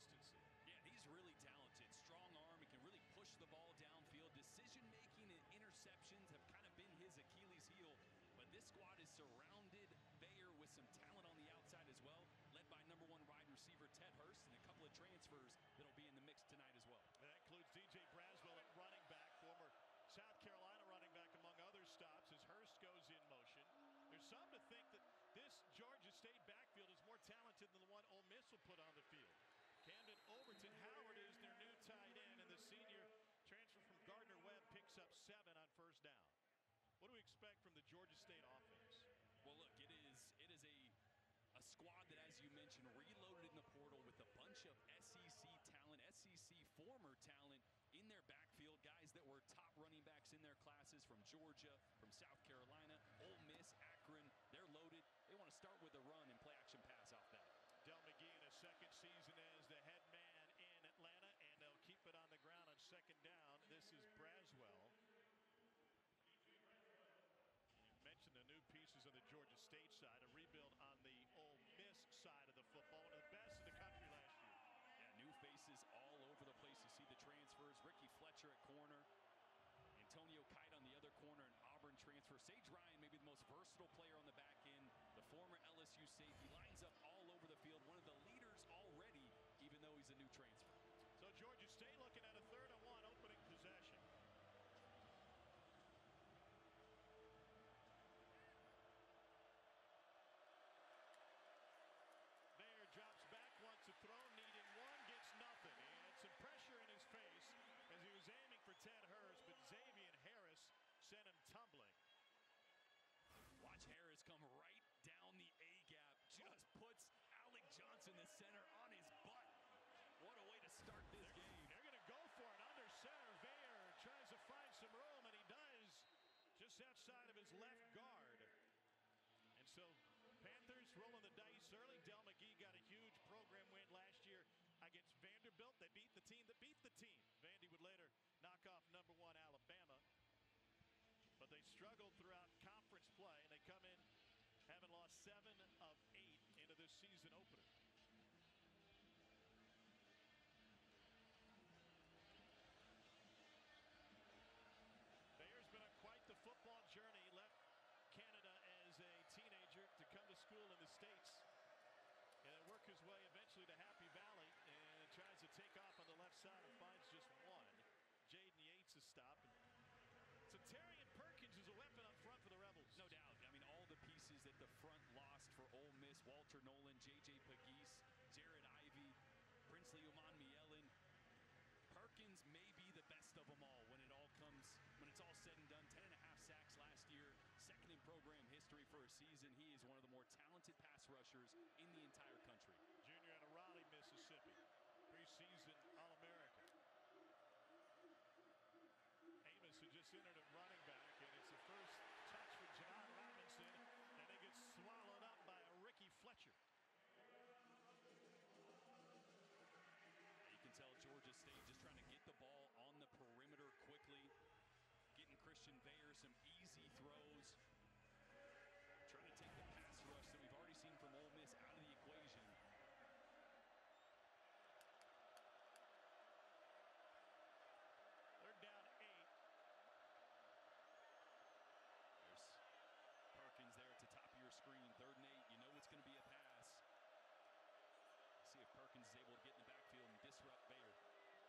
consistency. Yeah, he's really talented. Strong arm. He can really push the ball downfield. Decision-making and interceptions have kind of been his Achilles heel. But this squad is surrounded Bayer with some talent on the outside as well, led by #1 wide receiver Ted Hurst and a couple of transfers that'll be in the mix tonight as well. And that includes DJ Braswell at running back, former South Carolina running back, among other stops, as Hurst goes in motion. There's some to think that this Georgia State backfield is more talented than the one Ole Miss will put on the field. Camden Overton Howard is their new tight end, and the senior transfer from Gardner-Webb picks up 7 on first down. What do we expect from the Georgia State offense? Well, look, it is a squad that, as you mentioned, reloaded in the portal with a bunch of SEC talent, SEC former talent in their backfield, guys that were top running backs in their classes from Georgia, from South Carolina, Ole Miss, Akron. They're loaded. They want to start with a run and play action pass off that. Del McGee in a second season as the head man in Atlanta, and they'll keep it on the ground on second down. This is Braswell. Mentioned the new pieces on the Georgia State side, a rebuild on the Ole Miss side of the football, one of the best in the country last year. Yeah, new faces all over the place. You see the transfers. Ricky Fletcher at corner, Antonio Kite on the other corner, an Auburn transfer. Sage Ryan, maybe the most versatile player on the back end, the former LSU safety, lines up all over the field, one of the leaders already, even though he's a new transfer. So Georgia State looking at a 3rd and 1 opening possession. Bayer drops back, wants to throw, needing one, gets nothing. And some pressure in his face as he was aiming for Ted Hurst, but Xavier Harris sent him tumbling. Watch Harris come right down the A-gap, just puts Alec Johnson, the center, on his butt. What a way to start this game. They're going to go for it under center. Bayer tries to find some room, and he does, just outside of his left guard. And so Panthers rolling the dice early. Del McGee got a huge program win last year against Vanderbilt. They beat the team that beat the team. Vandy would later knock off #1 Alabama. But they struggled throughout conference play, and they come in having lost 7 of 8 into this season opener. Bayer's been on quite the football journey. He left Canada as a teenager to come to school in the States and work his way eventually to Happy Valley, and tries to take off on the left side and finds just one. Jaden Yates is stopped. So Terrion Perkins is a weapon up front for the Rebels. No doubt. I mean, all the pieces at the front lost for Ole Miss. Walter Nolan, J.J. Pegues, Jared Ivey, Princely Umanmielen. Perkins may be the best of them all when it's all said and done. 10.5 sacks last year, 2nd in program history for a season. He is one of the more talented pass rushers in the entire country. Junior out of Raleigh, Mississippi. Preseason All-American. Amos, who just entered at running back, and it's the first touch for John Robinson, and it gets swallowed up by a Ricky Fletcher. You can tell Georgia State just trying to get the ball on the perimeter quickly, getting Christian Bayer some easy throws, trying to take the pass rush that we've already seen from Ole Miss out of the equation. They're down 8. There's Perkins there at the top of your screen. 3rd and 8. You know it's going to be a pass. See if Perkins is able to get in the backfield and disrupt Bayer.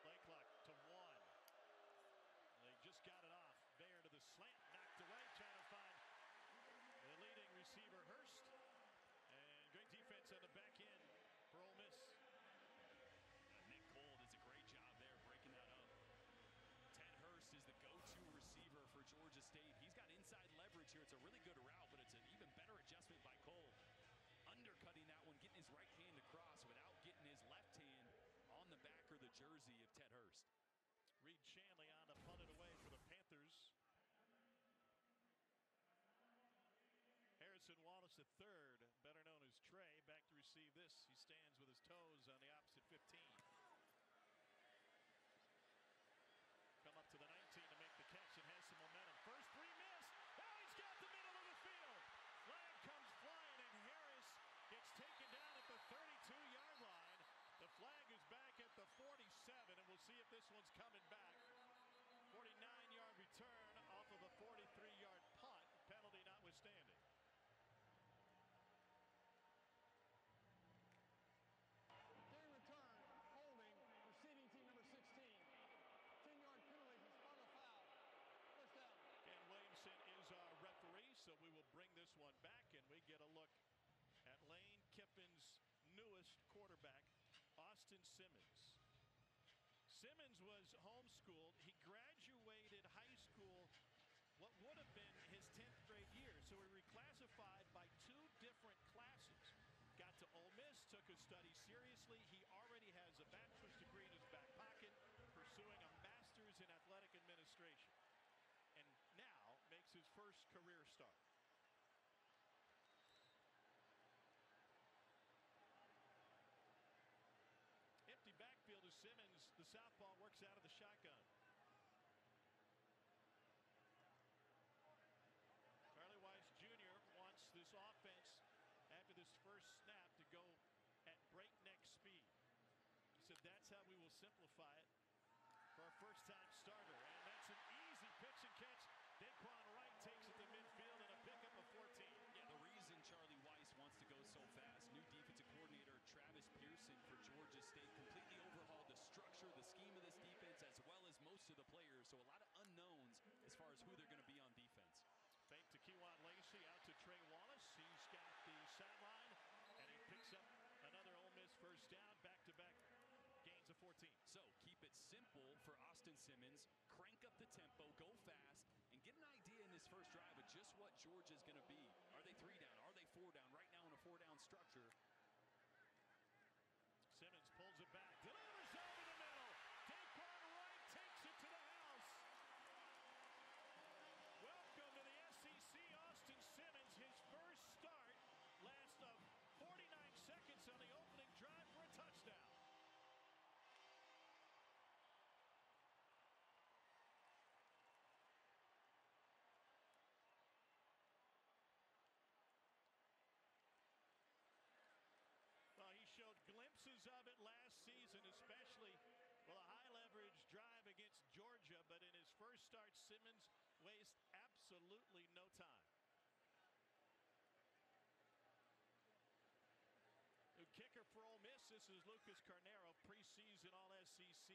Play clock to 1. They just got it off. Bayer to the slant, knocked away, trying to find the leading receiver Hurst. And great defense on the back end for Ole Miss. Nick Cole does a great job there breaking that up. Ted Hurst is the go-to receiver for Georgia State. He's got inside leverage here. It's a really good route, but it's an even better adjustment by Cole. Undercutting that one, getting his right hand across without getting his left hand on the back or the jersey of Ted Hurst. Reed Shanley on to punt it away for the Panthers. Harrison Wallace III, better known as Trey, back to receive this. He stands with his toes on the opposite 15. Come up to the 19 to make the catch and has some momentum. First 3 missed. Now he's got the middle of the field. Flag comes flying, and Harris gets taken down at the 32-yard line. The flag is back. see if this one's coming back. 49-yard return off of a 43-yard punt, penalty notwithstanding. Game return, holding, receiving team number 16. 10-yard penalty for spot foul. First down. And Williamson is our referee, so we will bring this one back, and we get a look at Lane Kiffin's newest quarterback, Austin Simmons. Simmons was homeschooled. He graduated high school what would have been his 10th grade year, so he reclassified by 2 different classes. Got to Ole Miss, took his studies seriously. He already has a bachelor's degree in his back pocket, pursuing a master's in athletic administration, and now makes his first career start. Empty backfield as Simmons, the southpaw, works out of the shotgun. Charlie Weiss Jr. wants this offense after this first snap to go at breakneck speed. He said that's how we will simplify it for our first-time starter. And that's an easy pitch and catch. Daquan Wright takes it to midfield and a pickup of 14. Yeah, the reason Charlie Weiss wants to go so fast, new defensive coordinator Travis Pearson for Georgia State completely overhauled the structure, the scheme of this defense, as well as most of the players. So a lot of unknowns as far as who they're going to be on defense. Fake to Kewan Lacey, out to Trey Wallace. He's got the sideline, and he picks up another Ole Miss first down, back-to-back gains of 14. So keep it simple for Austin Simmons, crank up the tempo, go fast, and get an idea in this first drive of just what Georgia's going to be. Are they 3 down? Are they 4 down? Right now in a 4-down structure. Simmons pulls it back, delivers over the middle. Daquan Wright takes it to the house. Welcome to the SEC, Austin Simmons. His first start, last of 49 seconds on the opening drive for a touchdown. Well, he showed glimpses of it last season, especially with a high-leverage drive against Georgia. But in his first start, Simmons wastes absolutely no time. The kicker for Ole Miss, this is Lucas Carnero, preseason All-SEC.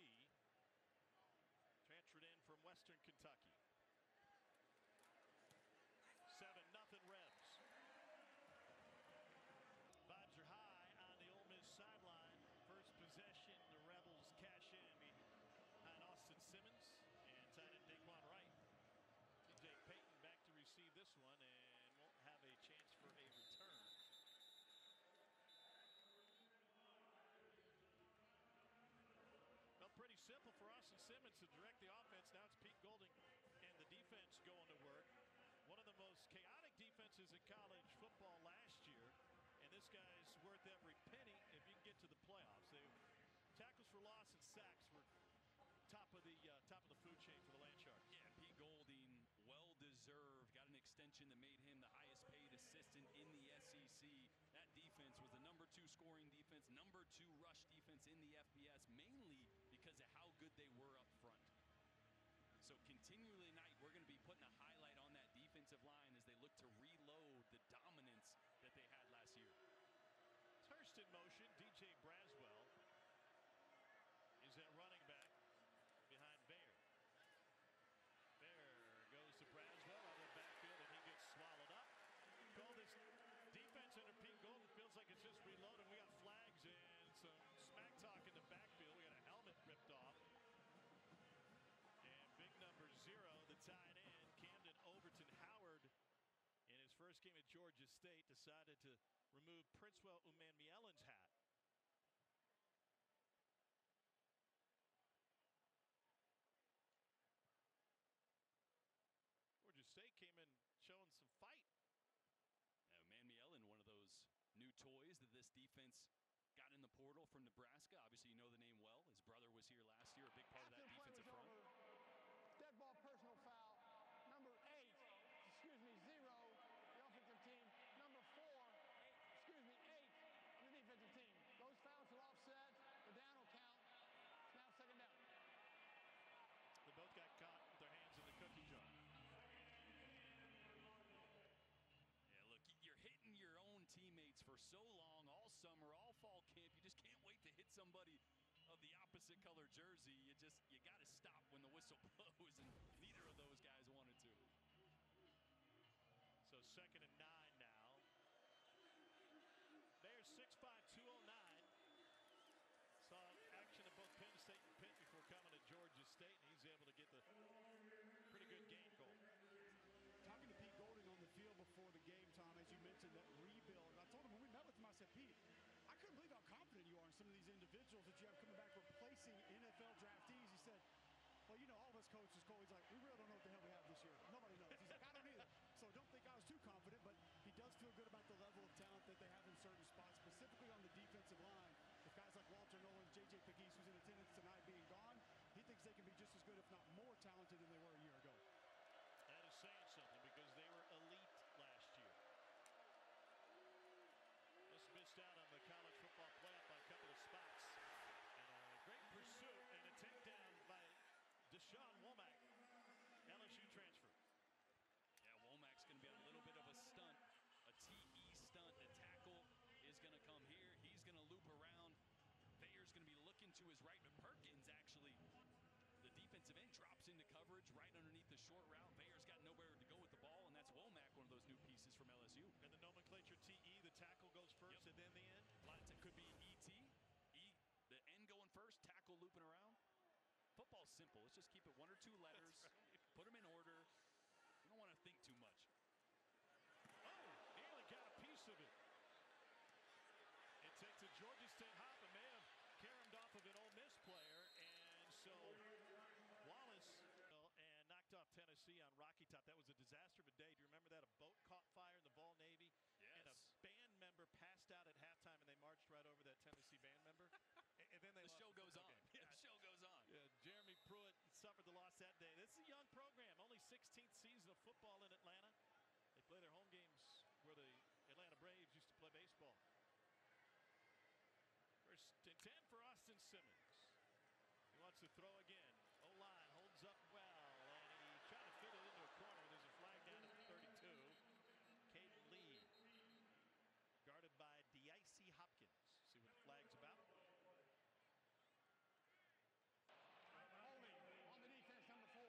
Transferred in from Western Kentucky. 7-0 Rebs. Vibes are high on the Ole Miss sideline. First possession, the Rebels cash in behind Austin Simmons and tight end Daquan Wright. TJ Payton back to receive this one and won't have a chance for a return. Well, pretty simple for Austin Simmons to direct the offense. Now it's Pete Golding and the defense going to work. One of the most chaotic defenses in college football last year. And this guy's worth every penny if you can get to the playoffs. Tackles for loss and sacks were top of the food chain for the Land Sharks. Yeah, Pete Golding, well-deserved. Got an extension that made him the highest-paid assistant in the SEC. That defense was the #2 scoring defense, #2 rush defense in the FBS, mainly because of how good they were up front. So continually tonight, we're going to be putting a highlight on that defensive line as they look to reload the dominance that they had last year. It's Hurst in motion. DJ Braswell is at running back behind Bayer. Bayer goes to Braswell out of the backfield, and he gets swallowed up. Call this defense under Pete Golden feels like it's just reloaded. We got flags and some smack talk in the backfield. We got a helmet ripped off. Big number 0, the tight end, Camden Overton Howard, in his first game at Georgia State, decided to remove Princewell Umanmielen's hat. Georgia State came in showing some fight. Umanmielen, one of those new toys that this defense got in the portal from Nebraska. Obviously, you know the name well. His brother was here last year, a big part of that defensive front. Dead ball personal foul. Number 8, 0, the offensive team. Number 4, 8 on the defensive team. Those fouls will offset. The down will count. It's now second down. summer, all fall camp. You just can't wait to hit somebody of the opposite color jersey. You got to stop when the whistle blows, and neither of those guys wanted to. So 2nd and 9 now. Bears 6'5", 209. Saw action at both Penn State and Pitt before coming to Georgia State, and he's able to get the pretty good gain goal. Talking to Pete Golding on the field before the game, Tom, as you mentioned, that rebuild. I told him when we met with him, I said, Pete, I couldn't believe how confident you are in some of these individuals that you have coming back replacing NFL draftees. He said, well, you know, all of us coaches, Coley's like, we really don't know what the hell we have this year. Nobody knows. He's like, I don't either. So don't think I was too confident, but he does feel good about the level of talent that they have in certain spots, specifically on the defensive line. With guys like Walter Nolan, J.J. Pegues, who's in attendance tonight, being gone, he thinks they can be just as good, if not more talented than they were a year ago. That is saying something because they were elite last year. Just missed out on the college football playoff by a couple of spots. And a great pursuit and a takedown by Deshaun Womack, LSU transfer. Yeah, Womack's going to be on a little bit of a stunt, a TE stunt. The tackle is going to come here. He's going to loop around. Bayer's going to be looking to his right, but Perkins actually, the defensive end, drops into coverage right underneath the short route. Bayer's got nowhere to go with the ball, and that's Womack, one of those new pieces from LSU. And the nomenclature TE, the tackle goes first, and then the end. It could be ET, the end going first, tackle looping around. Football's simple. Let's just keep it 1 or 2 letters. Right. Put them in order. We don't want to think too much. Oh, he only got a piece of it. It takes a Georgia State hop and may have caromed off of an Ole Miss player. And so Wallace and knocked off Tennessee on Rocky Top. That was a disaster of a day. Do you remember that? A boat caught fire in the Vol Navy. Yes. And a band member passed out at halftime, and they marched right over that Tennessee band member. And then they the show goes on. Yeah. The show goes on. Yeah, Jeremy Pruitt suffered the loss that day. This is a young program, only 16th season of football in Atlanta. They play their home games where the Atlanta Braves used to play baseball. First and 10 for Austin Simmons. He wants to throw again. O-line holds up well, and he tried to fit it into a corner. There's a flag down at 32. Caden Lee, guarded by D.I.C. Hopkins. See what the flag's about. Holding on the defense, number 4.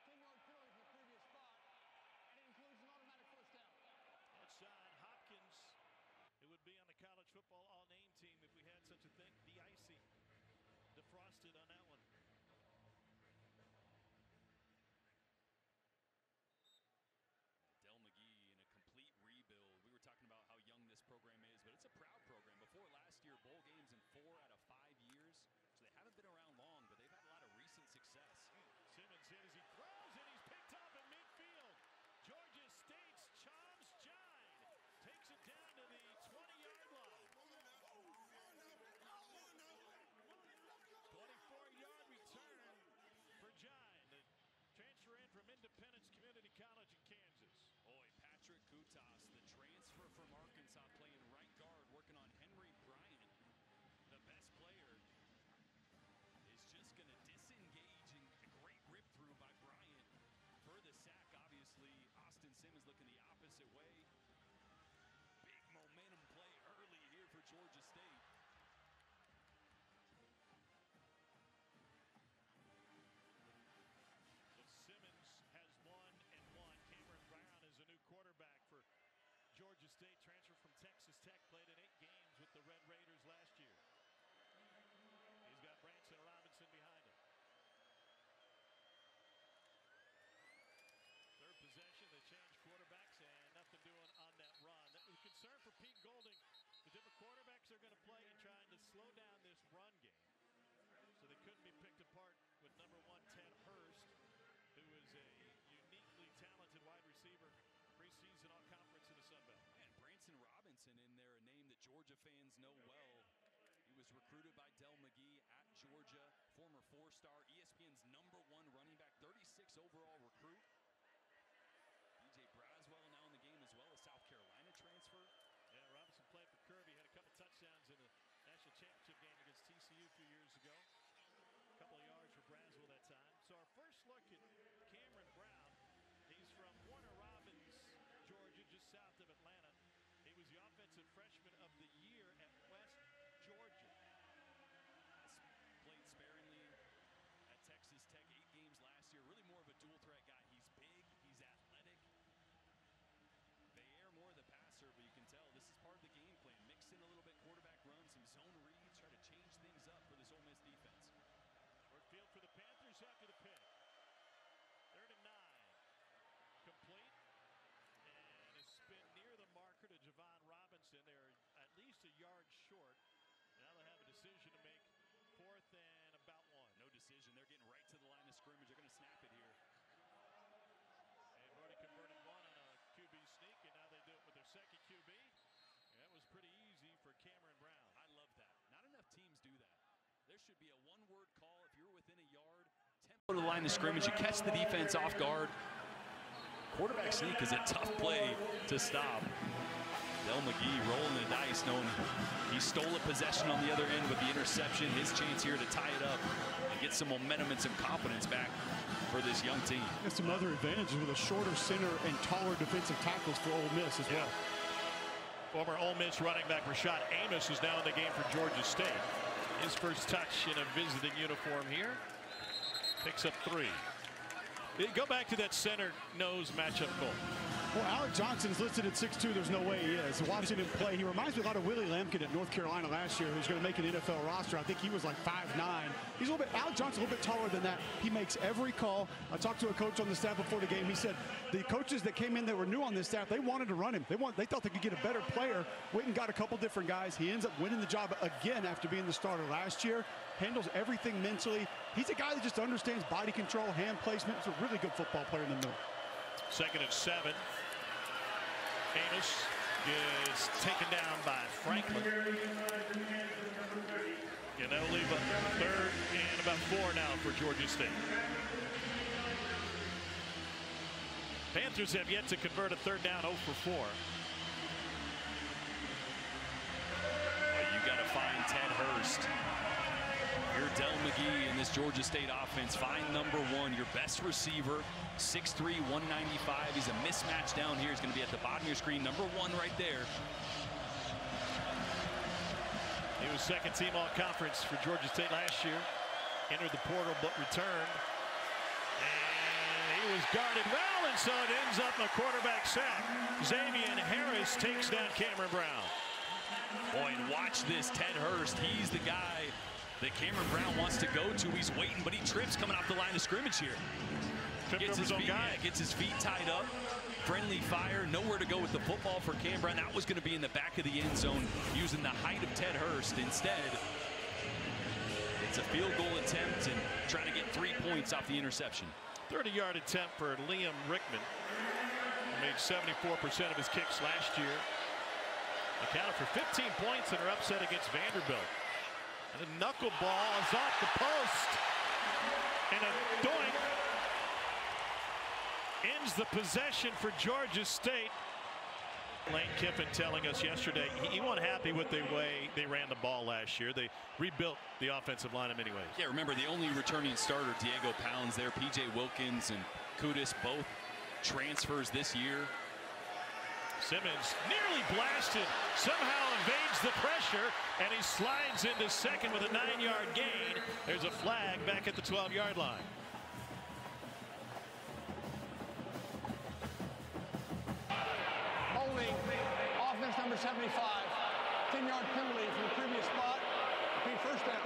10-yard penalty from the previous spot, and it includes an automatic first down. Outside Hopkins. It would be on the college football all-name team if we had such a thing. D.I.C. defrosted on that one. Del McGee in a complete rebuild. We were talking about how young this program is, but it's a proud program. Before last year, bowl games in 4 out of 5 years. So they haven't been around long, but they've had a lot of recent success. Simmons hit as he throws, and he's picked up in midfield. Georgia State's Chom's Jine takes it down to the 20-yard line. 24-yard return for Jine. The transfer in from Independence Community College in Kansas. Boy, Patrick Kutas, the transfer from Arkansas, playing right guard, working on Henry Bryant. The best player is just going to disengage, and a great rip through by Bryant for the sack. Obviously, Austin Simmons looking the opposite way. Big momentum play early here for Georgia State. Simmons has 1-1. Cameron Brown is a new quarterback for Georgia State. Transfer from Texas Tech. Played in 8 games with the Red Raiders last year. He's got Branson Robinson behind him. Third possession, they changed quarterbacks and nothing doing on that run. That was a concern for Pete Golding. The different quarterbacks are going to play and trying to slow down this run game. So they couldn't be picked apart with number 1, Ted Hurst, who is a uniquely talented wide receiver, preseason all-conference in the Sun Belt. And Branson Robinson in there, a name that Georgia fans know well. He was recruited by Del McGee at Georgia, former 4-star, ESPN's number 1 running back, 36 overall recruit. DJ Braswell now in the game as well, a South Carolina transfer. Yeah, Robinson played for Kirby, had a couple touchdowns in the national championship game against TCU a few years ago. A couple of yards for Braswell that time. So our first look at Cameron Brown. He's from Warner Robins, Georgia, just south of Atlanta. He was the offensive freshman of the year at zone reads, try to change things up for this Ole Miss defense. Short field for the Panthers after the pick. 3rd and 9. Complete. And a spin near the marker to Javon Robinson. They're at least a yard short. Now they have a decision to make. 4th and about 1. No decision. They're getting right to the line of scrimmage. They're going to snap it here. They've already converted 1 on a QB sneak, and now they do it with their second QB. And that was pretty easy for Cameron Brown. I love that. Not enough teams do that. There should be a one-word call if you're within a yard. Tempo to the line of scrimmage. You catch the defense off guard. Quarterback sneak is a tough play to stop. Del McGee rolling the dice, knowing he stole a possession on the other end with the interception. His chance here to tie it up and get some momentum and some confidence back for this young team. There's some other advantages with a shorter center and taller defensive tackles for Ole Miss as well. Former Ole Miss running back Rashad Amos is now in the game for Georgia State. His first touch in a visiting uniform here. Picks up 3. Go back to that center nose matchup goal. Well, Alec Johnson's listed at 6'2". There's no way he is. Watching him play, he reminds me a lot of Willie Lampkin at North Carolina last year, who's going to make an NFL roster. I think he was like 5'9". He's a little bit. Alec Johnson's a little bit taller than that. He makes every call. I talked to a coach on the staff before the game. He said the coaches that came in that were new on this staff, they wanted to run him. They thought they could get a better player. Went and got a couple different guys. He ends up winning the job again after being the starter last year. Handles everything mentally. He's a guy that just understands body control, hand placement. He's a really good football player in the middle. 2nd and 7. Amos is taken down by Franklin. And that'll leave a 3rd and about 4 now for Georgia State. Panthers have yet to convert a 3rd down 0 for 4. Well, you got to find Ted Hurst. You're Del McGee in this Georgia State offense. Find number 1, your best receiver, 6'3", 195. He's a mismatch down here. He's going to be at the bottom of your screen. Number 1 right there. He was 2nd team all-conference for Georgia State last year. Entered the portal but returned. And he was guarded well, and so it ends up a quarterback sack. Xavier Harris takes down Cameron Brown. Boy, and watch this, Ted Hurst. He's the guy that Cameron Brown wants to go to. He's waiting, but he trips coming off the line of scrimmage here. Gets his feet tied up. Friendly fire. Nowhere to go with the football for Cam Brown. That was going to be in the back of the end zone using the height of Ted Hurst. Instead, it's a field goal attempt and trying to get 3 points off the interception. 30-yard attempt for Liam Rickman. He made 74% of his kicks last year. Accounted for 15 points in her upset against Vanderbilt. And the knuckleball is off the post. And a doink ends the possession for Georgia State. Lane Kiffin telling us yesterday he wasn't happy with the way they ran the ball last year. They rebuilt the offensive line in many ways. Yeah, remember the only returning starter, Diego Pounds there. P.J. Wilkins and Kudus both transfers this year. Simmons nearly blasted, somehow evades the pressure, and he slides into 2nd with a 9-yard gain. There's a flag back at the 12-yard line. Holding, offense number 75, 10-yard penalty from the previous spot. Repeat, 1st down.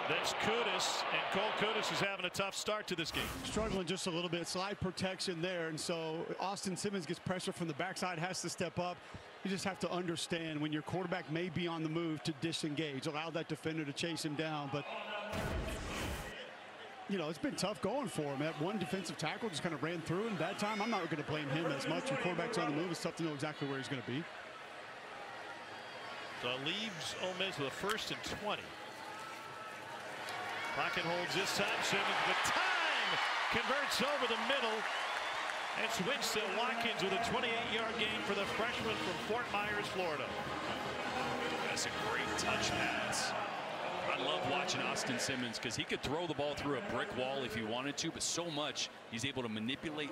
That's Kudus, and Cole Kudus is having a tough start to this game. Struggling just a little bit. Slide protection there, and so Austin Simmons gets pressure from the backside, has to step up. You just have to understand when your quarterback may be on the move to disengage. Allow that defender to chase him down, but you know, it's been tough going for him. That one defensive tackle just kind of ran through him. That time, I'm not going to blame him as much. Your quarterback's on the move. It's tough to know exactly where he's going to be. So it leaves Ole Miss with a 1st and 20. Pocket holds this time. Simmons, but time converts over the middle. It's Winston Watkins with a 28-yard gain for the freshman from Fort Myers, Florida. That's a great touch pass. I love watching Austin Simmons because he could throw the ball through a brick wall if he wanted to, but so much he's able to manipulate,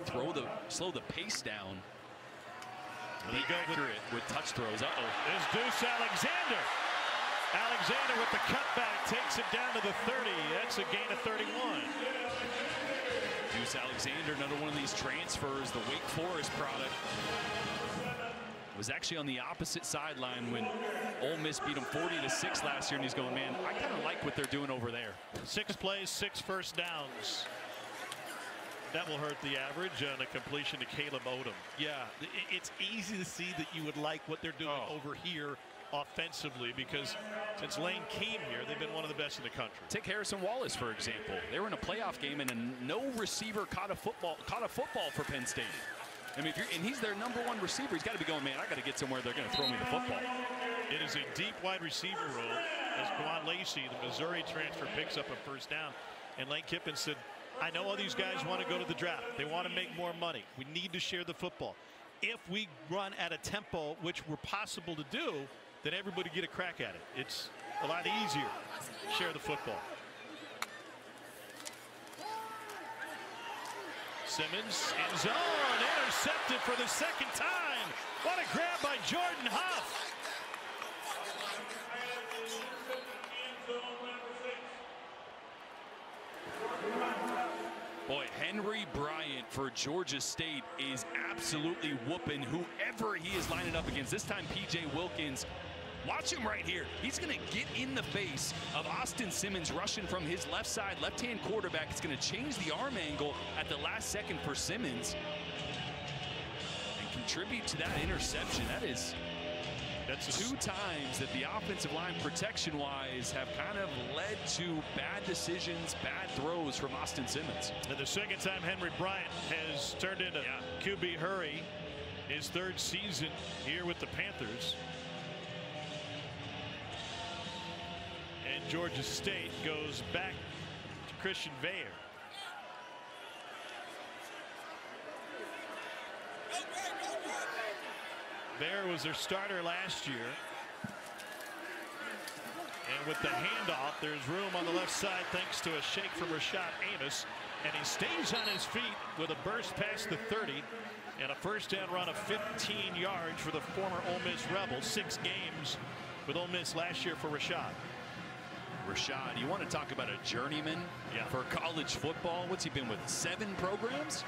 slow the pace down. Be accurate with touch throws. There's Deuce Alexander. Alexander with the cutback takes it down to the 30. That's a gain of 31. Deuce Alexander, another one of these transfers, the Wake Forest product. was actually on the opposite sideline when Ole Miss beat them 40-6 last year, and he's going, man, I kind of like what they're doing over there. 6 plays, 6 first downs. That will hurt the average, and a completion to Caleb Odom. Yeah, it's easy to see that you would like what they're doing over here offensively, because since Lane came here, they've been one of the best in the country. Take Harrison Wallace, for example. They were in a playoff game, and no receiver caught a football for Penn State. I mean, and he's their #1 receiver. He's got to be going, man, I got to get somewhere they're going to throw me the football. It is a deep wide receiver role as Quan Lacey, the Missouri transfer, picks up a first down. And Lane Kiffin said, I know all these guys want to go to the draft. They want to make more money. We need to share the football. If we run at a tempo, which we're possible to do, then everybody get a crack at it. It's a lot easier to share the football. Simmons, end zone, intercepted for the second time. What a grab by Jordan Huff. Boy, Henry Bryant for Georgia State is absolutely whooping whoever he is lining up against. This time, P.J. Wilkins. Watch him right here. He's going to get in the face of Austin Simmons rushing from his left side, left-hand quarterback. It's going to change the arm angle at the last second for Simmons and contribute to that interception. That's 2 times that the offensive line protection-wise have kind of led to bad decisions, bad throws from Austin Simmons. And the second time Henry Bryant has turned into QB hurry, his 3rd season here with the Panthers. And Georgia State goes back to Christian Veyer. Veyer was their starter last year. And with the handoff, there's room on the left side thanks to a shake from Rashad Amos. And he stays on his feet with a burst past the 30 and a first down run of 15 yards for the former Ole Miss Rebel. 6 games with Ole Miss last year for Rashad. Rashad, you want to talk about a journeyman for college football? What's he been with? 7 programs?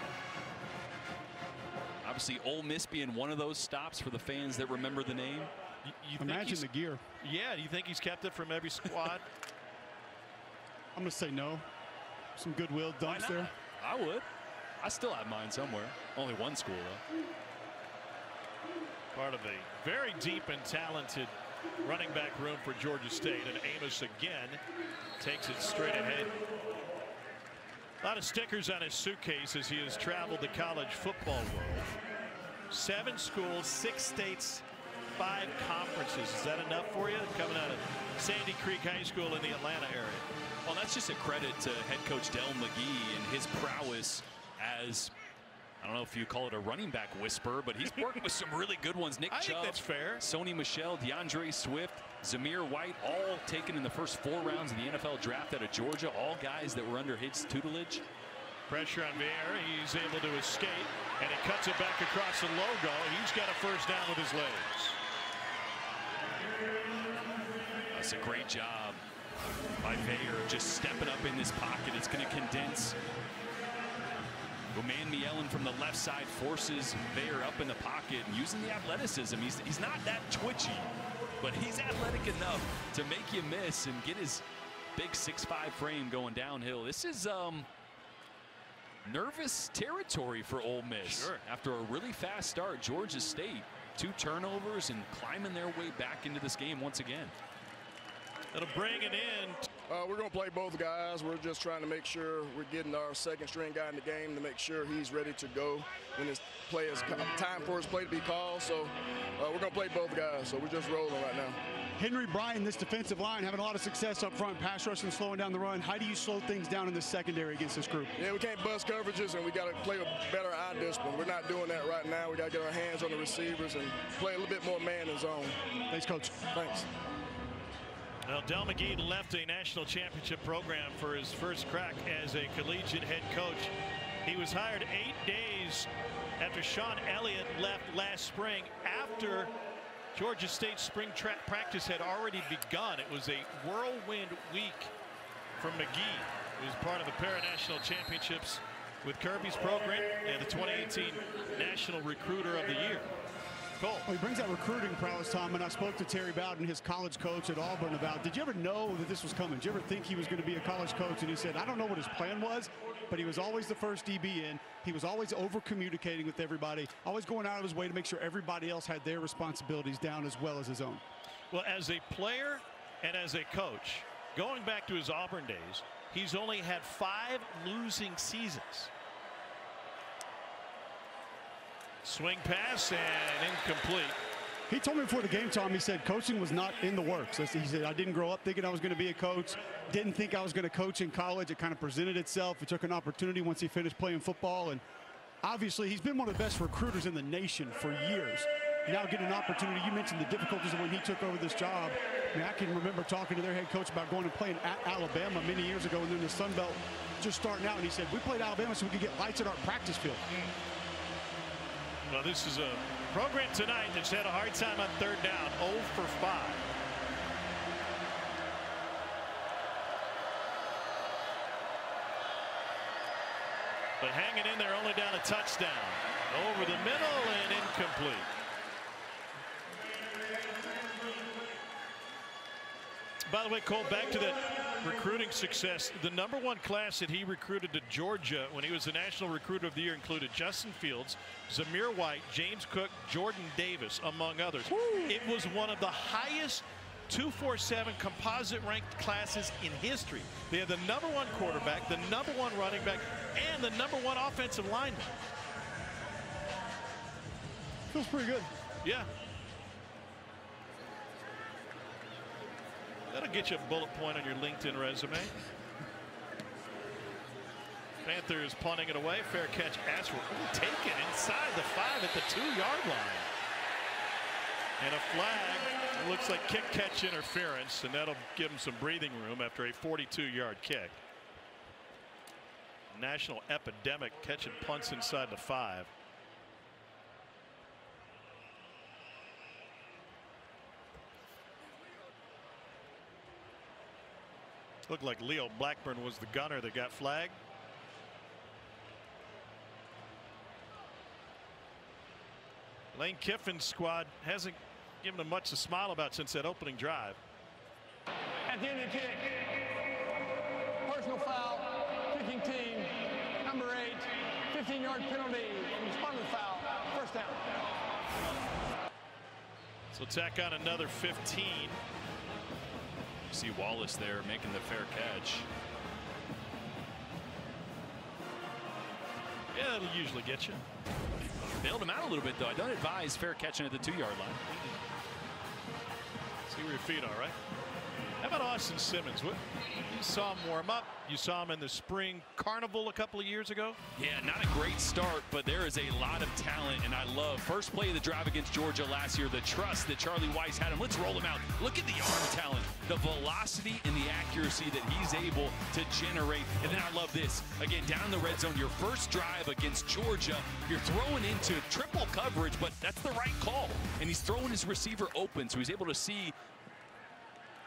Obviously, Ole Miss being one of those stops for the fans that remember the name. You imagine the gear. Yeah, do you think he's kept it from every squad? I'm going to say no. Some goodwill dumps there. I would. I still have mine somewhere. Only one school, though. Part of a very deep and talented running back room for Georgia State, and Amos again takes it straight ahead. A lot of stickers on his suitcase as he has traveled the college football world. 7 schools, 6 states, 5 conferences. Is that enough for you? Coming out of Sandy Creek High School in the Atlanta area. Well, that's just a credit to head coach Del McGee and his prowess as, I don't know if you call it a running back whisperer, but he's worked with some really good ones. Nick Chubb, I think that's fair. Sony Michel, DeAndre Swift, Zamir White, all taken in the first 4 rounds of the NFL draft out of Georgia. All guys that were under his tutelage. Pressure on Veyer. He's able to escape, and he cuts it back across the logo. He's got a first down with his legs. That's a great job by Veyer, just stepping up in this pocket. It's going to condense. Roman Mielen from the left side forces Veyer up in the pocket and using the athleticism. He's not that twitchy, but he's athletic enough to make you miss and get his big 6'5" frame going downhill. This is nervous territory for Ole Miss. Sure. After a really fast start, Georgia State, 2 turnovers and climbing their way back into this game once again. It'll bring it in. We're going to play both guys. We're just trying to make sure we're getting our 2nd string guy in the game to make sure he's ready to go when his play is time for his play to be called. So we're going to play both guys. So we're just rolling right now. Henry Bryant, this defensive line, having a lot of success up front, pass rush and slowing down the run. How do you slow things down in the secondary against this group? Yeah, we can't bust coverages, and we got to play with better eye discipline. We're not doing that right now. We got to get our hands on the receivers and play a little bit more man in zone. Thanks, Coach. Thanks. Well, Del McGee left a national championship program for his first crack as a collegiate head coach. He was hired 8 days after Sean Elliott left last spring, after Georgia State's spring practice had already begun. It was a whirlwind week from McGee. It was part of the Para-National Championships with Kirby's program and the 2018 National Recruiter of the Year. Cole. Well, he brings that recruiting prowess, Tom, and I spoke to Terry Bowden, his college coach at Auburn, about, did you ever know that this was coming? Did you ever think he was going to be a college coach? And he said, I don't know what his plan was, but he was always the first DB in. He was always over-communicating with everybody, always going out of his way to make sure everybody else had their responsibilities down as well as his own. Well, as a player and as a coach, going back to his Auburn days, he's only had 5 losing seasons. Swing pass and incomplete. He told me before the game, Tom, he said coaching was not in the works. He said, I didn't grow up thinking I was going to be a coach. Didn't think I was going to coach in college. It kind of presented itself. He took an opportunity once he finished playing football. And obviously, he's been one of the best recruiters in the nation for years. Now getting an opportunity. You mentioned the difficulties of when he took over this job. I mean, I can remember talking to their head coach about going and playing at Alabama many years ago, and then the Sun Belt just starting out. And he said, we played Alabama so we could get lights at our practice field. Well, this is a program tonight that's had a hard time on 3rd down, 0 for 5. But hanging in there, only down a touchdown. Over the middle and incomplete. By the way, Cole, back to that recruiting success. The #1 class that he recruited to Georgia when he was the National Recruiter of the Year included Justin Fields, Zamir White, James Cook, Jordan Davis, among others. Woo. It was one of the highest 247 composite ranked classes in history. They had the #1 quarterback, the #1 running back, and the #1 offensive lineman. Feels pretty good. Yeah. That'll get you a bullet point on your LinkedIn resume. Panthers punting it away. Fair catch. Ashford taken inside the 5 at the 2-yard line. And a flag. It looks like kick catch interference, and that'll give him some breathing room after a 42-yard kick. National epidemic catching punts inside the 5. Looked like Leo Blackburn was the gunner that got flagged. Lane Kiffin's squad hasn't given him much to smile about since that opening drive. At the end of the kick, personal foul, kicking team, number 8, 15-yard penalty, respond to the foul, 1st down. So tack on another 15. See Wallace there making the fair catch. Yeah, that'll usually get you. Bailed him out a little bit, though. I don't advise fair catching at the 2-yard line. See where your feet are, right? How about Austin Simmons? You saw him warm up. You saw him in the spring carnival a couple of years ago. Yeah, not a great start, but there is a lot of talent, and I love first play of the drive against Georgia last year, the trust that Charlie Weiss had him. Let's roll him out. Look at the arm talent, the velocity and the accuracy that he's able to generate. And then I love this. Again, down in the red zone, your first drive against Georgia, you're throwing into triple coverage, but that's the right call. And he's throwing his receiver open, so he's able to see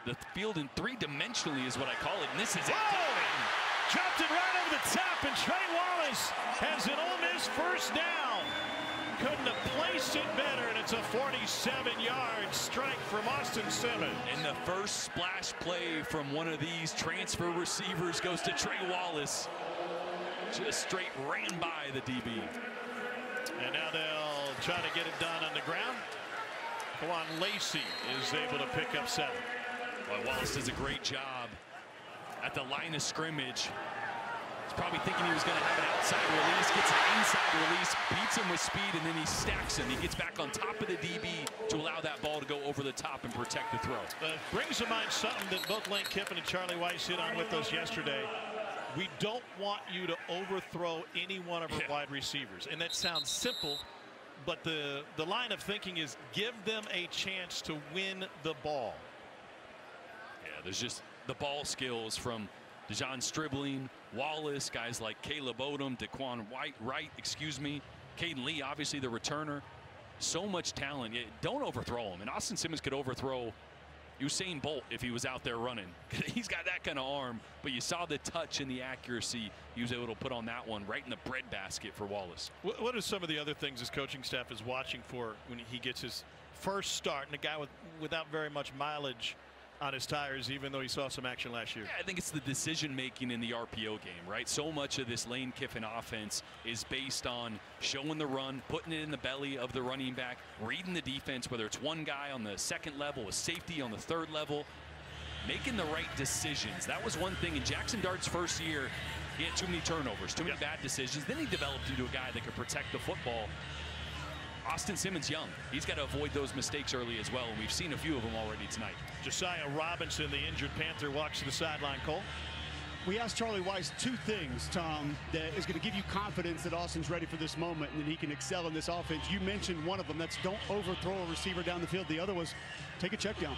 the field in 3-dimensionally is what I call it, and this is it. Dropped it right over the top, and Trey Wallace has an Ole Miss first down. Couldn't have placed it better, and it's a 47-yard strike from Austin Simmons. And the first splash play from one of these transfer receivers goes to Trey Wallace. Just straight ran by the DB. And now they'll try to get it done on the ground. Kawan Lacey is able to pick up 7. Well, Wallace does a great job at the line of scrimmage. He's probably thinking he was going to have an outside release, gets an inside release, beats him with speed, and then he stacks him. He gets back on top of the DB to allow that ball to go over the top and protect the throw. Brings to mind something that both Lane Kiffin and Charlie Weiss hit on with us yesterday. We don't want you to overthrow any one of our wide receivers. And that sounds simple, but the line of thinking is give them a chance to win the ball. Yeah, there's just the ball skills from Dejon Stribling, Wallace, guys like Caleb Odom, Daquan Wright, Caden Lee, obviously the returner. So much talent. Don't overthrow him. And Austin Simmons could overthrow Usain Bolt if he was out there running. He's got that kind of arm, but you saw the touch and the accuracy he was able to put on that one right in the breadbasket for Wallace. What are some of the other things his coaching staff is watching for when he gets his first start, and a guy without very much mileage on his tires, even though he saw some action last year? Yeah, I think it's the decision making in the RPO game, right? So much of this Lane Kiffin offense is based on showing the run, putting it in the belly of the running back, reading the defense, whether it's one guy on the second level, a safety on the third level, making the right decisions. That was one thing in Jackson Dart's first year. He had too many turnovers, too many bad decisions. Then he developed into a guy that could protect the football. Austin Simmons young. He's got to avoid those mistakes early as well, and we've seen a few of them already tonight. Josiah Robinson, the injured Panther, walks to the sideline. Cole? We asked Charlie Weiss two things, Tom, that is going to give you confidence that Austin's ready for this moment and that he can excel in this offense. You mentioned one of them. That's don't overthrow a receiver down the field. The other was take a check down.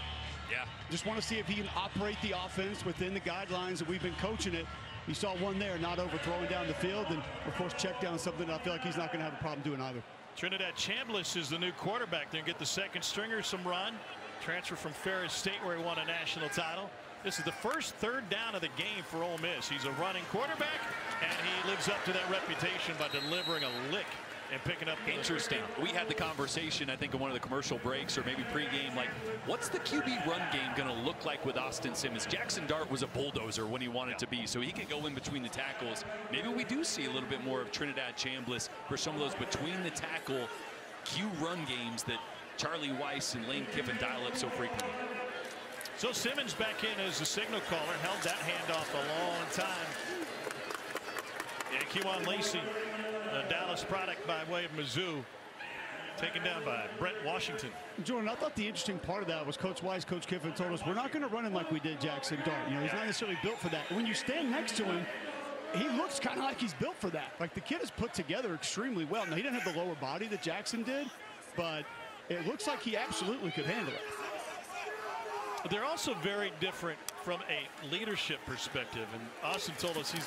Yeah. Just want to see if he can operate the offense within the guidelines that we've been coaching it. You saw one there, not overthrowing down the field. And, of course, check down something that I feel like he's not going to have a problem doing either. Trinidad Chambliss is the new quarterback. They're going to get the second stringer some run. Transfer from Ferris State, where he won a national title. This is the first third down of the game for Ole Miss. He's a running quarterback, and he lives up to that reputation by delivering a lick and picking up the Interesting. We had the conversation, I think, in one of the commercial breaks or maybe pregame, like, what's the QB run game going to look like with Austin Simmons? Jackson Dart was a bulldozer when he wanted to be, so he can go in between the tackles. Maybe we do see a little bit more of Trinidad Chambliss for some of those between the tackle Q run games that Charlie Weiss and Lane Kiffin dial up so frequently. So Simmons back in as the signal caller, held that handoff a long time. And Kewan Lacey, a Dallas product by way of Mizzou, taken down by Brett Washington. Jordan, I thought the interesting part of that was Coach Weiss, Coach Kiffin told us we're not going to run him like we did Jackson Dart. You know, he's not necessarily built for that. When you stand next to him, he looks kind of like he's built for that. Like, the kid is put together extremely well. Now, he didn't have the lower body that Jackson did, but it looks like he absolutely could handle it. They're also very different from a leadership perspective, and Austin told us he's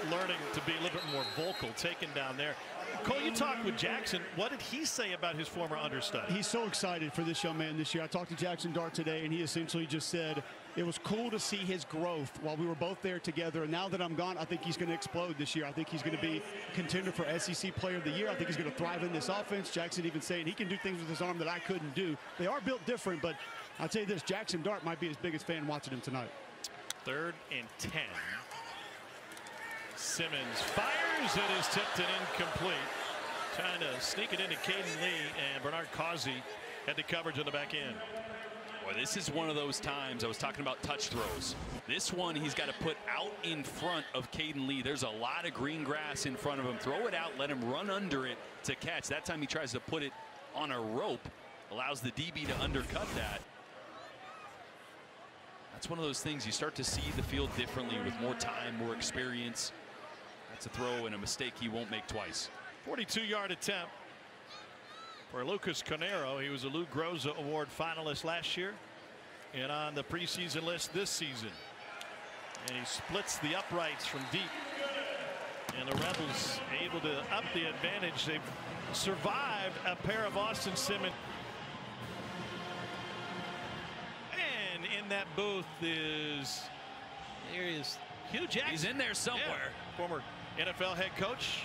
learning to be a little bit more vocal, taken down there. Cole, you talked with Jackson. What did he say about his former understudy? He's so excited for this young man this year. I talked to Jackson Dart today, and he essentially just said it was cool to see his growth while we were both there together. And now that I'm gone, I think he's going to explode this year. I think he's going to be a contender for SEC Player of the Year. I think he's going to thrive in this offense. Jackson even saying he can do things with his arm that I couldn't do. They are built different, but I'll tell you this, Jackson Dart might be his biggest fan watching him tonight. 3rd and 10. Simmons fires. It is tipped and incomplete. Trying to sneak it into Caden Lee, and Bernard Causey had the coverage on the back end. Boy, this is one of those times I was talking about touch throws. This one he's got to put out in front of Caden Lee. There's a lot of green grass in front of him. Throw it out, let him run under it to catch. That time he tries to put it on a rope, allows the DB to undercut that. That's one of those things you start to see the field differently with more time, more experience. That's a throw and a mistake he won't make twice. 42-yard attempt for Lucas Conero. He was a Lou Groza Award finalist last year and on the preseason list this season. And he splits the uprights from deep. And the Rebels able to up the advantage. They've survived a pair of Austin Simmons. And in that booth is Hugh Jackson. He's in there somewhere. Yeah. Former NFL head coach.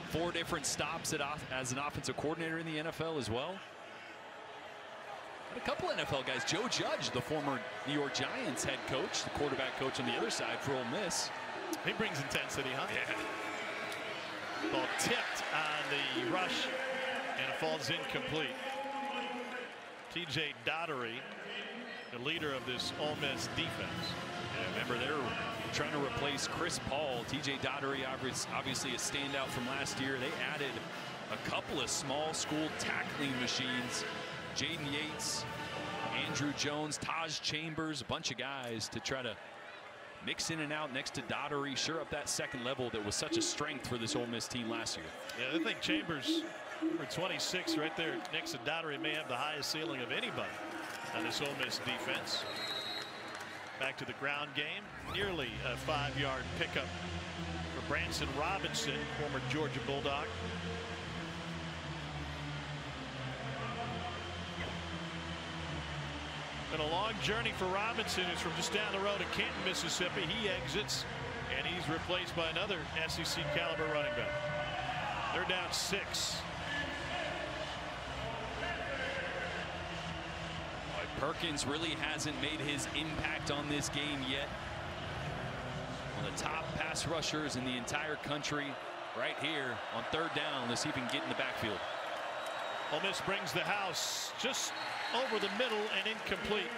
4 different stops as an offensive coordinator in the NFL as well. A couple NFL guys. Joe Judge, the former New York Giants head coach, the quarterback coach on the other side for Ole Miss. He brings intensity, huh? Yeah. Ball tipped on the rush, and it falls incomplete. TJ Dottery, the leader of this Ole Miss defense. Yeah, remember, they're trying to replace Chris Paul. TJ Dottery, obviously a standout from last year. They added a couple of small school tackling machines. Jaden Yates, Andrew Jones, Taj Chambers, a bunch of guys to try to mix in and out next to Dottery, sure up that second level that was such a strength for this Ole Miss team last year. Yeah, I think Chambers, number 26, right there next to Dottery, may have the highest ceiling of anybody on this Ole Miss defense. Back to the ground game. Nearly a 5-yard pickup for Branson Robinson, former Georgia Bulldog. Been a long journey for Robinson, who's from just down the road in Canton, Mississippi. He exits, and he's replaced by another SEC caliber running back. They're down 6. Perkins really hasn't made his impact on this game yet. One of the top pass rushers in the entire country right here on 3rd down. Let's see if he can get in the backfield. Ole Miss brings the house just over the middle and incomplete.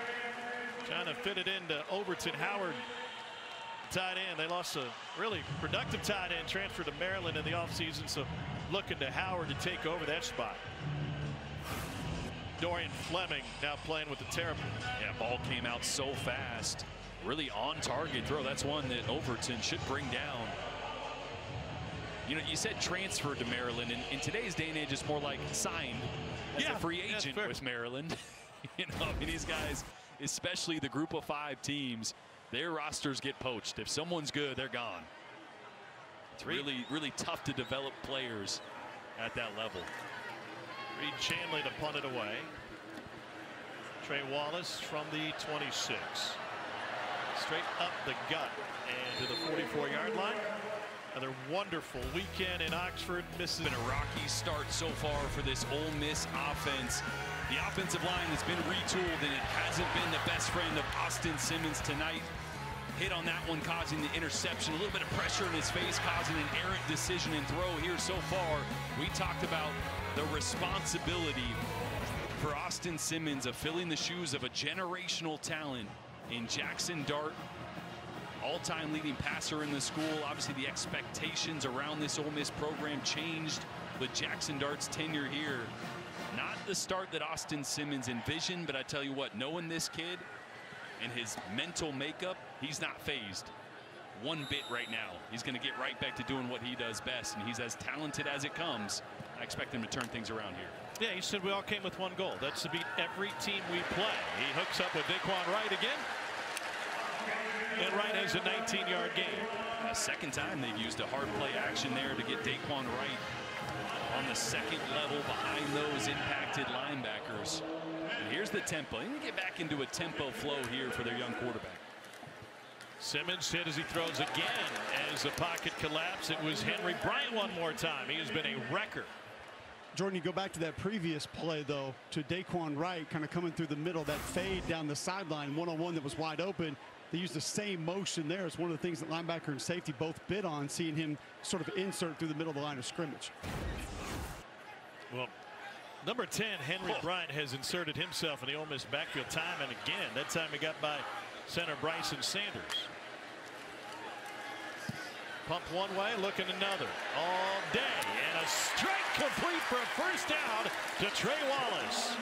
Trying to fit it into Overton. Howard, tight end. They lost a really productive tight end, transferred to Maryland in the offseason, so looking to Howard to take over that spot. Dorian Fleming now playing with the Terrapins. Yeah, ball came out so fast. Really on target throw. That's one that Overton should bring down. You know, you said transferred to Maryland, and in today's day and age, it's more like signed as a free agent with Maryland. You know, I mean, these guys, especially the group of 5 teams, their rosters get poached. If someone's good, they're gone. It's really, really tough to develop players at that level. Reed Chanley to punt it away. Trey Wallace from the 26. Straight up the gut and to the 44-yard line. Another wonderful weekend in Oxford, Mississippi. Been a rocky start so far for this Ole Miss offense. The offensive line has been retooled, and it hasn't been the best friend of Austin Simmons tonight. Hit on that one, causing the interception. A little bit of pressure in his face, causing an errant decision and throw here so far. We talked about the responsibility for Austin Simmons of filling the shoes of a generational talent in Jackson Dart, all-time leading passer in the school. Obviously, the expectations around this Ole Miss program changed with Jackson Dart's tenure here. Not the start that Austin Simmons envisioned, but I tell you what, knowing this kid and his mental makeup, he's not phased one bit right now. He's going to get right back to doing what he does best, and he's as talented as it comes. I expect him to turn things around here. Yeah, he said we all came with one goal. That's to beat every team we play. He hooks up with Daquan Wright again. And Wright has a 19-yard gain. A second time they've used a hard play action there to get Daquan Wright on the second level behind those impacted linebackers. And here's the tempo. They need to get back into a tempo flow here for their young quarterback. Simmons hit as he throws again as the pocket collapsed. It was Henry Bryant one more time. He has been a wrecker. Jordan, you go back to that previous play, though, to Daquan Wright kind of coming through the middle, that fade down the sideline, one-on-one that was wide open. They used the same motion there. It's one of the things that linebacker and safety both bid on, seeing him sort of insert through the middle of the line of scrimmage. Well, number 10, Henry Bryant, has inserted himself in the Ole Miss backfield time and again. That time he got by center Bryson Sanders. Pump one way, looking another all day, and a strike complete for a first down to Trey Wallace.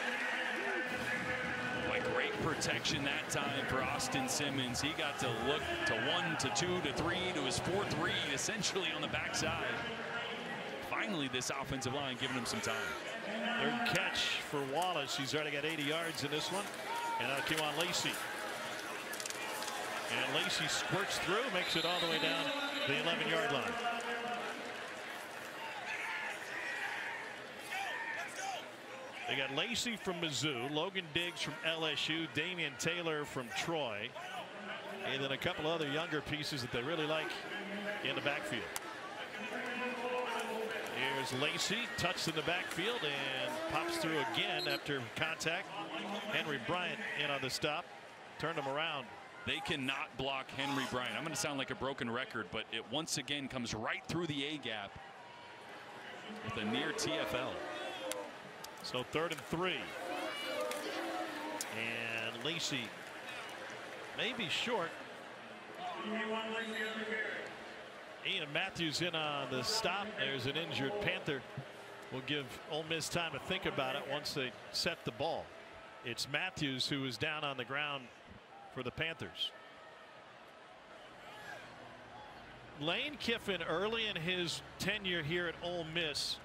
Boy, great protection that time for Austin Simmons. He got to look to 1 to 2 to 3 to his 4-3 essentially on the backside. Finally, this offensive line giving him some time. Third catch for Wallace. He's already got 80 yards in this one. And now Kewan Lacey. And Lacey squirts through, makes it all the way down the 11-yard line. They got Lacey from Mizzou, Logan Diggs from LSU, Damian Taylor from Troy, and then a couple other younger pieces that they really like in the backfield. Here's Lacey, touched in the backfield and pops through again after contact. Henry Bryant in on the stop, turned him around. They cannot block Henry Bryant. I'm going to sound like a broken record, but it once again comes right through the A-gap with a near TFL. So 3rd and 3. And Lacey may be short. Ian Matthews in on the stop. There's an injured Panther. Will give Ole Miss time to think about it once they set the ball. It's Matthews who is down on the ground for the Panthers. Lane Kiffin, early in his tenure here at Ole Miss,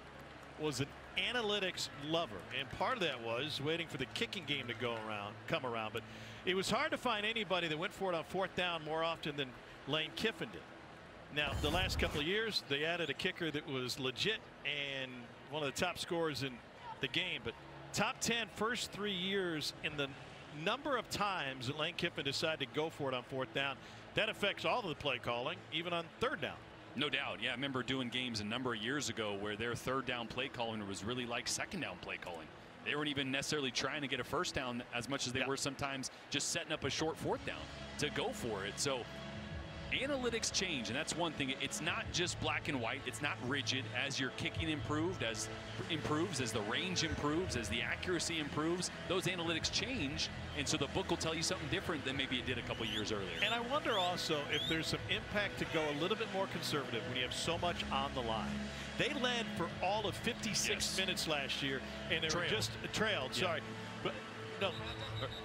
was an analytics lover, and part of that was waiting for the kicking game to come around. But it was hard to find anybody that went for it on 4th down more often than Lane Kiffin did. Now, the last couple of years, they added a kicker that was legit and one of the top scorers in the game. But top 10 first 3 years in the number of times that Lane Kiffin decided to go for it on 4th down, that affects all of the play calling, even on 3rd down. No doubt. Yeah, I remember doing games a number of years ago where their 3rd down play calling was really like 2nd down play calling. They weren't even necessarily trying to get a 1st down as much as they were sometimes just setting up a short 4th down to go for it. So analytics change, and that's one thing. It's not just black and white. It's not rigid. As your kicking improves, as the range improves, as the accuracy improves, those analytics change, and so the book will tell you something different than maybe it did a couple years earlier. And I wonder also if there's some impact to go a little bit more conservative when you have so much on the line. They led for all of 56 minutes last year, and they were just trailed. Sorry, but no,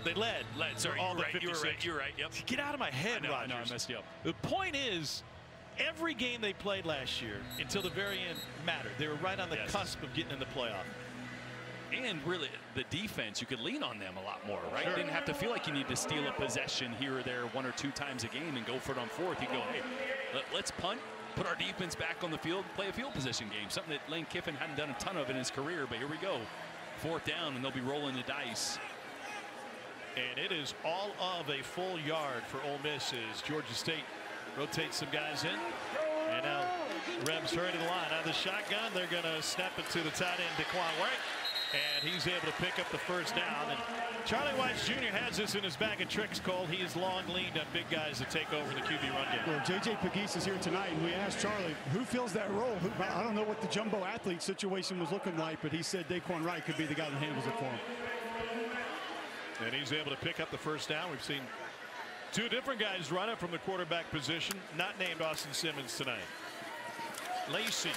they led. Sorry, all you're right. Yep. Get out of my head, Rogers. I messed you up. The point is, every game they played last year until the very end mattered. They were right on the cusp of getting in the playoff. And really, the defense, you could lean on them a lot more, right? Sure. You didn't have to feel like you need to steal a possession here or there 1 or 2 times a game and go for it on 4th. You go, hey, let's punt, put our defense back on the field, play a field position game, something that Lane Kiffin hadn't done a ton of in his career. But here we go, 4th down, and they'll be rolling the dice. And it is all of a full yard for Ole Miss as Georgia State rotates some guys in. And now Rebs hurry to the line. Out of the shotgun, they're going to snap it to the tight end, Daquan White. And he's able to pick up the 1st down. And Charlie Weis Jr. has this in his bag of tricks, Cole. He has long leaned on big guys to take over the QB run game. Well, J.J. Pegues is here tonight, and we asked Charlie, who fills that role? I don't know what the jumbo athlete situation was looking like, but he said Daquan Wright could be the guy that handles it for him. And he's able to pick up the 1st down. We've seen 2 different guys run it from the quarterback position, not named Austin Simmons tonight. Lacey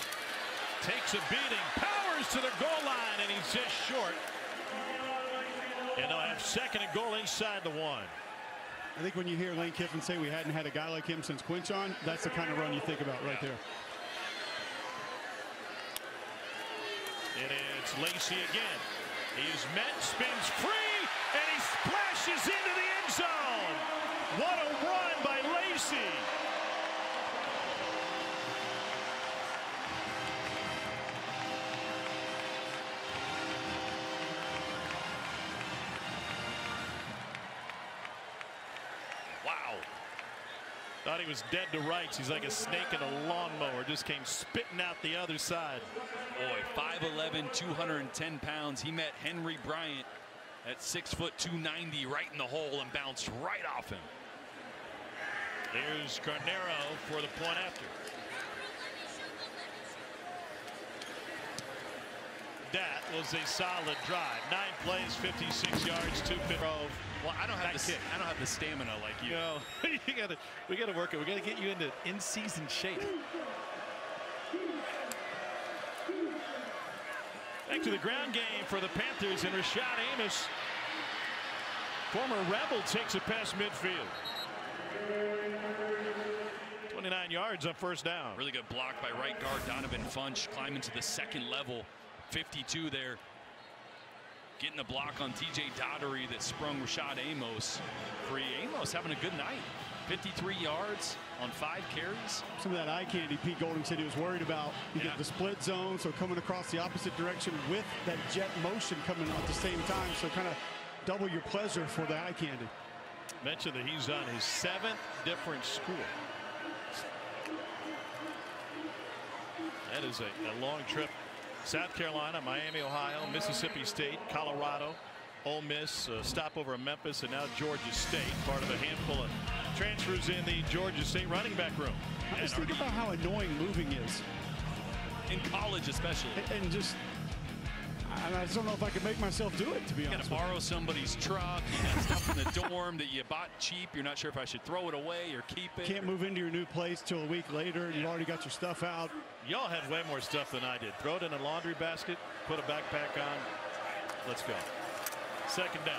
takes a beating, powers to the goal line, and he's just short. And they'll have 2nd and goal inside the 1. I think when you hear Lane Kiffin say we hadn't had a guy like him since Quinchon, that's the kind of run you think about right there. And it's Lacey again. He's met, spins free, and he splashes into the end zone. What a run by Lacey. Wow. Thought he was dead to rights. He's like a snake in a lawnmower. Just came spitting out the other side. Boy, 5'11", 210 pounds. He met Henry Bryant at 6 foot 290 right in the hole and bounced right off him. Here's Carnero for the point after. That was a solid drive. 9 plays, 56 yards, 250. Well, I don't have the stamina like you. No, we gotta work it. We gotta get you into in-season shape. Back to the ground game for the Panthers, and Rashad Amos, former Rebel, takes it past midfield. 29 yards on 1st down. Really good block by right guard Donovan Funch, climbing to the 2nd level. 52 there. Getting a block on TJ Daugherty that sprung Rashad Amos free. Amos having a good night. 53 yards on 5 carries. Some of that eye candy Pete Golding said he was worried about. You get the split zone, so coming across the opposite direction with that jet motion coming at the same time, so kind of double your pleasure for the eye candy. Mentioned that he's on his 7th different school. That is a long trip. South Carolina, Miami, Ohio, Mississippi State, Colorado, Ole Miss, stopover in Memphis, and now Georgia State, part of a handful of transfers in the Georgia State running back room. I just think about how annoying moving is. In college especially. And just, I just don't know if I can make myself do it, to be honest. You gotta borrow somebody's truck. You got stuff in the dorm that you bought cheap. You're not sure if I should throw it away or keep it. Can't move into your new place till a week later, and you've already got your stuff out. Y'all had way more stuff than I did. Throw it in a laundry basket, put a backpack on. Let's go. 2nd down.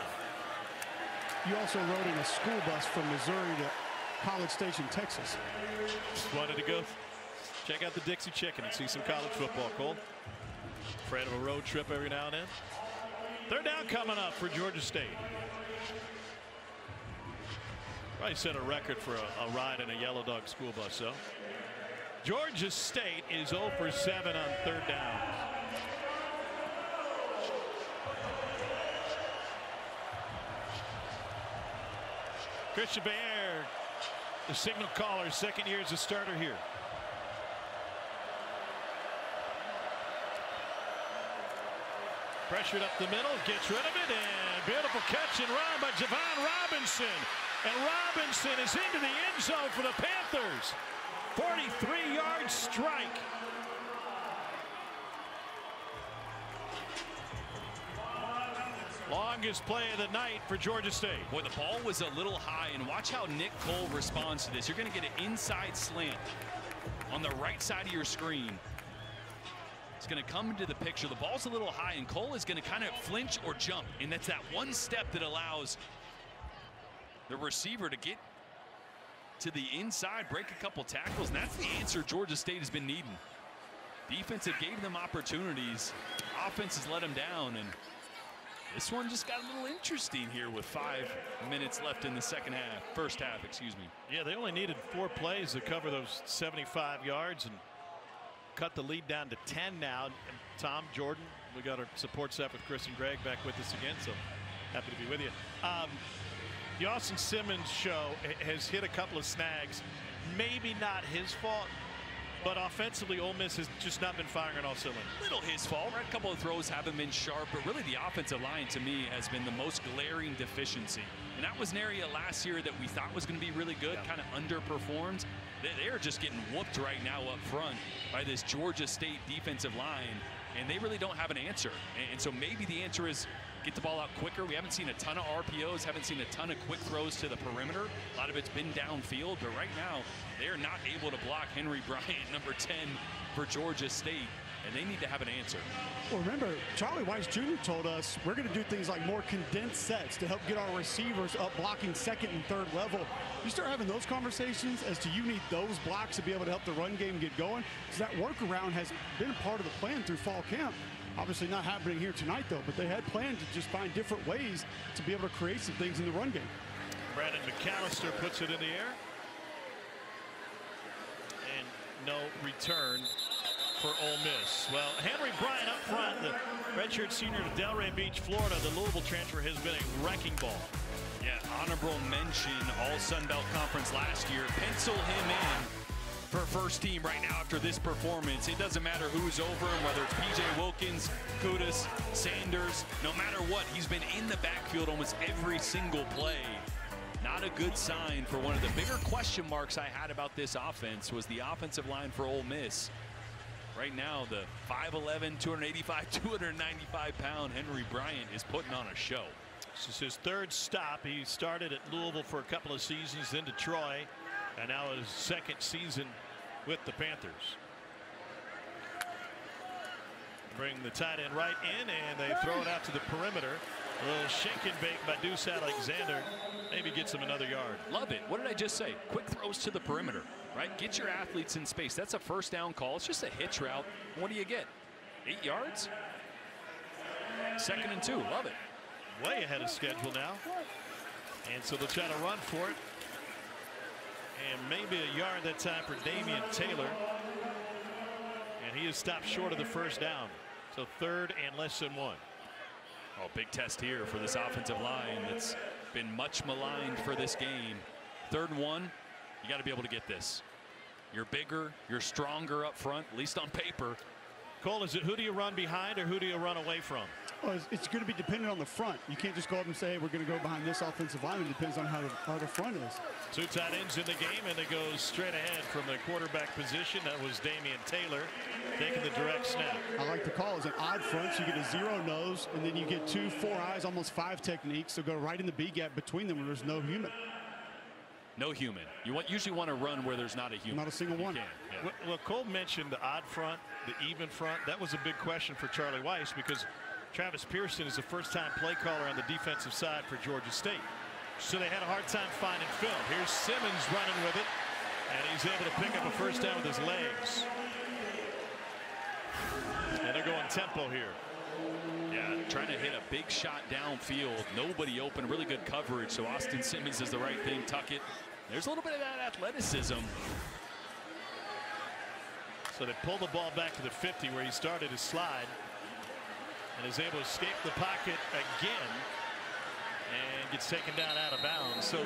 You also rode in a school bus from Missouri to College Station, Texas. Just wanted to go check out the Dixie Chicken and see some college football, Cole. Afraid of a road trip every now and then. 3rd down coming up for Georgia State. Probably set a record for a ride in a Yellow Dog school bus, so. Georgia State is 0 for 7 on 3rd down. Christian Baer, the signal caller, second year as a starter here. Pressured up the middle, gets rid of it, and beautiful catch and run by Javon Robinson. And Robinson is into the end zone for the Panthers. 43-yard strike. Longest play of the night for Georgia State. Boy, the ball was a little high, and watch how Nick Cole responds to this. You're going to get an inside slant on the right side of your screen. It's going to come into the picture. The ball's a little high, and Cole is going to kind of flinch or jump, and that's that one step that allows the receiver to get to the inside, break a couple tackles, and that's the answer Georgia State has been needing. Defense have gave them opportunities. Offense has let them down, and this one just got a little interesting here with 5 minutes left in the first half, excuse me. Yeah, they only needed 4 plays to cover those 75 yards and cut the lead down to 10 now. And Tom, Jordan, we got our support staff with Chris and Greg back with us again, so happy to be with you. The Austin Simmons show has hit a couple of snags. Maybe not his fault, but offensively, Ole Miss has just not been firing on all cylinders. Little his fault, right? A couple of throws haven't been sharp, but really the offensive line to me has been the most glaring deficiency. And that was an area last year that we thought was going to be really good, kind of underperformed. They're just getting whooped right now up front by this Georgia State defensive line, and they really don't have an answer. And so maybe the answer is get the ball out quicker. We haven't seen a ton of RPOs, haven't seen a ton of quick throws to the perimeter. A lot of it's been downfield, but right now they're not able to block Henry Bryant, number 10 for Georgia State, and they need to have an answer. Well, remember, Charlie Weiss Jr. told us we're going to do things like more condensed sets to help get our receivers up blocking second and third level. You start having those conversations as to you need those blocks to be able to help the run game get going. So that workaround has been a part of the plan through fall camp. Obviously not happening here tonight, though, but they had planned to just find different ways to be able to create some things in the run game. Brandon McAllister puts it in the air. And no return for Ole Miss. Well, Henry Bryant up front, the redshirt senior to Delray Beach, Florida. The Louisville transfer has been a wrecking ball. Yeah, honorable mention, all Sun Belt Conference last year. Pencil him in for first team right now after this performance. It doesn't matter who's over him, whether it's P.J. Wilkins, Kudus, Sanders. No matter what, he's been in the backfield almost every single play. Not a good sign for one of the bigger question marks I had about this offense was the offensive line for Ole Miss. Right now, the 5'11", 285, 295-pound Henry Bryant is putting on a show. This is his third stop. He started at Louisville for a couple of seasons, then to Troy, and now his second season with the Panthers. Bring the tight end right in, and they throw it out to the perimeter. A little shake and bake by Deuce Alexander. Maybe gets him another yard. Love it. What did I just say? Quick throws to the perimeter, right? Get your athletes in space. That's a first down call. It's just a hitch route. What do you get? 8 yards? 2nd and 2. Love it. Way ahead of schedule now. And so they'll try to run for it. And maybe a yard that time for Damian Taylor. And he is stopped short of the first down. So 3rd and less than 1. Oh, big test here for this offensive line that's been much maligned for this game. 3rd and 1, you got to be able to get this. You're bigger, you're stronger up front, at least on paper. Cole, is it who do you run behind or who do you run away from? Well, it's going to be dependent on the front. You can't just go up and say, hey, we're going to go behind this offensive line. It depends on how the front is. 2 tight ends in the game, and it goes straight ahead from the quarterback position. That was Damian Taylor taking the direct snap. I like the call. It's an odd front, so you get a 0 nose, and then you get 2 4 eyes, almost 5 techniques. So go right in the B gap between them where there's no human. No human. You usually want to run where there's not a human. Not a single one. Yeah. Well, Cole mentioned the odd front, the even front. That was a big question for Charlie Weiss because Travis Pearson is the first-time play caller on the defensive side for Georgia State. So they had a hard time finding film. Here's Simmons running with it, and he's able to pick up a first down with his legs. And they're going tempo here. Yeah, trying to hit a big shot downfield. Nobody open, really good coverage. So Austin Simmons does the right thing, tuck it. There's a little bit of that athleticism. So they pull the ball back to the 50 where he started his slide and is able to escape the pocket again. and gets taken down out of bounds. So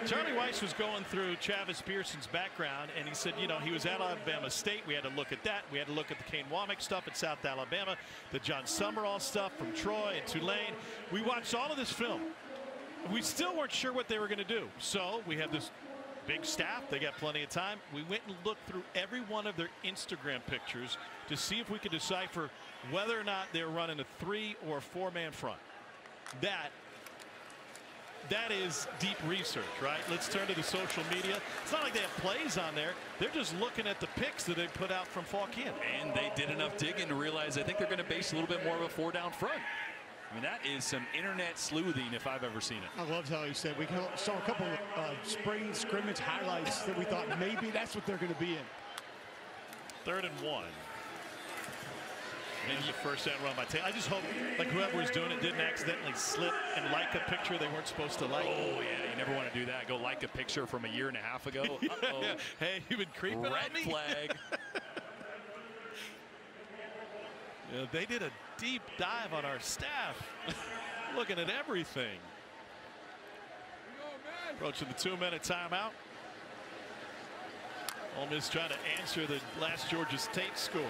Charlie Weiss was going through Travis Pearson's background, and he said, you know, he was at Alabama State. We had to look at that. We had to look at the Kane Womack stuff at South Alabama, the John Summerall stuff from Troy and Tulane. We watched all of this film. We still weren't sure what they were going to do. So we have this big staff. They got plenty of time. We went and looked through every one of their Instagram pictures to see if we could decipher whether or not they're running a 3 or 4-man front. That is deep research, right? Let's turn to the social media. It's not like they have plays on there. They're just looking at the pics that they put out from fall camp. And they did enough digging to realize I think they're going to base a little bit more of a 4-down front. I mean, that is some internet sleuthing if I've ever seen it. I loved how he said we saw a couple of spring scrimmage highlights that we thought maybe that's what they're going to be in. 3rd and 1. And the first down run by Taylor. I just hope like whoever was doing it didn't accidentally slip and like a picture they weren't supposed to like. Oh yeah, you never want to do that. Go like a picture from a year and a half ago. Uh-oh. Yeah. Hey, you've been creeping on me. Red flag. Yeah, they did a deep dive on our staff, looking at everything. Approaching the 2-minute timeout. Ole Miss trying to answer the last Georgia State score.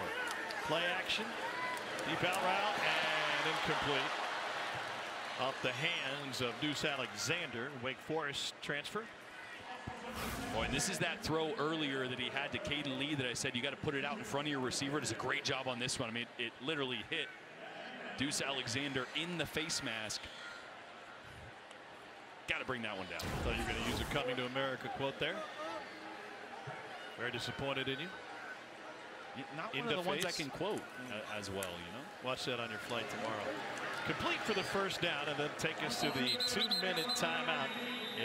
Play action. Deep out route and incomplete. Off the hands of Deuce Alexander, Wake Forest transfer. Boy, and this is that throw earlier that he had to Caden Lee that I said you got to put it out in front of your receiver. Does a great job on this one. I mean, it literally hit Deuce Alexander in the face mask. Got to bring that one down. Thought you were going to use a "Coming to America" quote there. Very disappointed in you. Not one of the ones I can quote as well, you know. Watch that on your flight tomorrow. Complete for the first down, and then take us to the 2-minute timeout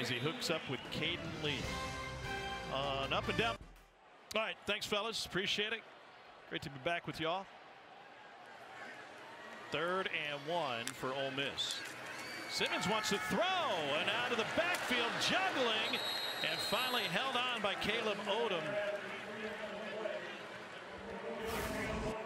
as he hooks up with Caden Lee. Up and down. All right, thanks, fellas. Appreciate it. Great to be back with y'all. 3rd and 1 for Ole Miss. Simmons wants to throw, and out of the backfield, juggling, and finally held on by Caleb Odom.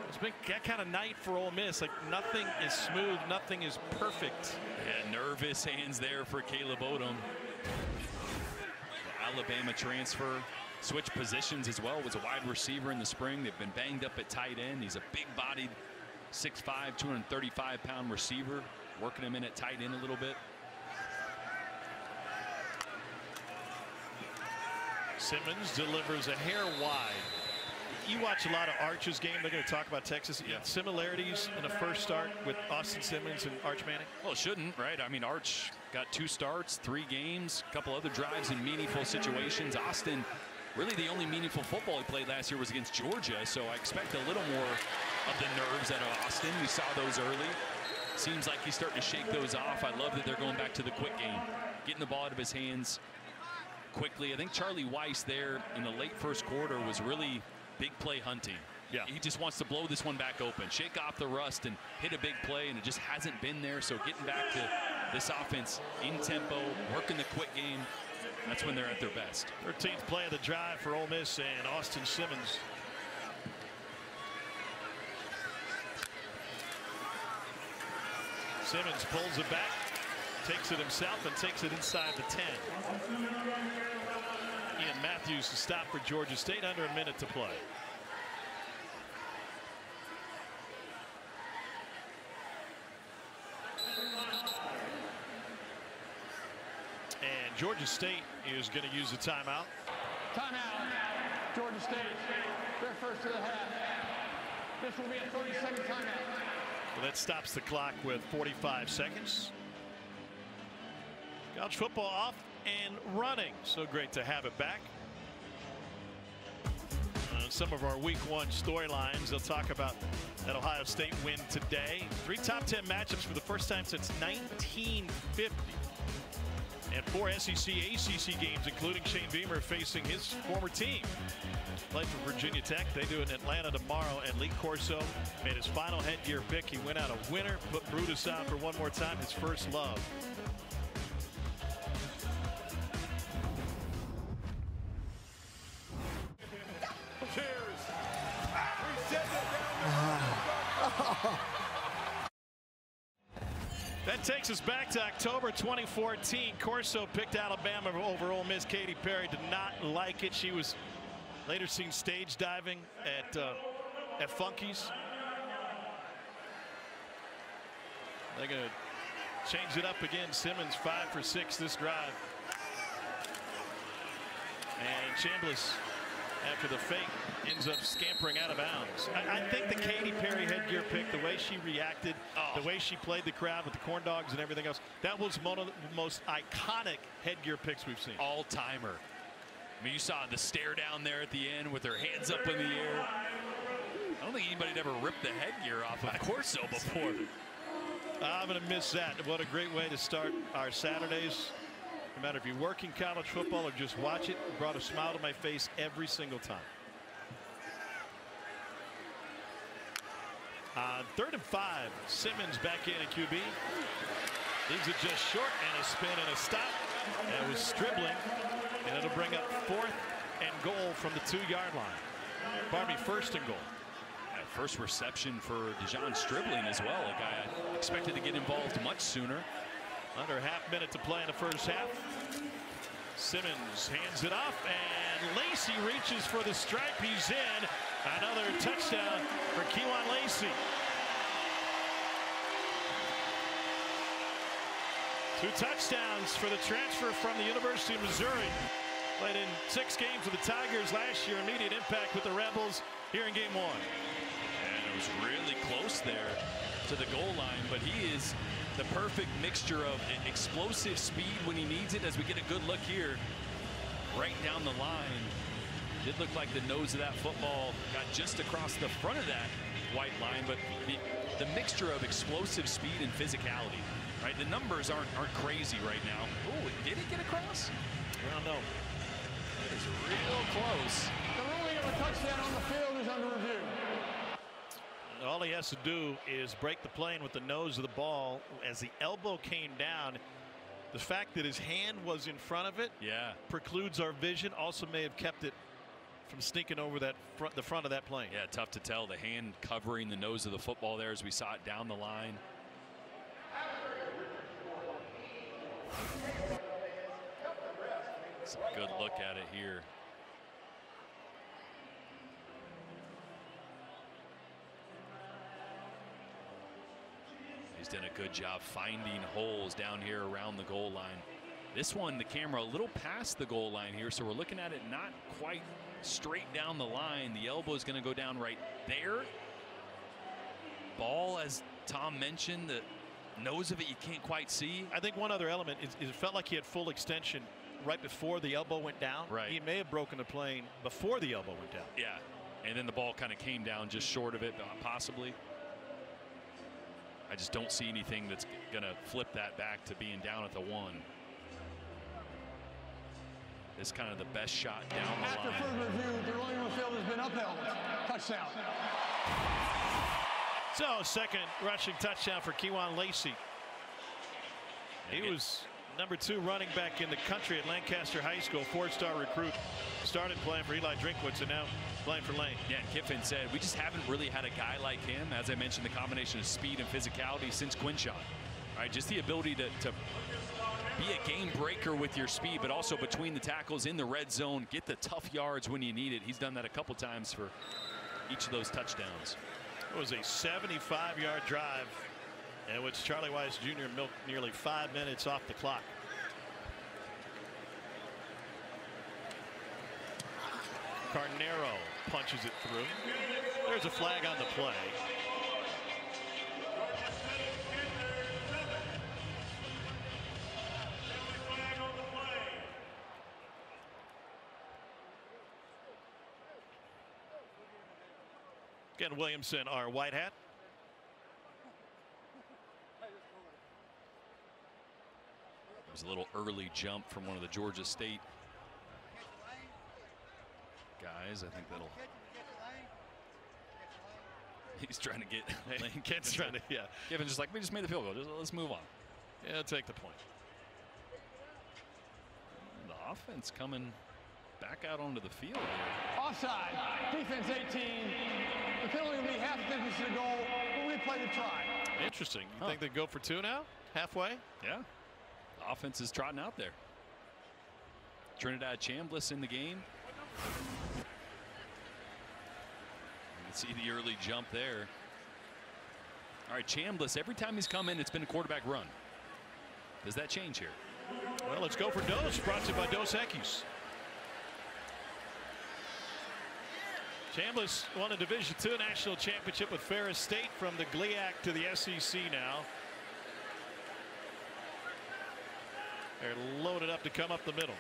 It's been that kind of night for Ole Miss. Like nothing is smooth, nothing is perfect. Yeah, nervous hands there for Caleb Odom. The Alabama transfer switched positions as well. Was a wide receiver in the spring. They've been banged up at tight end. He's a big-bodied 6'5", 235-pound receiver. Working him in at tight end a little bit. Simmons delivers a hair wide. You watch a lot of Arch's game. They're going to talk about Texas. Yeah. Similarities in a first start with Austin Simmons and Arch Manning? Well, it shouldn't, right? I mean, Arch got 2 starts, 3 games, a couple other drives in meaningful situations. Austin, really the only meaningful football he played last year was against Georgia, so I expect a little more of the nerves out of Austin. We saw those early. Seems like he's starting to shake those off. I love that they're going back to the quick game, getting the ball out of his hands quickly. I think Charlie Weiss there in the late first quarter was really big play hunting. Yeah. He just wants to blow this one back open, shake off the rust and hit a big play, and it just hasn't been there. So getting back to this offense in tempo, working the quick game, that's when they're at their best. 13th play of the drive for Ole Miss and Austin Simmons. Simmons pulls it back, takes it himself, and takes it inside the 10. Ian Matthews to stop for Georgia State, under a minute to play. And Georgia State is going to use a timeout. Timeout. Georgia State. Their first of the half. This will be a 30-second timeout. Well, that stops the clock with 45 seconds. College football off and running. So great to have it back. Some of our week 1 storylines. They'll talk about that Ohio State win today. 3 top 10 matchups for the first time since 1950. And 4 SEC, ACC games, including Shane Beamer facing his former team. Played for Virginia Tech. They do it in Atlanta tomorrow. And Lee Corso made his final headgear pick. He went out a winner, put Brutus out for one more time, his first love. That takes us back to October 2014. Corso picked Alabama over Ole Miss. Katy Perry did not like it. She was later seen stage diving at Funky's. They're going to change it up again. Simmons 5 for 6 this drive. And Chambliss, after the fake, ends up scampering out of bounds. I think the Katy Perry headgear pick, the way she reacted, the way she played the crowd with the corn dogs and everything else, that was one of the most iconic headgear picks we've seen. All-timer. I mean, you saw the stare down there at the end with her hands up in the air. I don't think anybody had ever ripped the headgear off of Corso before. I'm going to miss that. What a great way to start our Saturdays. No matter if you're working college football or just watch it, it brought a smile to my face every single time. 3rd and 5. Simmons back in at QB. Leaves it just short, and a spin and a stop. And it was Stribling, and it'll bring up 4th and goal from the 2-yard line. Pardon me, 1st and goal. First reception for Dejon Stribling as well, a guy I expected to get involved much sooner. Under a half-minute to play in the first half. Simmons hands it off, and Lacey reaches for the stripe. He's in. Another touchdown for Kewan Lacey. 2 touchdowns for the transfer from the University of Missouri. Played in 6 games with the Tigers last year. Immediate impact with the Rebels here in game 1. And it was really close there to the goal line, but he is the perfect mixture of explosive speed when he needs it, as we get a good look here right down the line. Did look like the nose of that football got just across the front of that white line, but the mixture of explosive speed and physicality, right? The numbers aren't crazy right now. Oh, did it get across? I don't know. It is real close. The ruling of a touchdown on the field is under review. All he has to do is break the plane with the nose of the ball. As the elbow came down, the fact that his hand was in front of it precludes our vision. Also may have kept it from sneaking over that the front of that plane. Yeah, tough to tell. The hand covering the nose of the football there as we saw it down the line. It's a good look at it here. He's done a good job finding holes down here around the goal line. This one, the camera a little past the goal line here, so we're looking at it not quite straight down the line. The elbow is going to go down right there. Ball, as Tom mentioned, the nose of it you can't quite see. I think one other element is it felt like he had full extension right before the elbow went down. Right. He may have broken the plane before the elbow went down. Yeah, and then the ball kind of came down just short of it, possibly. I just don't see anything that's going to flip that back to being down at the 1. It's kind of the best shot down the line. After further review, the ruling on the field has been upheld. Touchdown. So, second rushing touchdown for Kewan Lacey. He was #2 running back in the country at Lancaster High School, 4-star recruit. Started playing for Eli Drinkwitz and now playing for Lane. Yeah, Kiffin said we just haven't really had a guy like him. As I mentioned, the combination of speed and physicality since Quinshon. All right, just the ability to be a game breaker with your speed, but also between the tackles in the red zone, get the tough yards when you need it. He's done that a couple times for each of those touchdowns. It was a 75-yard drive, in which Charlie Weiss Jr. milked nearly 5 minutes off the clock. Carnero punches it through. There's a flag on the play. Again, Williamson, our white hat. It was a little early jump from one of the Georgia State guys. I think that'll. He's trying to get. Kent's trying to, yeah. Given just like, we just made the field goal. Let's move on. Yeah, take the point. The offense coming back out onto the field here. Offside. Defense 18. The penalty will be half distance to the goal. We'll replay the try. Interesting. You think they go for 2 now? halfway. Yeah. The offense is trotting out there. Trinidad Chambliss in the game. You can see the early jump there. All right, Chambliss, every time he's come in, it's been a quarterback run. Does that change here? Well, let's go for Dos, brought to you by Dos Equis. Chambliss won a Division II national championship with Ferris State, from the GLIAC to the SEC now. They're loaded up to come up the middle.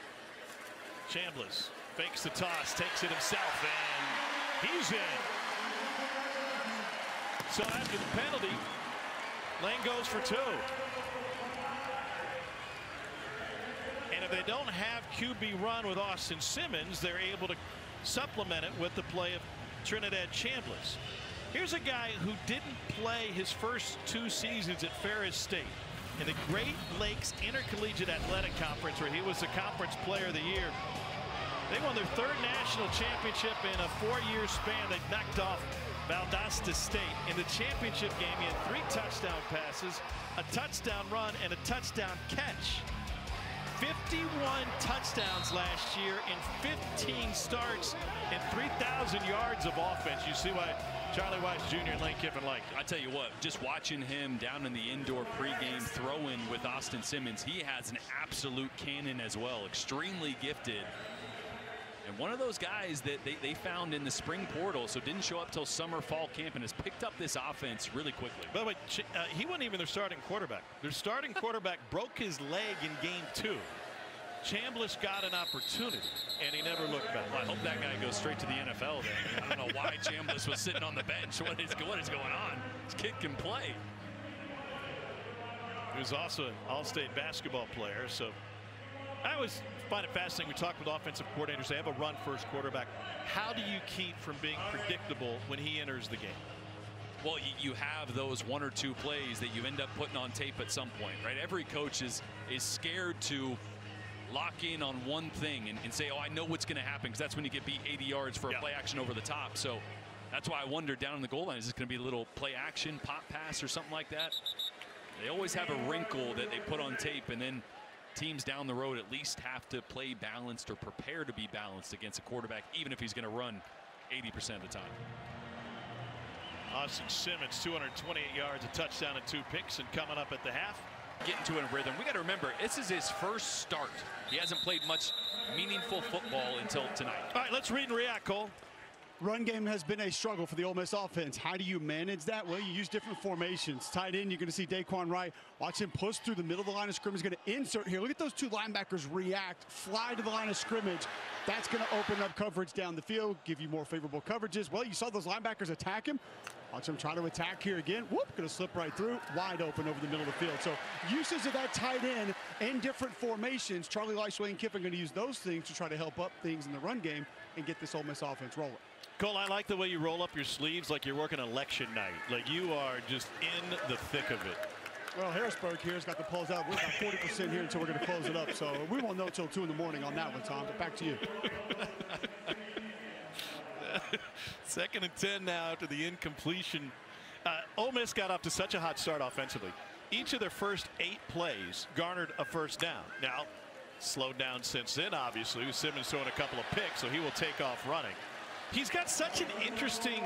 Chambliss fakes the toss, takes it himself, and he's in. So after the penalty, Lane goes for 2. And if they don't have QB run with Austin Simmons, they're able to supplement it with the play of Trinidad Chambliss. Here's a guy who didn't play his first 2 seasons at Ferris State in the Great Lakes Intercollegiate Athletic Conference, where he was the Conference Player of the Year. They won their 3rd national championship in a 4-year span. They knocked off Valdosta State. In the championship game, he had 3 touchdown passes, a touchdown run, and a touchdown catch. 51 touchdowns last year in 15 starts and 3,000 yards of offense. You see why Charlie Weiss Jr. and Lane Kiffin liked it. I tell you what, just watching him down in the indoor pregame throw-in with Austin Simmons, he has an absolute cannon as well. Extremely gifted. And one of those guys that they found in the spring portal, so didn't show up till summer, fall camp, and has picked up this offense really quickly. By the way, he wasn't even their starting quarterback. Their starting quarterback broke his leg in game 2. Chambliss got an opportunity, and he never looked back. Well, I hope that guy goes straight to the NFL then. I don't know why Chambliss was sitting on the bench. What is going on? This kid can play. He was also an all-state basketball player, so I always find it fascinating. We talk with offensive coordinators. They have a run-first quarterback. How do you keep from being predictable when he enters the game? Well, you have those 1 or 2 plays that you end up putting on tape at some point, right? Every coach is scared to lock in on one thing and say, oh, I know what's going to happen, because that's when you get beat 80 yards for a play action over the top. So that's why I wonder down in the goal line, is this going to be a little play action, pop pass or something like that? They always have a wrinkle that they put on tape, and then teams down the road at least have to play balanced or prepare to be balanced against a quarterback, even if he's going to run 80% of the time. Austin Simmons, 228 yards, a touchdown and 2 picks, and coming up at the half. Getting to a rhythm. We got to remember, this is his first start. He hasn't played much meaningful football until tonight. All right, let's read and react, Cole. Run game has been a struggle for the Ole Miss offense. How do you manage that? Well, you use different formations. Tight end, you're going to see Daquan Wright. Watch him push through the middle of the line of scrimmage. He's going to insert here. Look at those 2 linebackers react, fly to the line of scrimmage. That's going to open up coverage down the field, give you more favorable coverages. Well, you saw those linebackers attack him. Watch him try to attack here again. Whoop, going to slip right through, wide open over the middle of the field. So usage of that tight end in different formations. Charlie Weiss, Lane Kiffin going to use those things to try to help up things in the run game and get this Ole Miss offense rolling. Cole, I like the way you roll up your sleeves like you're working election night. Like you are just in the thick of it. Well, Harrisburg here has got the polls out. We're about 40% here until we're going to close it up. So we won't know till 2 in the morning on that one, Tom. But back to you. 2nd and 10 now after the incompletion. Ole Miss got off to such a hot start offensively. Each of their first 8 plays garnered a first down. Now, slowed down since then, obviously. Simmons throwing a couple of picks, so he will take off running. He's got such an interesting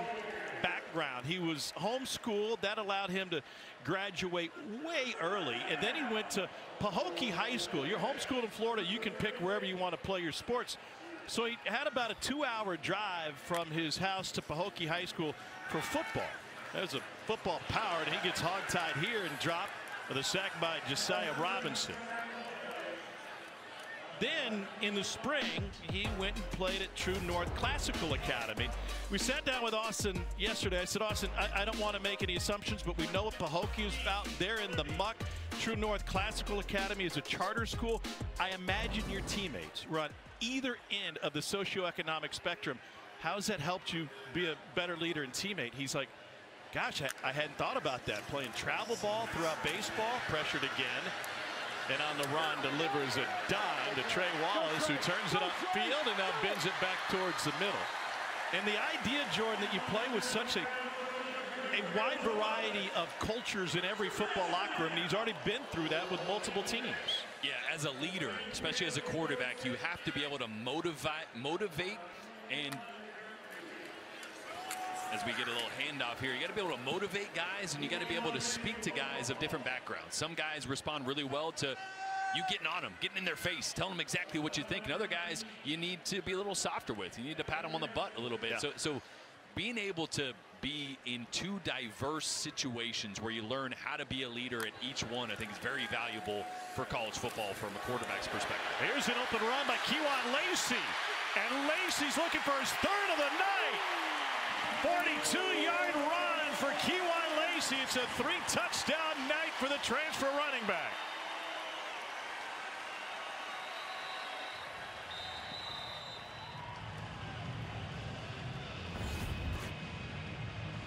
background. He was homeschooled. That allowed him to graduate way early. And then he went to Pahokee High School. You're homeschooled in Florida. You can pick wherever you want to play your sports. So he had about a 2-hour drive from his house to Pahokee High School for football. There's a football power, and he gets hogtied here and dropped with a sack by Josiah Robinson. Then in the spring, he went and played at True North Classical Academy. We sat down with Austin yesterday. I said, Austin, I don't want to make any assumptions, but we know what Pahokee is about. They're in the muck. True North Classical Academy is a charter school. I imagine your teammates were on either end of the socioeconomic spectrum. How has that helped you be a better leader and teammate? He's like, gosh, I hadn't thought about that. Playing travel ball throughout baseball, pressured again. And on the run, delivers a dime to Trey Wallace, who turns it upfield and now bends it back towards the middle. And the idea, Jordan, that you play with such a a wide variety of cultures in every football locker room. He's already been through that with multiple teams. Yeah, as a leader, especially as a quarterback, you have to be able to motivate, and as we get a little handoff here, you got to be able to motivate guys, and you got to be able to speak to guys of different backgrounds. Some guys respond really well to you getting on them, getting in their face, telling them exactly what you think. And other guys, you need to be a little softer with. You need to pat them on the butt a little bit. Yeah. So being able to be in two diverse situations where you learn how to be a leader at each one, I think is very valuable for college football from a quarterback's perspective. Here's an open run by Kewan Lacey. And Lacey's looking for his third of the night. 42-yard run for Kewan Lacey. It's a 3-touchdown night for the transfer running back.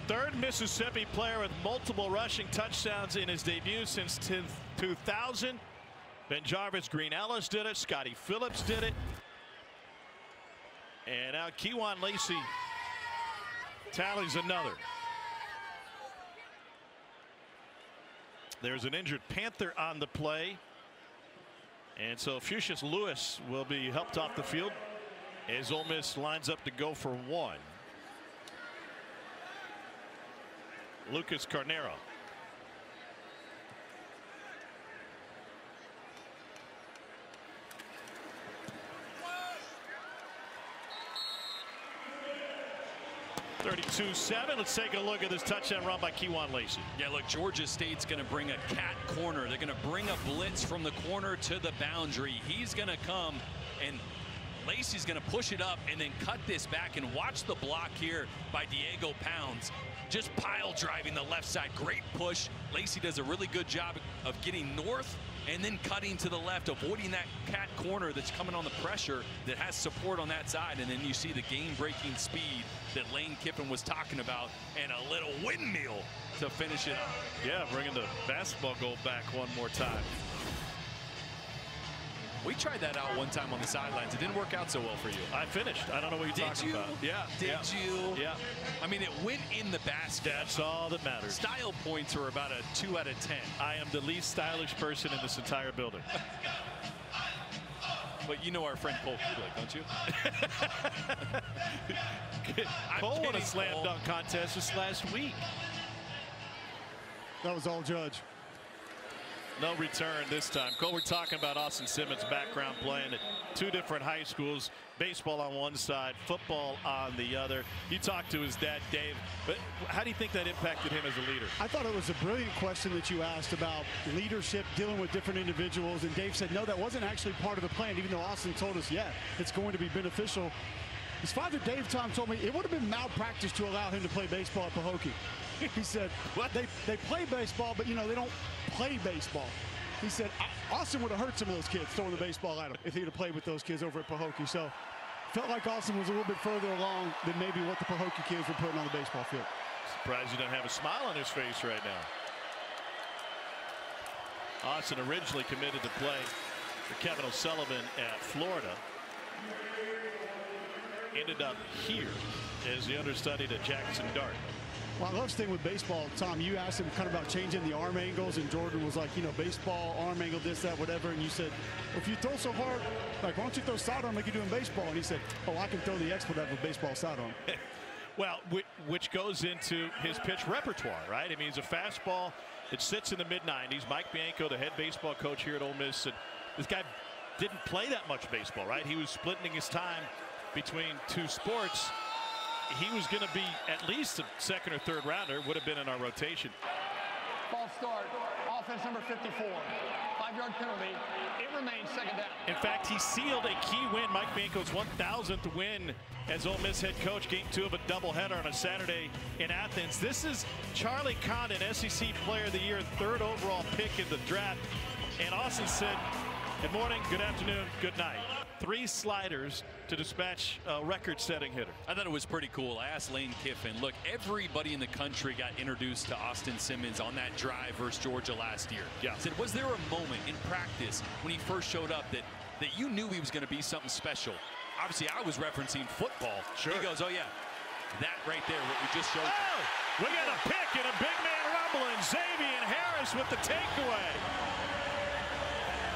Third Mississippi player with multiple rushing touchdowns in his debut since 2000. Ben Jarvis, Green Ellis did it. Scotty Phillips did it. And now Kewan Lacey tallies another. There's an injured Panther on the play. And so Fuchsius Lewis will be helped off the field as Ole Miss lines up to go for one. Lucas Carnero. (32-7). Let's take a look at this touchdown run by Kewan Lacey. Yeah, look, Georgia State's going to bring a cat corner. They're going to bring a blitz from the corner to the boundary. He's going to come, and Lacey's going to push it up and then cut this back. And watch the block here by Diego Pounds. Just pile driving the left side. Great push. Lacey does a really good job of getting north and then cutting to the left, avoiding that cat corner that's coming on the pressure that has support on that side. And then you see the game-breaking speed that Lane Kiffin was talking about, and a little windmill to finish it up. Yeah, bringing the basketball goal back one more time. We tried that out one time on the sidelines. It didn't work out so well for you. I finished. I don't know what you're talking about. Yeah. Did you? Yeah. I mean, it went in the basket. That's all that matters. Style points are about a 2 out of 10. I am the least stylish person in this entire building. But you know our friend Cole Kubelik, don't you? Cole won a slam dunk contest this last week. That was all Judge. No return this time. Cole, we're talking about Austin Simmons' background playing at two different high schools, baseball on one side, football on the other. You talked to his dad, Dave, but how do you think that impacted him as a leader? I thought it was a brilliant question that you asked about leadership, dealing with different individuals, and Dave said, no, that wasn't actually part of the plan, even though Austin told us, yeah, it's going to be beneficial. His father, Dave Tom, told me it would have been malpractice to allow him to play baseball at Pahokee. He said, what? They play baseball, but, you know, they don't play baseball. He said, Austin would have hurt some of those kids throwing the baseball at him if he'd have played with those kids over at Pahokee. So felt like Austin was a little bit further along than maybe what the Pahokee kids were putting on the baseball field. Surprised he doesn't have a smile on his face right now. Austin originally committed to play for Kevin O'Sullivan at Florida. Ended up here as the understudy to Jackson Dart. Well, I love staying with baseball. Tom, you asked him kind of about changing the arm angles, and Jordan was like, you know, baseball, arm angle, this, that, whatever. And you said, well, if you throw so hard, like, why don't you throw sidearm like you do in baseball? And he said, oh, I can throw the expletive with baseball sidearm. Well, which goes into his pitch repertoire, right? I mean, he's a fastball. It sits in the mid-90s. Mike Bianco, the head baseball coach here at Ole Miss, said this guy didn't play that much baseball, right? He was splitting his time between two sports. He was going to be at least a second or third rounder, would have been in our rotation. False start. Offense number 54. 5-yard penalty. It remains second down. In fact, he sealed a key win, Mike Bianco's 1,000th win as Ole Miss head coach. Game 2 of a doubleheader on a Saturday in Athens. This is Charlie Condon, SEC Player of the Year, 3rd overall pick in the draft. And Austin said, good morning, good afternoon, good night. 3 sliders to dispatch a record-setting hitter. I thought it was pretty cool. I asked Lane Kiffin, look, everybody in the country got introduced to Austin Simmons on that drive versus Georgia last year. Yeah. I said, was there a moment in practice when he first showed up that you knew he was going to be something special? Obviously, I was referencing football. Sure. He goes, oh, yeah. That right there, what we just showed. Oh, we got a pick and a big man rumbling. Xavier Harris with the takeaway.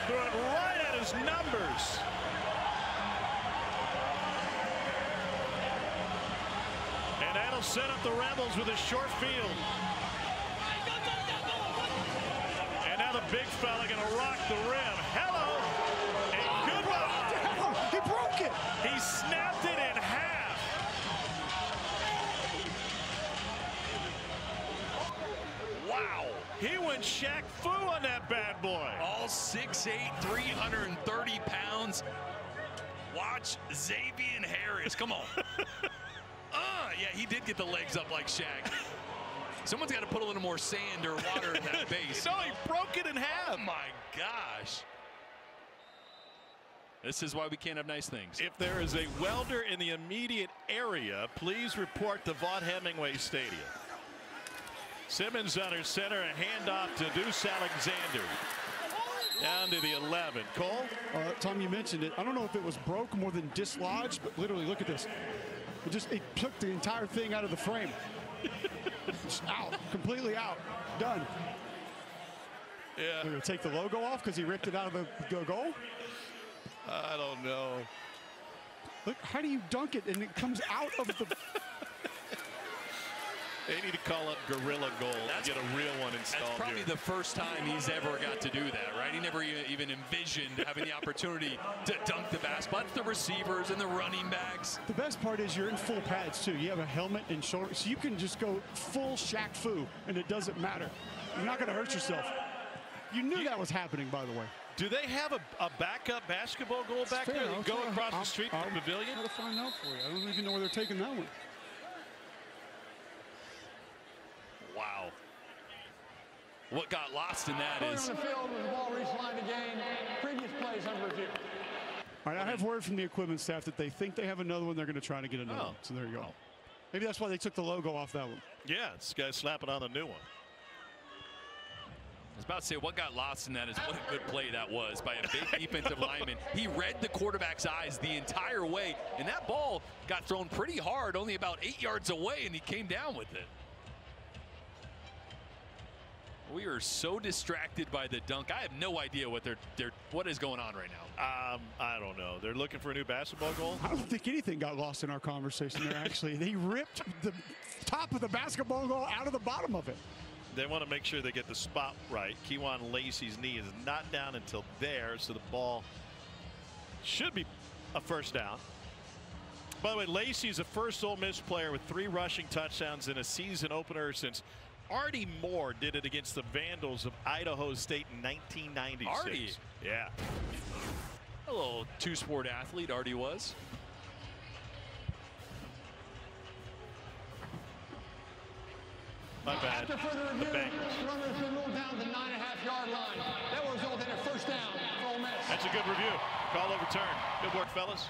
Threw it right at his numbers. And that'll set up the Rebels with a short field. And now the big fella gonna rock the rim. Hello, a good one. He broke it. He snapped it in half. Wow, he went Shaq Fu on that bad boy. All 6'8", 330 pounds. Watch Xavier Harris. Come on. Yeah, he did get the legs up like Shaq. Someone's got to put a little more sand or water in that base. No, he broke it in half. Oh, my gosh. This is why we can't have nice things. If there is a welder in the immediate area, please report to Vaught Hemingway Stadium. Simmons under center, a handoff to Deuce Alexander. Down to the 11. Cole? Tom, you mentioned it. I don't know if it was broke more than dislodged, but literally, look at this. It took the entire thing out of the frame. Just out, completely out, done. Yeah. They're gonna take the logo off because he ripped it out of the goal? I don't know. Look, how do you dunk it and it comes out of the... They need to call up Gorilla Goal and get a real one installed. That's probably here. the first time he's ever got to do that, right? He never even envisioned having the opportunity to dunk the basketball. It's the receivers and the running backs. The best part is you're in full pads, too. You have a helmet and shoulder, so you can just go full Shaq Fu, and it doesn't matter. You're not going to hurt yourself. You knew that was happening, by the way. Do they have a backup basketball goal back there? They go across the street to the pavilion? I'll find out for you. I don't even know where they're taking that one. Wow. What got lost in that is... On the field with the ball reached line to gain. Previous plays under review. All right, I have word from the equipment staff that they think they have another one. They're going to try to get another one. So there you go. Maybe that's why they took the logo off that one. Yeah, this guy's slapping on the new one. I was about to say, what got lost in that is what a good play that was by a big defensive lineman. He read the quarterback's eyes the entire way, and that ball got thrown pretty hard, only about 8 yards away, and he came down with it. We are so distracted by the dunk. I have no idea what what is going on right now. I don't know. They're looking for a new basketball goal. I don't think anything got lost in our conversation there, actually. They ripped the top of the basketball goal out of the bottom of it. They want to make sure they get the spot right. Kewan Lacey's knee is not down until there, so the ball should be a first down. By the way, Lacey's the first Ole Miss player with 3 rushing touchdowns in a season opener since Artie Moore did it against the Vandals of Idaho State in 1996. Artie? Yeah. A little two-sport athlete, Artie was. My bad. After further review, the runner has been moved down to the 9.5-yard line. That will result in a first down for Ole Miss. That's a good review. Call overturned. Good work, fellas.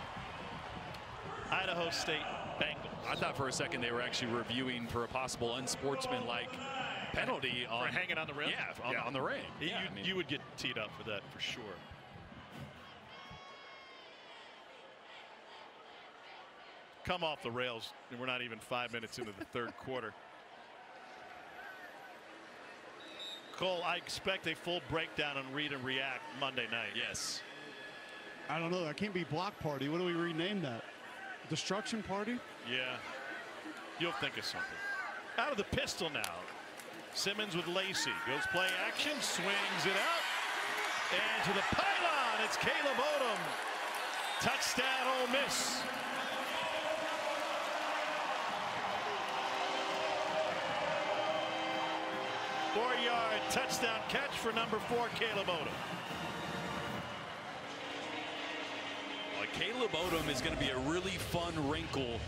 Idaho State Bengals. I thought for a second they were actually reviewing for a possible unsportsmanlike penalty on for hanging on the rim. Yeah, on the ring. You would get teed up for that for sure. Come off the rails, and we're not even 5 minutes into the third quarter. Cole, I expect a full breakdown on Read and React Monday night. Yes. I don't know. That can't be Block Party. What do we rename that? Destruction Party? Yeah. You'll think of something. Out of the pistol now. Simmons with Lacey. Goes play action. Swings it out. And to the pylon. It's Caleb Odom. Touchdown, Ole Miss. Four-yard touchdown catch for number 4, Caleb Odom. Well, Caleb Odom is going to be a really fun wrinkle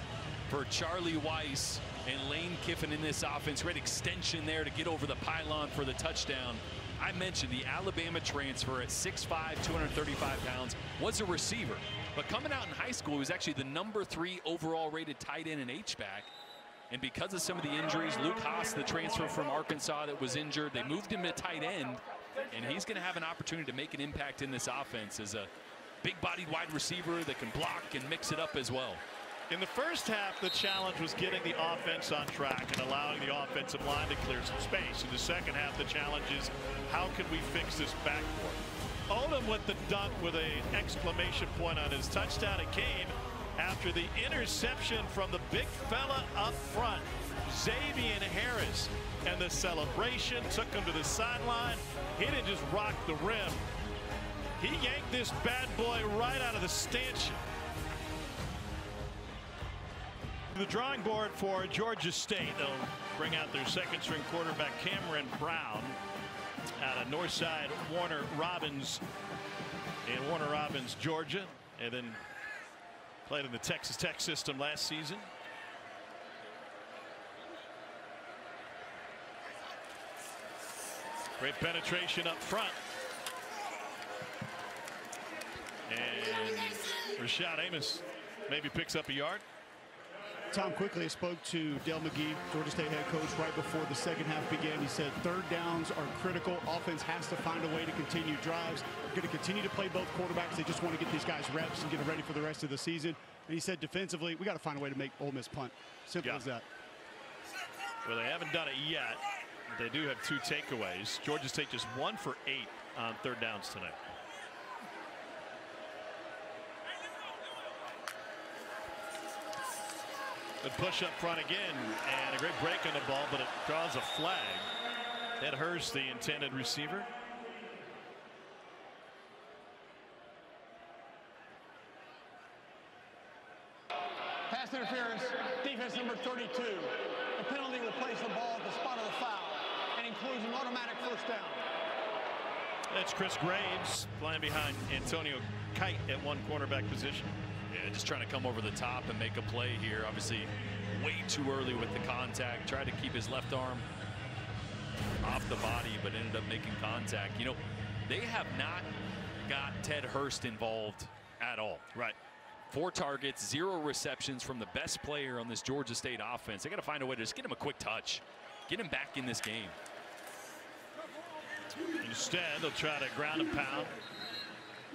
for Charlie Weiss and Lane Kiffin in this offense. Great extension there to get over the pylon for the touchdown. I mentioned the Alabama transfer at 6'5", 235 pounds, was a receiver. But coming out in high school, he was actually the number 3 overall rated tight end and H-back. And because of some of the injuries, Luke Haas, the transfer from Arkansas that was injured, they moved him to tight end. And he's going to have an opportunity to make an impact in this offense as a big-bodied wide receiver that can block and mix it up as well. In the first half, the challenge was getting the offense on track and allowing the offensive line to clear some space. In the second half, the challenge is how can we fix this backcourt? Odom with the dunk with an exclamation point on his touchdown. It came after the interception from the big fella up front, Xavier Harris. And the celebration took him to the sideline. He didn't just rock the rim. He yanked this bad boy right out of the stanchion. The drawing board for Georgia State. They'll bring out their second string quarterback Cameron Brown out of Northside Warner Robins in Warner Robins, Georgia, and then played in the Texas Tech system last season. Great penetration up front. And Rashad Amos maybe picks up a yard. Tom quickly spoke to Dale McGee, Georgia State head coach, right before the second half began. He said third downs are critical. Offense has to find a way to continue drives. We're going to continue to play both quarterbacks. They just want to get these guys reps and get them ready for the rest of the season. And he said defensively, we got to find a way to make Ole Miss punt. Simple as that. Well, they haven't done it yet. But they do have 2 takeaways. Georgia State just 1 for 8 on third downs tonight. Good push up front again, and a great break on the ball, but it draws a flag. Ed Hurst, the intended receiver. Pass interference, defense number 32. The penalty will place the ball at the spot of the foul and includes an automatic first down. That's Chris Graves playing behind Antonio Kite at one cornerback position. Yeah, just trying to come over the top and make a play here. Obviously, way too early with the contact. Tried to keep his left arm off the body, but ended up making contact. You know, they have not got Ted Hurst involved at all. Right. 4 targets, 0 receptions from the best player on this Georgia State offense. They got to find a way to just get him a quick touch, get him back in this game. Instead, they'll try to ground and pound,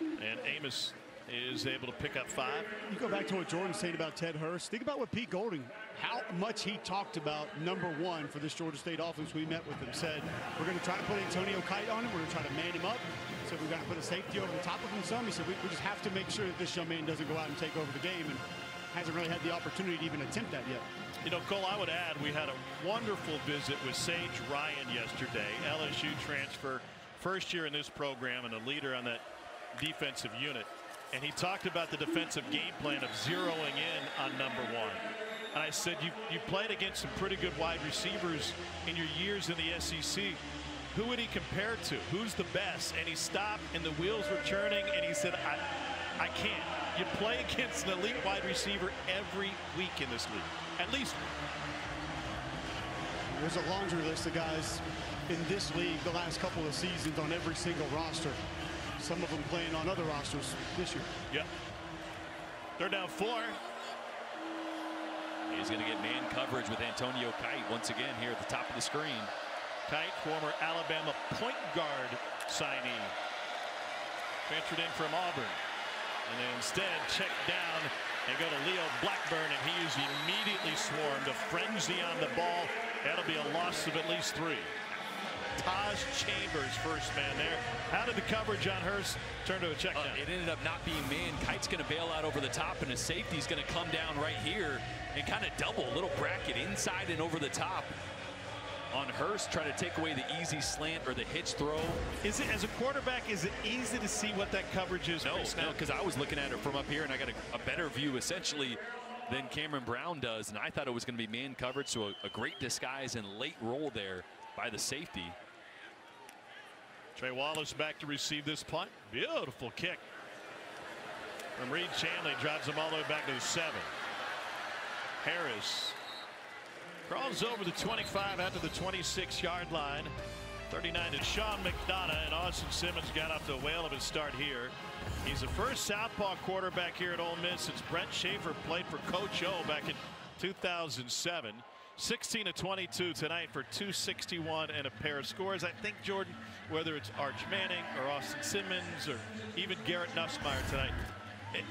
and Amos is able to pick up 5. You go back to what Jordan said about Ted Hurst. Think about what Pete Golding, how much he talked about #1 for this Georgia State offense. We met with him, said we're going to try to put Antonio Kite on him. We're going to try to man him up. Said we're going to put a safety over the top of him some. He said we just have to make sure that this young man doesn't go out and take over the game, and hasn't really had the opportunity to even attempt that yet. You know, Cole, I would add we had a wonderful visit with Sage Ryan yesterday. LSU transfer, first year in this program and a leader on that defensive unit. And he talked about the defensive game plan of zeroing in on #1. And I said, you played against some pretty good wide receivers in your years in the SEC. Who would he compare to? Who's the best? And he stopped and the wheels were turning and he said, I can't. You play against an elite wide receiver every week in this league. At least one. There's a laundry list of guys in this league the last couple of seasons on every single roster. Some of them playing on other rosters this year. Yep. They're down 4. He's going to get man coverage with Antonio Kite once again here at the top of the screen. Kite, former Alabama point guard signee. Transferred in from Auburn. And then instead checked down and go to Leo Blackburn, and he is immediately swarmed. A frenzy on the ball. That'll be a loss of at least 3. Taj Chambers, first man there. How did the coverage on Hurst turn to a check down? It ended up not being man. Kite's going to bail out over the top, and his safety's going to come down right here and kind of double. A little bracket inside and over the top on Hurst, try to take away the easy slant or the hitch throw. Is it, as a quarterback, is it easy to see what that coverage is? No, because I was looking at it from up here, and I got a better view, essentially, than Cameron Brown does, and I thought it was going to be man coverage, so a great disguise and late roll there by the safety. Trey Wallace back to receive this punt. Beautiful kick from Reed Chanley. Drives him all the way back to the 7. Harris crawls over the 25 out to the 26-yard line. 39 to Sean McDonough, and Austin Simmons got off to a whale of a start here. He's the first southpaw quarterback here at Ole Miss since Brent Schaefer played for Coach O back in 2007. 16 of 22 tonight for 261 and a pair of scores. I think, Jordan, whether it's Arch Manning or Austin Simmons or even Garrett Nussmeier tonight,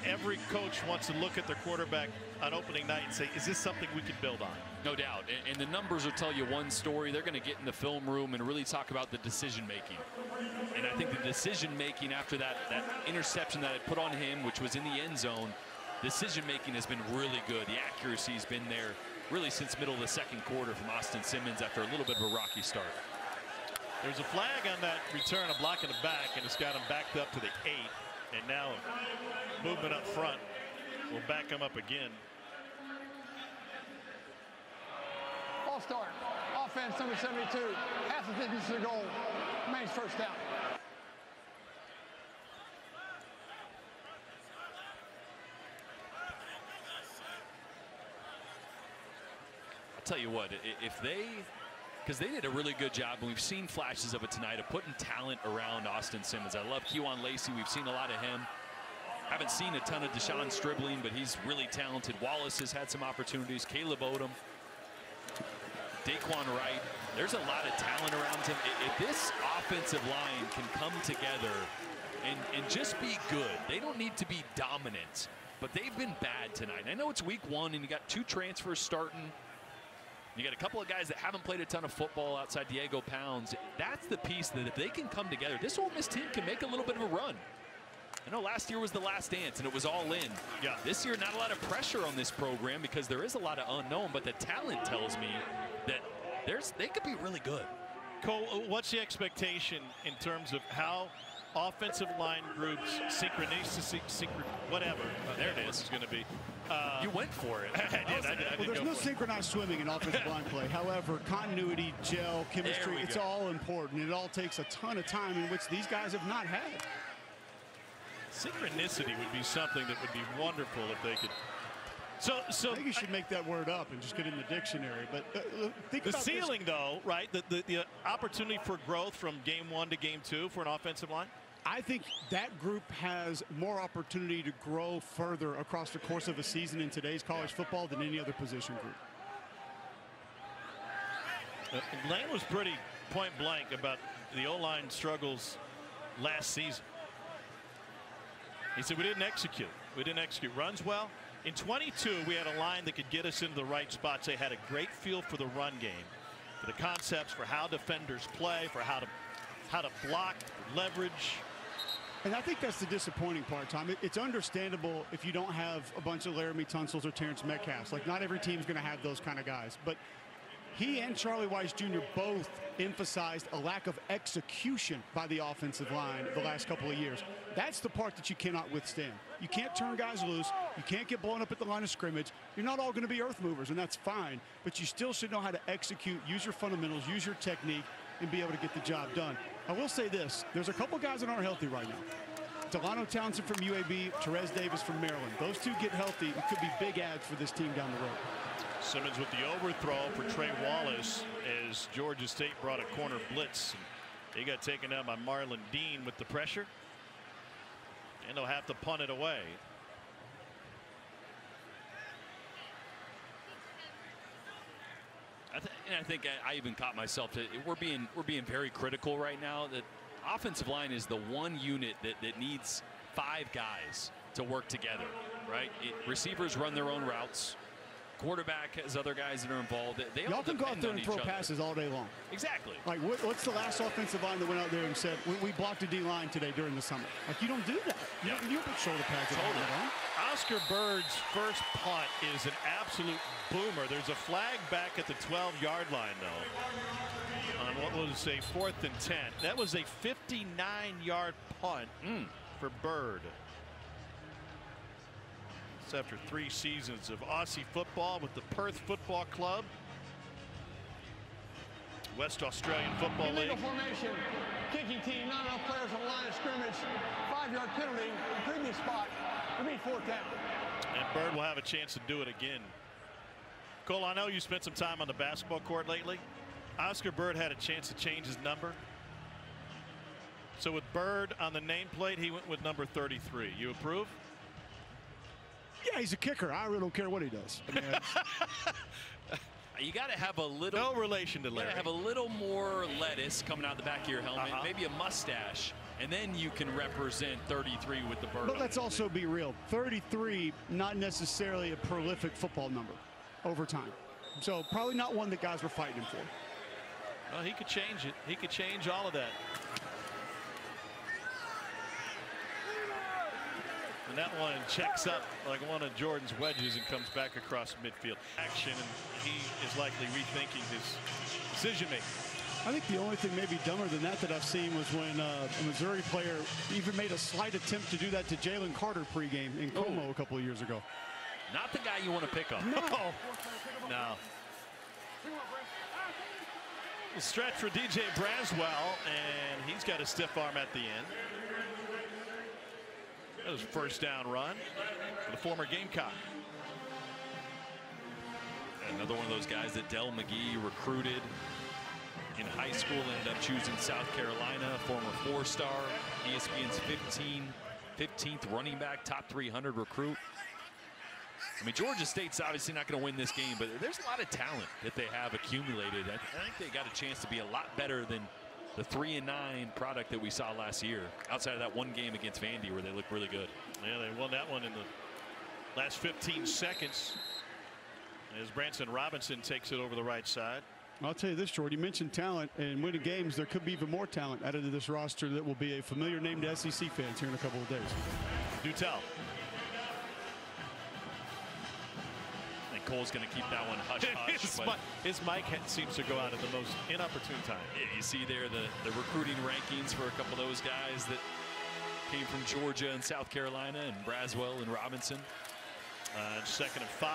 every coach wants to look at their quarterback on opening night and say, is this something we can build on? No doubt. And the numbers will tell you one story. They're going to get in the film room and really talk about the decision making. And I think the decision making after that interception that I put on him, which was in the end zone, decision making has been really good. The accuracy has been there really since middle of the second quarter from Austin Simmons after a little bit of a rocky start. There's a flag on that return, a block in the back, and it's got him backed up to the 8. And now movement up front will back him up again. Ball start. Offense number 72. Half the distance to the goal. Remains first down. I'll tell you what, if they, because they did a really good job, and we've seen flashes of it tonight, of putting talent around Austin Simmons. I love Kewan Lacey. We've seen a lot of him. Haven't seen a ton of Deshaun Stribling, but he's really talented. Wallace has had some opportunities. Caleb Odom. Daquan Wright. There's a lot of talent around him. If this offensive line can come together and just be good, they don't need to be dominant, but they've been bad tonight. I know it's week 1, and you got 2 transfers starting. You got a couple of guys that haven't played a ton of football outside Diego Pounds. That's the piece that if they can come together, this Ole Miss team can make a little bit of a run. I know last year was the last dance, and it was all in. Yeah. This year, not a lot of pressure on this program because there is a lot of unknown, but the talent tells me that they could be really good. Cole, what's the expectation in terms of how offensive line groups, whatever, there it is, is going to be. You went for it. I did There's no synchronized swimming in offensive line play. However, continuity, gel, chemistry, it's all important. It all takes a ton of time in which these guys have not had. Synchronicity would be something that would be wonderful if they could. So I think you should make that word up and just get it in the dictionary. But think the about ceiling, though, right? The opportunity for growth from game 1 to game 2 for an offensive line. I think that group has more opportunity to grow further across the course of a season in today's college football than any other position group. Lane was pretty point blank about the O-line struggles last season. He said, we didn't execute. We didn't execute. Runs well. In 22, we had a line that could get us into the right spots. They had a great feel for the run game, for the concepts, for how defenders play, for how to block, leverage. And I think that's the disappointing part, Tom. It's understandable if you don't have a bunch of Laramie Tunsil's or Terrence Metcalfs. Like, not every team's going to have those kind of guys. But he and Charlie Weiss Jr. both emphasized a lack of execution by the offensive line the last couple of years. That's the part that you cannot withstand. You can't turn guys loose. You can't get blown up at the line of scrimmage. You're not all going to be earth movers, and that's fine. But you still should know how to execute, use your fundamentals, use your technique, and be able to get the job done. I will say this. There's a couple guys that aren't healthy right now. Delano Townsend from UAB, Terez Davis from Maryland. Those two get healthy. It could be big ads for this team down the road. Simmons with the overthrow for Trey Wallace as Georgia State brought a corner blitz. He got taken down by Marlon Dean with the pressure. And they'll have to punt it away. I think I even caught myself. We're being very critical right now. That offensive line is the one unit that needs 5 guys to work together, right? Receivers run their own routes. Quarterback has other guys that are involved. Y'all can go out there and throw passes all day long. Exactly. Like, what's the last offensive line that went out there and said, we blocked a D-line today during the summer? Like, you don't do that. You don't put shoulder pads on. Oscar Bird's first punt is an absolute boomer. There's a flag back at the 12-yard line, though, on what was a 4th and 10. That was a 59-yard punt for Bird. After 3 seasons of Aussie football with the Perth Football Club, West Australian Football League. Illegal formation, kicking team, not enough players on the line of scrimmage, 5-yard penalty, previous spot, to be 4th down. And Bird will have a chance to do it again. Cole, I know you spent some time on the basketball court lately. Oscar Bird had a chance to change his number. So with Bird on the nameplate, he went with number 33. You approve? Yeah, he's a kicker. I really don't care what he does. I mean, you got to have a little. No relation to Larry. You got to have a little more lettuce coming out the back of your helmet, maybe a mustache, and then you can represent 33 with the bird. But let's also be real. 33, not necessarily a prolific football number over time. So probably not one that guys were fighting him for. Well, he could change it. He could change all of that. And that one checks up like one of Jordan's wedges and comes back across midfield. Action, and he is likely rethinking his decision making. I think the only thing maybe dumber than that I've seen was when a Missouri player even made a slight attempt to do that to Jalen Carter pregame in Como a couple of years ago. Not the guy you want to pick up. No. No. A stretch for DJ Braswell, and he's got a stiff arm at the end. That was a first down run for the former Gamecock. Another one of those guys that Del McGee recruited in high school, ended up choosing South Carolina, former 4-star, ESPN's 15th running back, top 300 recruit. I mean, Georgia State's obviously not going to win this game, but there's a lot of talent that they have accumulated. I think they got a chance to be a lot better than the 3-9 product that we saw last year, outside of that one game against Vandy where they looked really good. Yeah, they won that one in the last 15 seconds as Branson Robinson takes it over the right side. I'll tell you this, Jordan, you mentioned talent, and winning games, there could be even more talent added to this roster that will be a familiar name to SEC fans here in a couple of days. Do tell. I think Cole's going to keep that one hush-hush. His mic seems to go out at the most inopportune time. Yeah, you see there the recruiting rankings for a couple of those guys that came from Georgia and South Carolina, and Braswell and Robinson. 2nd and 5.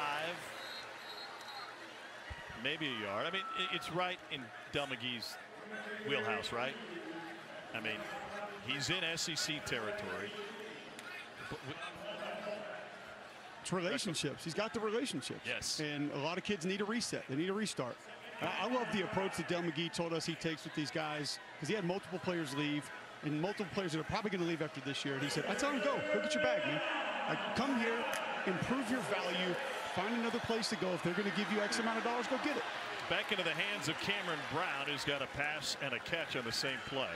Maybe a yard. I mean, it's right in Del McGee's wheelhouse, right? I mean, he's in SEC territory. It's relationships. He's got the relationships. Yes. And a lot of kids need a reset. They need a restart. I love the approach that Del McGee told us he takes with these guys, because he had multiple players leave and multiple players that are probably going to leave after this year. And he said, I tell him, go get your bag, man. Like, come here, improve your value, find another place to go. If they're going to give you X amount of dollars, go get it. Back into the hands of Cameron Brown, who's got a pass and a catch on the same play.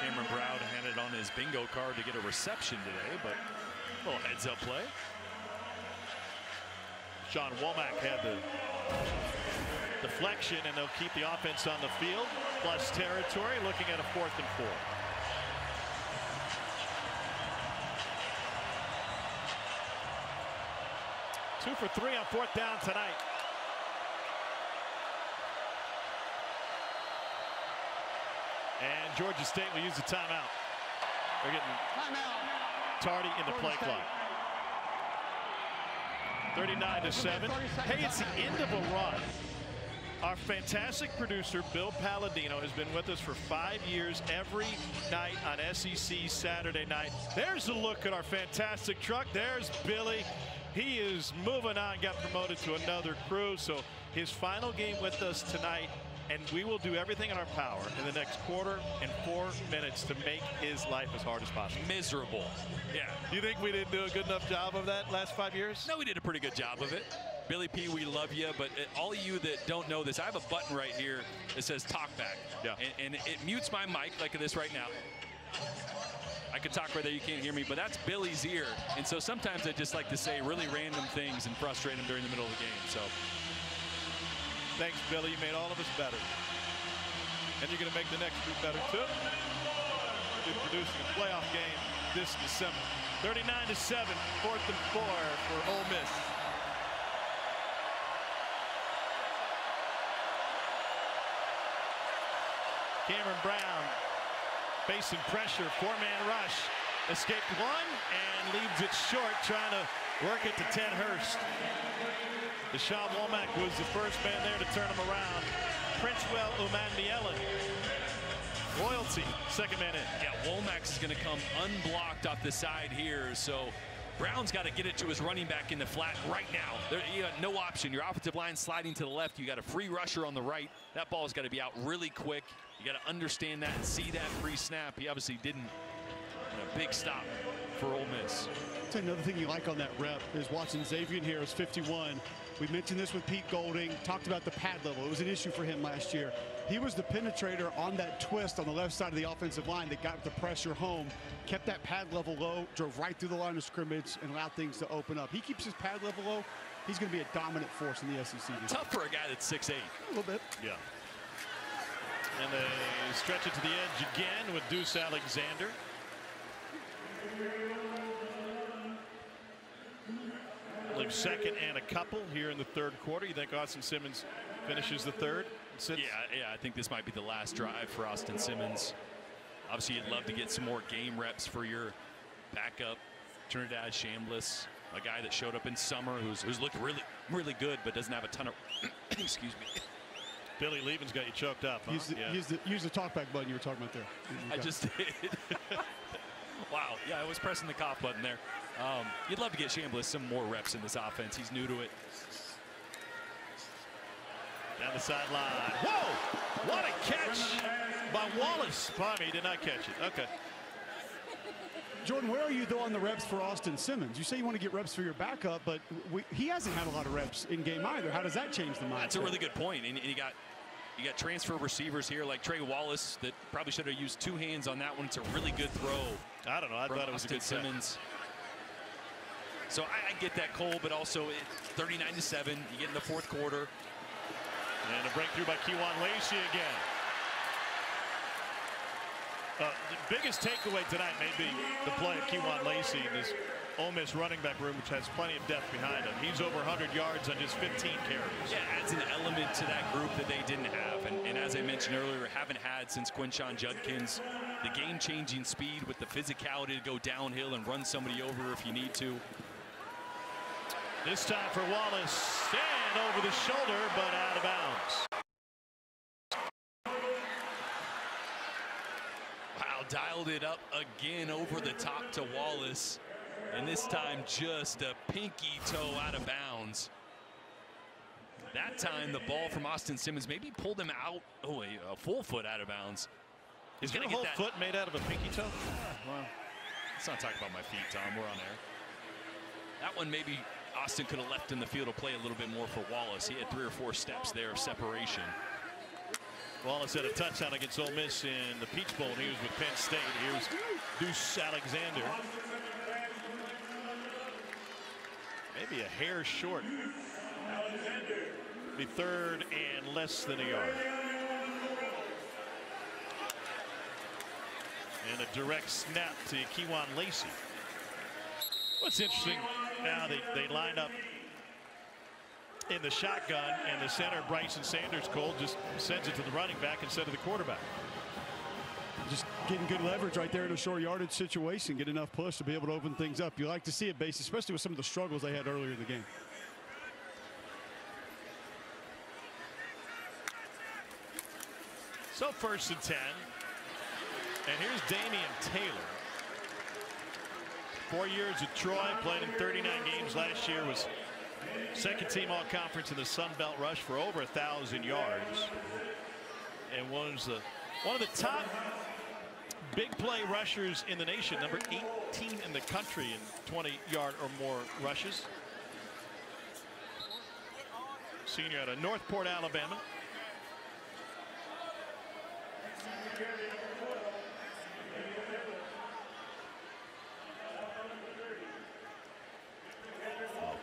Cameron Brown had it on his bingo card to get a reception today, but a little heads-up play. Sean Womack had the deflection, and they'll keep the offense on the field, plus territory, looking at a 4th and 4. Two for 3 on 4th down tonight. And Georgia State will use the timeout. They're getting tardy in the play clock. 39-7. Hey, it's the end of a run. Our fantastic producer, Bill Palladino, has been with us for 5 years every night on SEC Saturday night. There's a look at our fantastic truck. There's Billy. He is moving on, got promoted to another crew. So his final game with us tonight, and we will do everything in our power in the next quarter and 4 minutes to make his life as hard as possible. Miserable. Yeah. Do you think we didn't do a good enough job of that last 5 years? No, we did a pretty good job of it. Billy P, we love you, but all of you that don't know this, I have a button right here that says talk back. Yeah. And it mutes my mic like this right now. I could talk right there, you can't hear me, but that's Billy's ear. And so sometimes I just like to say really random things and frustrate him during the middle of the game. So thanks, Billy. You made all of us better. And you're going to make the next group better, too. You're producing a playoff game this December. 39-7, 4th and 4 for Ole Miss. Cameron Brown facing pressure, 4-man rush. Escaped one and leaves it short, trying to work it to Ted Hurst. Deshaun Womack was the first man there to turn him around. Princewell Umanmielen. Royalty, 2nd man in. Yeah, Womack is going to come unblocked off the side here, so Brown's got to get it to his running back in the flat right now. You got no option. Your offensive line sliding to the left. You got a free rusher on the right. That ball's got to be out really quick. You got to understand that and see that pre-snap. He obviously didn't. A big stop. for Ole Miss. That's another thing you like on that rep is watching Xavier Harris, 51. We mentioned this with Pete Golding, talked about the pad level. It was an issue for him last year. He was the penetrator on that twist on the left side of the offensive line that got the pressure home, kept that pad level low, drove right through the line of scrimmage, and allowed things to open up. He keeps his pad level low. He's going to be a dominant force in the SEC. Tough for a guy that's 6'8". A little bit. Yeah. And they stretch it to the edge again with Deuce Alexander. Leaves second and a couple here in the third quarter. You think Austin Simmons finishes the third? Yeah, I think this might be the last drive for Austin Simmons. Obviously, you'd love to get some more game reps for your backup, Trinidad Chambliss, a guy that showed up in summer who's looked really good, but doesn't have a ton of excuse me. Billy Leavens got you choked up. Huh? Use the talkback button you were talking about there. I just did. Wow. Yeah, I was pressing the cough button there. You'd love to get Chambliss some more reps in this offense. He's new to it. Down the sideline. Whoa! What a catch by Wallace. He did not catch it. Okay. Jordan, where are you, though, on the reps for Austin Simmons? You say you want to get reps for your backup, but he hasn't had a lot of reps in game either. How does that change the mindset? That's a really good point. And you got transfer receivers here like Trey Wallace that probably should have used two hands on that one. It's a really good throw. I don't know. I thought it was a good Simmons. So I get that, Cole, but also 39-7. You get in the fourth quarter. And a breakthrough by Kewan Lacey again. The biggest takeaway tonight may be the play of Kewan Lacey in this Ole Miss running back room, which has plenty of depth behind him. He's over 100 yards on just 15 carries. Yeah, adds an element to that group that they didn't have. And as I mentioned earlier, haven't had since Quinshon Judkins. The game-changing speed with the physicality to go downhill and run somebody over if you need to. This time for Wallace, and over the shoulder, but out of bounds. Wow, dialed it up again over the top to Wallace. And this time just a pinky toe out of bounds. That time the ball from Austin Simmons maybe pulled him out, a full foot out of bounds. He's got a whole foot made out of a pinky toe? Well, let's not talk about my feet, Tom. We're on air. That one maybe Austin could have left in the field to play a little bit more for Wallace. He had 3 or 4 steps there of separation. Wallace had a touchdown against Ole Miss in the Peach Bowl. He was with Penn State. Here's Deuce Alexander. Maybe a hair short. Be third and less than a yard. And a direct snap to Kewan Lacey. What's interesting now, they line up in the shotgun, and the center, Bryson Sanders, Cole, just sends it to the running back instead of the quarterback. Just getting good leverage right there in a short yardage situation, get enough push to be able to open things up. You like to see it, base, especially with some of the struggles they had earlier in the game. So 1st and 10. And here's Damian Taylor. 4 years at Troy, played in 39 games last year, was second team all-conference in the Sun Belt Rush for over 1,000 yards. And was one of the top big play rushers in the nation, number 18 in the country in 20-yard or more rushes. Senior out of Northport, Alabama.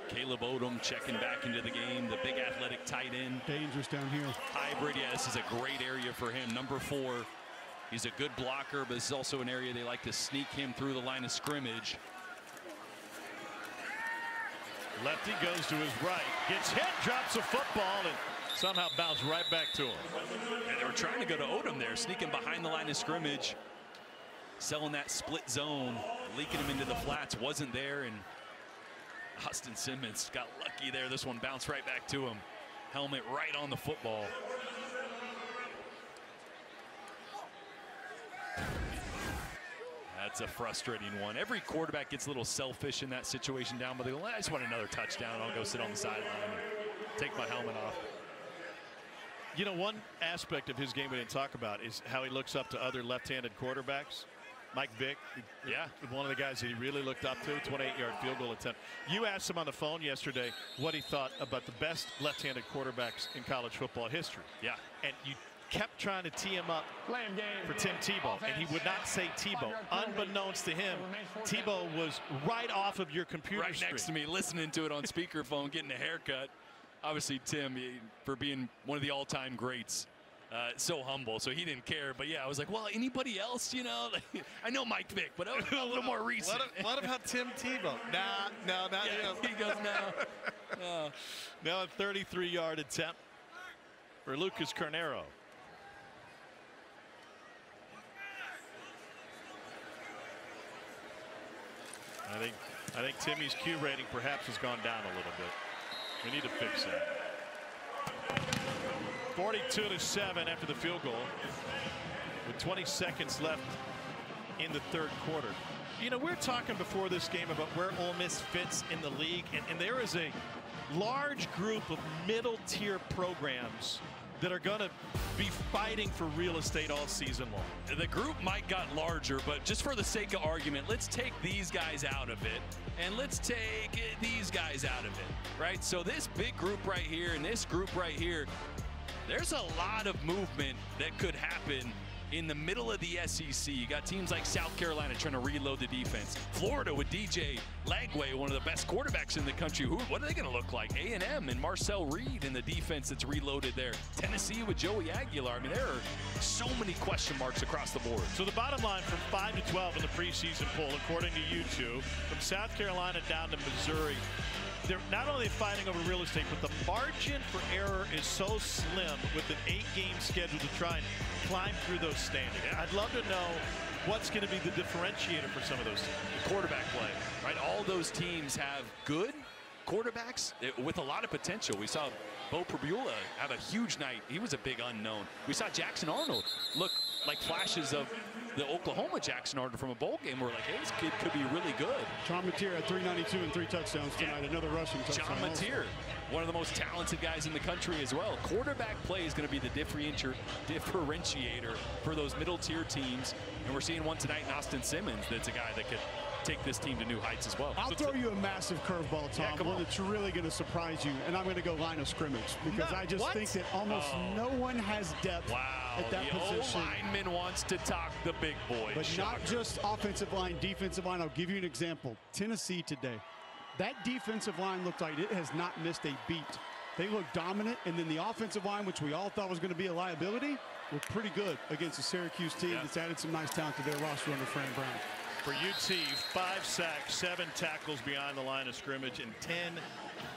Caleb Odom checking back into the game, the big athletic tight end. Dangerous down here. Hybrid, yeah, this is a great area for him. Number 4, he's a good blocker, but this is also an area they like to sneak him through the line of scrimmage. Lefty goes to his right, gets hit, drops a football, and somehow bounced right back to him. And they were trying to go to Odom there, sneaking behind the line of scrimmage, selling that split zone, leaking him into the flats, wasn't there, and Austin Simmons got lucky there. This one bounced right back to him. Helmet right on the football. That's a frustrating one. Every quarterback gets a little selfish in that situation down, but they go, I just want another touchdown. I'll go sit on the sideline and take my helmet off. You know, one aspect of his game we didn't talk about is how he looks up to other left-handed quarterbacks. Mike Vick, yeah, one of the guys that he really looked up to, 28-yard field goal attempt. You asked him on the phone yesterday what he thought about the best left-handed quarterbacks in college football history. Yeah. And you kept trying to tee him up for Tim Tebow, and he would not say Tebow. Unbeknownst to him, Tebow was right off of your computer right screen. next to me, listening to it on speakerphone, getting a haircut. Obviously, Tim, for being one of the all-time greats, so humble, so he didn't care. But yeah, I was like, well, anybody else, you know? I know Mike Vick, but a little more recent. What about Tim Tebow? No, not him. He goes, no. Now a 33-yard attempt for Lucas Carnero. I think Timmy's Q rating perhaps has gone down a little bit. We need to fix that. 42-7 after the field goal with 20 seconds left in the third quarter. You know, we're talking before this game about where Ole Miss fits in the league, and there is a large group of middle-tier programs that are going to be fighting for real estate all season long. The group might got larger, but just for the sake of argument, let's take these guys out of it, and let's take these guys out of it, right? So this big group right here and this group right here, there's a lot of movement that could happen in the middle of the SEC. You got teams like South Carolina trying to reload the defense. Florida with DJ Lagway, one of the best quarterbacks in the country. What are they going to look like? A&M and Marcel Reed in the defense that's reloaded there. Tennessee with Joey Aguilar. I mean, there are so many question marks across the board. So the bottom line from 5 to 12 in the preseason poll, according to you two, from South Carolina down to Missouri, they're not only fighting over real estate, but the margin for error is so slim with an 8-game schedule to try and climb through those standings. I'd love to know what's going to be the differentiator for some of those teams. The quarterback play, right? All those teams have good quarterbacks with a lot of potential. We saw Bo Pribula have a huge night. He was a big unknown. We saw Jackson Arnold look like flashes of the Oklahoma Jackson Arnold from a bowl game. We're like, hey, this kid could be really good. John Mateer had 392 and 3 touchdowns tonight. Another rushing touchdown. John Mateer, one of the most talented guys in the country as well. Quarterback play is going to be the differentiator for those middle-tier teams. And we're seeing one tonight in Austin Simmons that's a guy that could take this team to new heights as well. I'll throw you a massive curveball, Tom, one that's really going to surprise you, and I'm going to go line of scrimmage because I just think that almost no one has depth at that position. The lineman wants to talk the big boys. But not just offensive line, defensive line. I'll give you an example. Tennessee today. That defensive line looked like it has not missed a beat. They look dominant, and then the offensive line, which we all thought was going to be a liability, looked pretty good against the Syracuse team that's added some nice talent to their roster under Fran Brown. For UT, 5 sacks, 7 tackles behind the line of scrimmage, and 10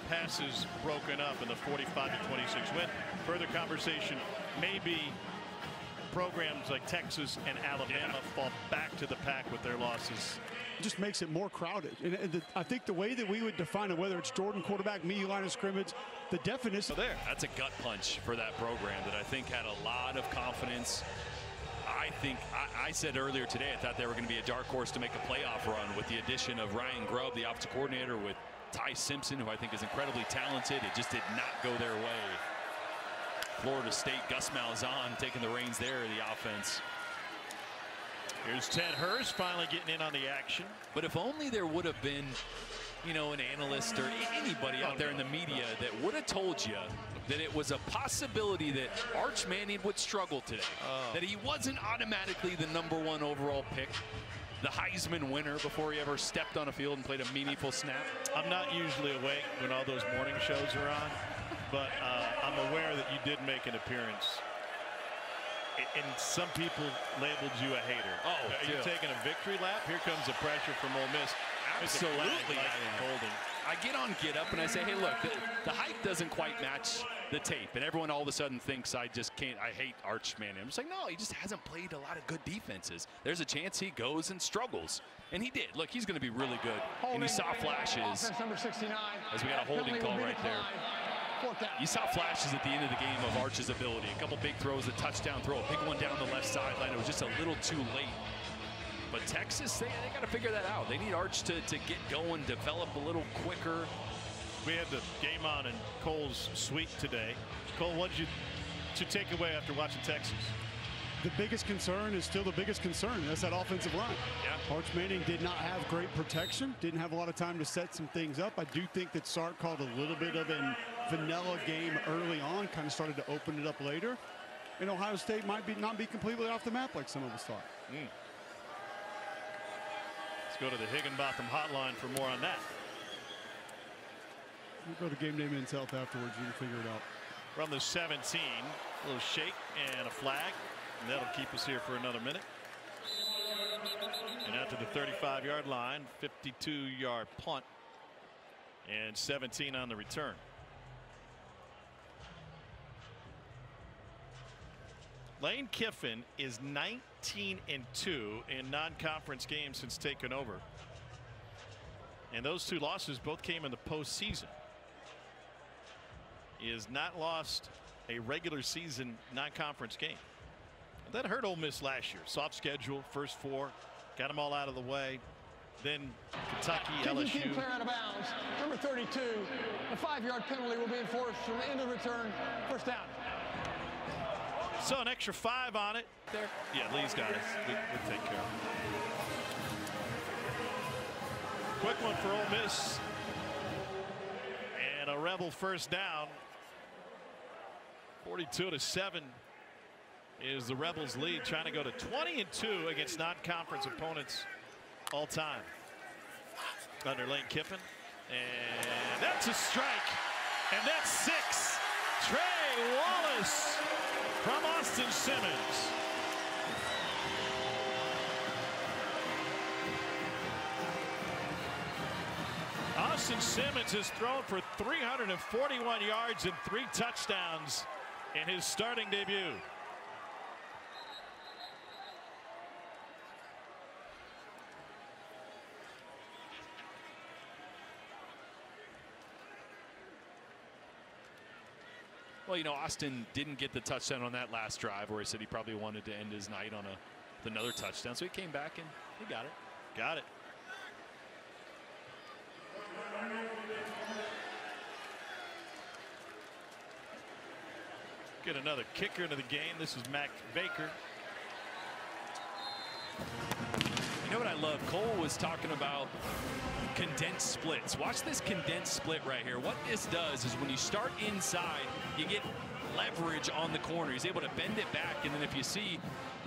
passes broken up in the 45-26 win. Further conversation, maybe programs like Texas and Alabama fall back to the pack with their losses. It just makes it more crowded. And I think the way that we would define it, whether it's Jordan quarterback, me line of scrimmage, the definition there. That's a gut punch for that program that I think had a lot of confidence. I said earlier today I thought they were going to be a dark horse to make a playoff run with the addition of Ryan Grubb, the offensive coordinator, with Ty Simpson, who I think is incredibly talented. It just did not go their way. Florida State, Gus Malzahn taking the reins there of the offense. Here's Ted Hurst finally getting in on the action. But if only there would have been, you know, an analyst or anybody out there in the media that would have told you that it was a possibility that Arch Manning would struggle today, that he wasn't automatically the #1 overall pick, the Heisman winner before he ever stepped on a field and played a meaningful snap. I'm not usually awake when all those morning shows are on, but I'm aware that you did make an appearance. And some people labeled you a hater. You're taking a victory lap? Here comes the pressure from Ole Miss. Absolutely. I get on Get Up and I say, hey, look, the hype doesn't quite match the tape. And everyone all of a sudden thinks I just can't, I hate Arch Manning. I'm just like, no, he just hasn't played a lot of good defenses. There's a chance he goes and struggles. And he did. Look, he's going to be really good. And you saw flashes. Number 69. As we got a holding call right there. You saw flashes at the end of the game of Arch's ability. A couple big throws, a touchdown throw, a big one down the left sideline. It was just a little too late. But Texas, they got to figure that out. They need Arch to get going, develop a little quicker. We had the game on in Cole's suite today. Cole, what did you take away after watching Texas? the biggest concern is still the biggest concern. That's that offensive line. Yeah. Arch Manning did not have great protection, didn't have a lot of time to set some things up. I do think that Sark called a little bit of a vanilla game early on, kind of started to open it up later. And Ohio State might not be completely off the map like some of us thought. Let's go to the Higginbotham hotline for more on that. We'll go to Game Day Men's Health afterwards. You can figure it out. From the 17, a little shake and a flag. And that'll keep us here for another minute. And out to the 35-yard line, 52-yard punt. And 17 on the return. Lane Kiffin is 19-2 in non-conference games since taking over. And those two losses both came in the postseason. He has not lost a regular season non-conference game. And that hurt Ole Miss last year. Soft schedule, first four, got them all out of the way. Then Kentucky, LSU. Kicking clear out of bounds. Number 32. A 5-yard penalty will be enforced from the end of the return. First down. So an extra 5 on it. There. Yeah, Lee's got it. We'll take care of it. Quick one for Ole Miss. And a Rebel first down. 42-7 is the Rebels' lead, trying to go to 20-2 against non-conference opponents all time under Lane Kiffin. And that's a strike. And that's 6. Trey Wallace from Austin Simmons. Austin Simmons has thrown for 341 yards and 3 touchdowns in his starting debut. Well, you know, Austin didn't get the touchdown on that last drive where he said he probably wanted to end his night on with another touchdown. So he came back and he got it. Got it. Get another kicker into the game. This is Mac Baker. You know what I love? Cole was talking about condensed splits. Watch this condensed split right here. What this does is when you start inside, you get leverage on the corner. He's able to bend it back, and then if you see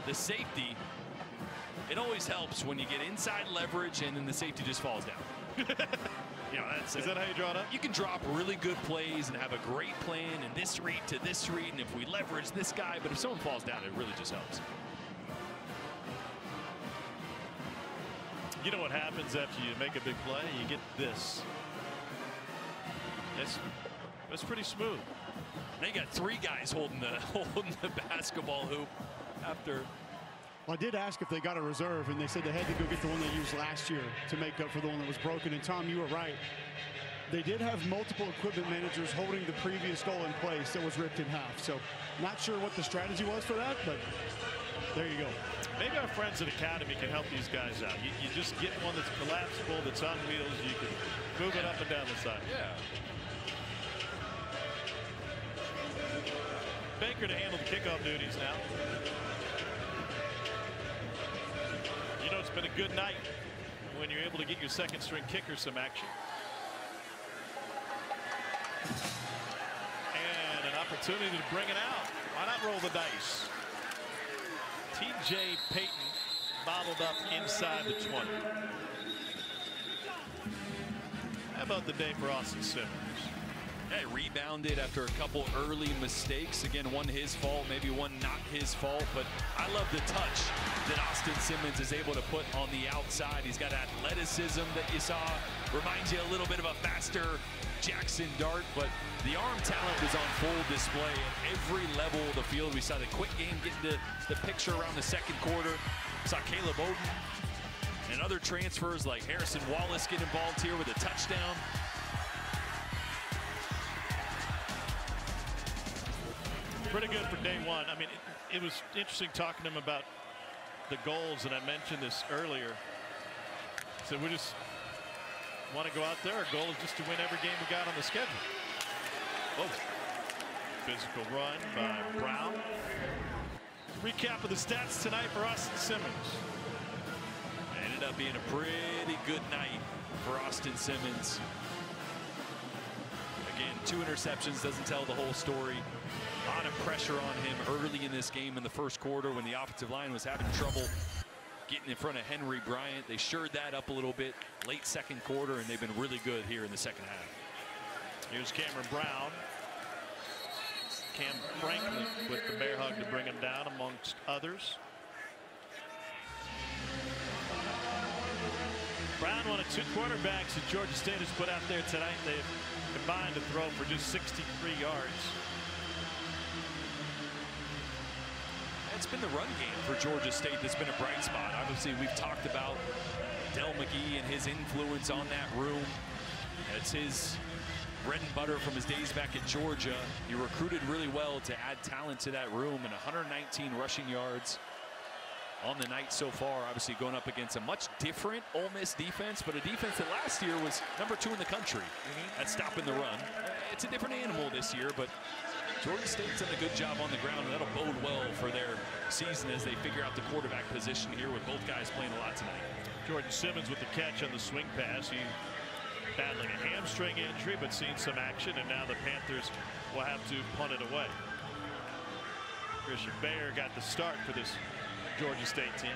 the safety, it always helps when you get inside leverage and then the safety just falls down. You know, is that how you draw it up? You can drop really good plays and have a great plan and this read to this read, and if we leverage this guy, but if someone falls down, it really just helps. You know what happens after you make a big play? You get this. That's pretty smooth. Now you got 3 guys holding the basketball hoop after. Well, I did ask if they got a reserve, and they said they had to go get the one they used last year to make up for the one that was broken. And Tom, you were right. They did have multiple equipment managers holding the previous goal in place that was ripped in half. So not sure what the strategy was for that, but there you go. Maybe our friends at Academy can help these guys out. You just get one that's collapsible, that's on wheels. You can move it up and down the side. Yeah. Baker to handle the kickoff duties now. You know, it's been a good night when you're able to get your second string kicker some action. And an opportunity to bring it out. Why not roll the dice? TJ Payton bottled up inside the 20. How about the day for Austin Simmons? Yeah, rebounded after a couple early mistakes. Again, one his fault, maybe one not his fault, but I love the touch that Austin Simmons is able to put on the outside. He's got athleticism that you saw. Reminds you a little bit of a faster Jackson Dart, but the arm talent was on full display at every level of the field. We saw the quick game getting to the picture around the second quarter. We saw Caleb Oden and other transfers like Harrison Wallace get involved here with a touchdown. Pretty good for day one. I mean, it was interesting talking to him about the goals, and I mentioned this earlier. So we just want to go out there. Our goal is just to win every game we got on the schedule. Oh, physical run by Brown. Recap of the stats tonight for Austin Simmons. Ended up being a pretty good night for Austin Simmons. Again, 2 interceptions doesn't tell the whole story. A lot of pressure on him early in this game in the first quarter when the offensive line was having trouble getting in front of Henry Bryant. They shored that up a little bit late second quarter, and they've been really good here in the second half. Here's Cameron Brown. Cam Franklin with the bear hug to bring him down, amongst others. Brown, one of 2 quarterbacks that Georgia State has put out there tonight. They've combined to throw for just 63 yards. It's been the run game for Georgia State that's been a bright spot. Obviously, we've talked about Del McGee and his influence on that room. It's his bread and butter from his days back at Georgia. He recruited really well to add talent to that room, and 119 rushing yards on the night so far. Obviously going up against a much different Ole Miss defense, but a defense that last year was #2 in the country at stopping the run. It's a different animal this year, but Georgia State's done a good job on the ground, and that'll bode well for their season as they figure out the quarterback position here with both guys playing a lot tonight. Jordan Simmons with the catch on the swing pass. He battling a hamstring injury, but seeing some action, and now the Panthers will have to punt it away. Christian Bayer got the start for this Georgia State team.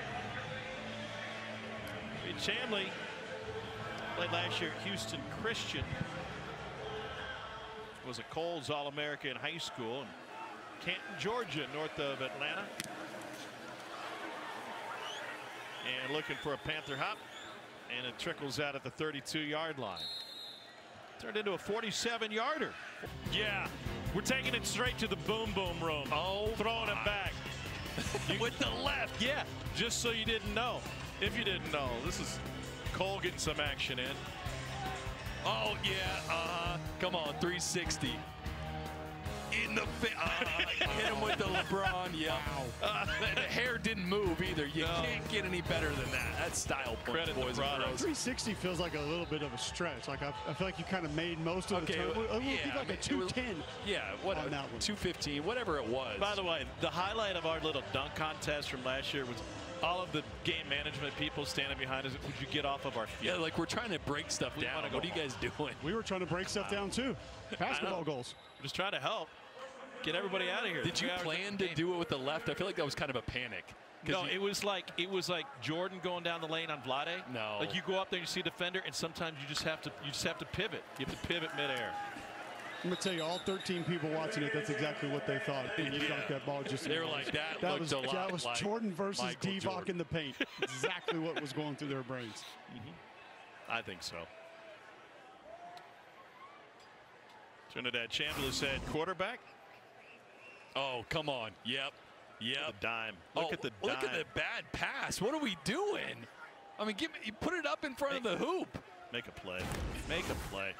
Reed Chamley played last year at Houston Christian. Was a Coles All-America in high school in Canton, Georgia, north of Atlanta. And looking for a Panther hop, and it trickles out at the 32-yard line. Turned into a 47-yarder. Yeah, we're taking it straight to the boom room. Oh, throwing it back. With the left, yeah, just so you didn't know. If you didn't know, this is Cole getting some action in. Oh, yeah, come on, 360. In the face. Hit him with the LeBron, yeah. The hair didn't move either. You can't get any better than that. That's style points, boys and girls. 360 feels like a little bit of a stretch. Like I feel like you kind of made most of the time. It would be like a 210. Yeah, what, 215, whatever it was. By the way, the highlight of our little dunk contest from last year was all of the game management people standing behind us. Would you get off of our field? Yeah, like we're trying to break stuff down. What are you guys doing? We were trying to break stuff down too. Basketball goals. Just trying to help. Get everybody out of here. Did you plan to do it with the left? I feel like that was kind of a panic. No, it was like Jordan going down the lane on Vlade. No. Like you go up there, you see a defender, and sometimes you just have to pivot. You have to pivot midair. I'm gonna tell you, all 13 people watching it, that's exactly what they thought. When you dunked that ball, just they were like, that was like Jordan versus Michael Divock Jordan. in the paint. Exactly what was going through their brains. I think so. Trinidad Chambliss said quarterback. Oh, come on. Yep. The dime. Look at the dime. Look at the bad pass. What are we doing? I mean, put it up in front of the hoop. Make a play. Make a play.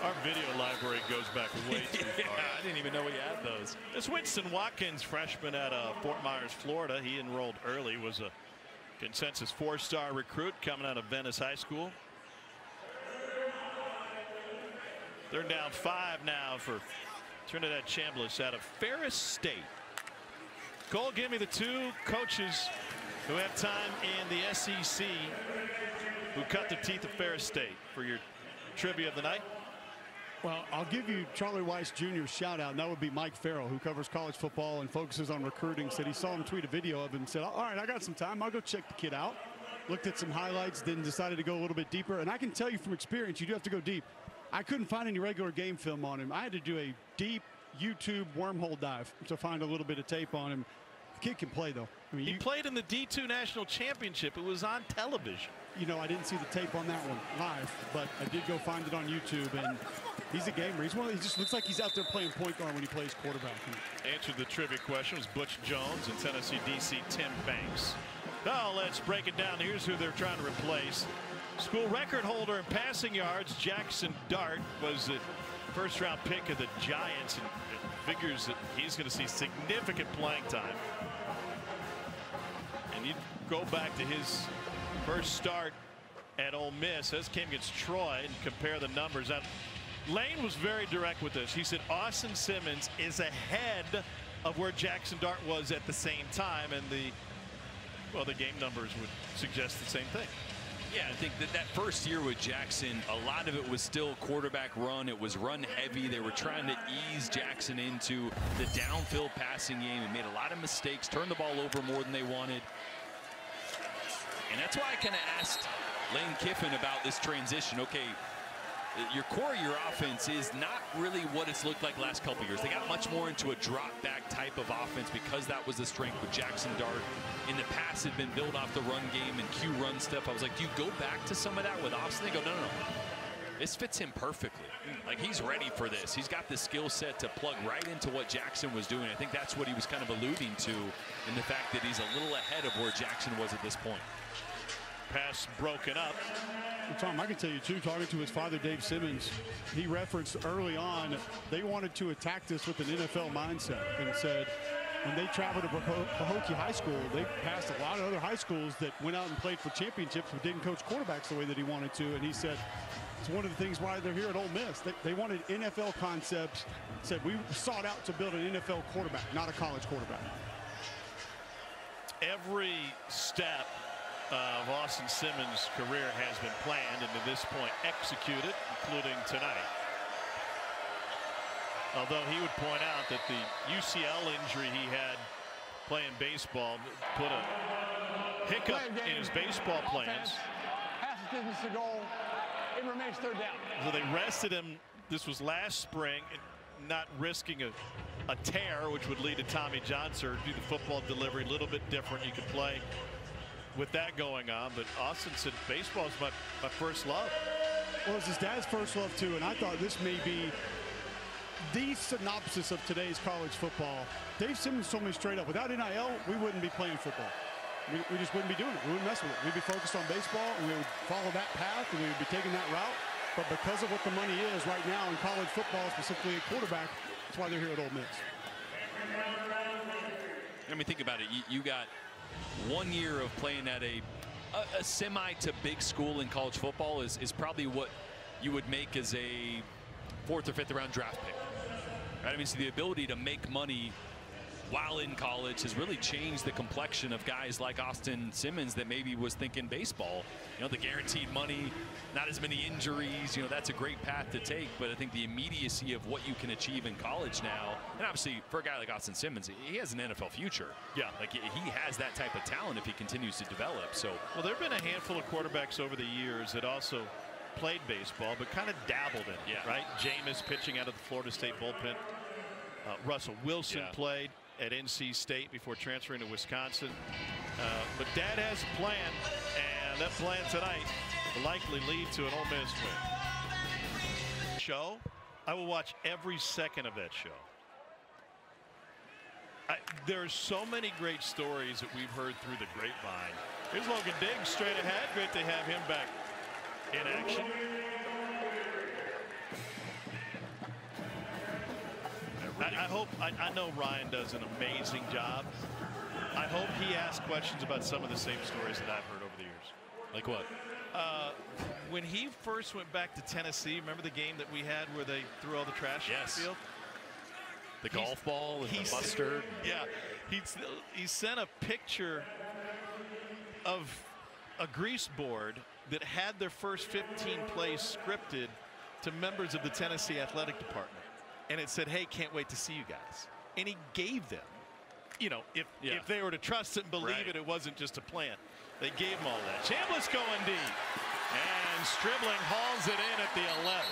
Our video library goes back way too far. I didn't even know we had those. This Winston Watkins, freshman at Fort Myers, Florida. He enrolled early, was a consensus 4-star recruit coming out of Venice High School. They're down 5 now for Trinidad Chambliss out of Ferris State. Cole, give me the 2 coaches who have time in the SEC who cut the teeth of Ferris State for your trivia of the night. Well, I'll give you Charlie Weiss Jr.'s shout out, and that would be Mike Farrell, who covers college football and focuses on recruiting. Said he saw him tweet a video of him and said, all right, I got some time. I'll go check the kid out. Looked at some highlights, then decided to go a little bit deeper. And I can tell you from experience, you do have to go deep. I couldn't find any regular game film on him. I had to do a deep YouTube wormhole dive to find a little bit of tape on him. The kid can play, though. I mean, he played in the D2 National Championship. It was on television. You know, I didn't see the tape on that one live, but I did go find it on YouTube, and he's a gamer. He just looks like he's out there playing point guard when he plays quarterback. Answered the trivia question was Butch Jones and Tennessee DC Tim Banks. Now let's break it down. Here's who they're trying to replace. School record holder in passing yards, Jackson Dart, was the first-round pick of the Giants, and it figures that he's going to see significant playing time. And you go back to his first start at Ole Miss. This came against Troy, and compare the numbers. That Lane was very direct with this. He said Austin Simmons is ahead of where Jackson Dart was at the same time, and the game numbers would suggest the same thing. Yeah, I think that first year with Jackson, a lot of it was still quarterback run. It was run heavy. They were trying to ease Jackson into the downfield passing game and made a lot of mistakes, turned the ball over more than they wanted. And that's why I kind of asked Lane Kiffin about this transition. Okay, your core of your offense is not really what it's looked like last couple years. They got much more into a drop back type of offense because that was the strength with Jackson Dart. In the past, had been built off the run game and Q run stuff. I was like, do you go back to some of that with Austin? They go, no. This fits him perfectly. Like, he's ready for this. He's got the skill set to plug right into what Jackson was doing. I think that's what he was kind of alluding to in the fact that he's a little ahead of where Jackson was at this point. Pass broken up. Well, Tom, I can tell you too, talking to his father, Dave Simmons, he referenced early on they wanted to attack this with an NFL mindset and said when they traveled to Pahokee High School, they passed a lot of other high schools that went out and played for championships but didn't coach quarterbacks the way that he wanted to. And he said it's one of the things why they're here at Ole Miss. They wanted NFL concepts. Said we sought out to build an NFL quarterback, not a college quarterback. Every step of Austin Simmons' career has been planned and to this point executed, including tonight. Although he would point out that the UCL injury he had playing baseball put a hiccup in his baseball plans. Half a distance to goal. It remains third down. So they rested him. This was last spring, not risking a tear, which would lead to Tommy John surgery. The football delivery a little bit different. You could play with that going on, but Austin said baseball is my first love. Well, it's his dad's first love too, and I thought this may be the synopsis of today's college football. Dave Simmons told me straight up, without NIL, we wouldn't be playing football. We just wouldn't be doing it. We wouldn't mess with it. We'd be focused on baseball, and we would follow that path, and we would be taking that route. But because of what the money is right now in college football, specifically at quarterback, that's why they're here at Ole Miss. I mean, think about it. You got 1 year of playing at a semi to big school in college football is probably what you would make as a 4th or 5th round draft pick. Right? I mean, so the ability to make money while in college has really changed the complexion of guys like Austin Simmons that maybe was thinking baseball. You know, the guaranteed money, not as many injuries, you know, that's a great path to take. But I think the immediacy of what you can achieve in college now, and obviously for a guy like Austin Simmons, he has an NFL future. Yeah, like he has that type of talent if he continues to develop. So, well, there have been a handful of quarterbacks over the years that also played baseball, but kind of dabbled in it, right? Jameis pitching out of the Florida State bullpen. Russell Wilson played at NC State before transferring to Wisconsin. But Dad has a plan, and that plan tonight will likely lead to an Ole Miss win. Show, I will watch every second of that show. There's so many great stories that we've heard through the grapevine. Here's Logan Diggs straight ahead. Great to have him back in action. I know Ryan does an amazing job. I hope he asks questions about some of the same stories that I've heard over the years. Like what? When he first went back to Tennessee, remember the game that we had where they threw all the trash on the field? The golf ball and the mustard. Yeah, he sent a picture of a grease board that had their first 15 plays scripted to members of the Tennessee athletic department. And it said, hey, can't wait to see you guys. And he gave them, you know, if they were to trust it and believe it, it wasn't just a plan. They gave them all that. Chambliss going deep. And Stribling hauls it in at the 11.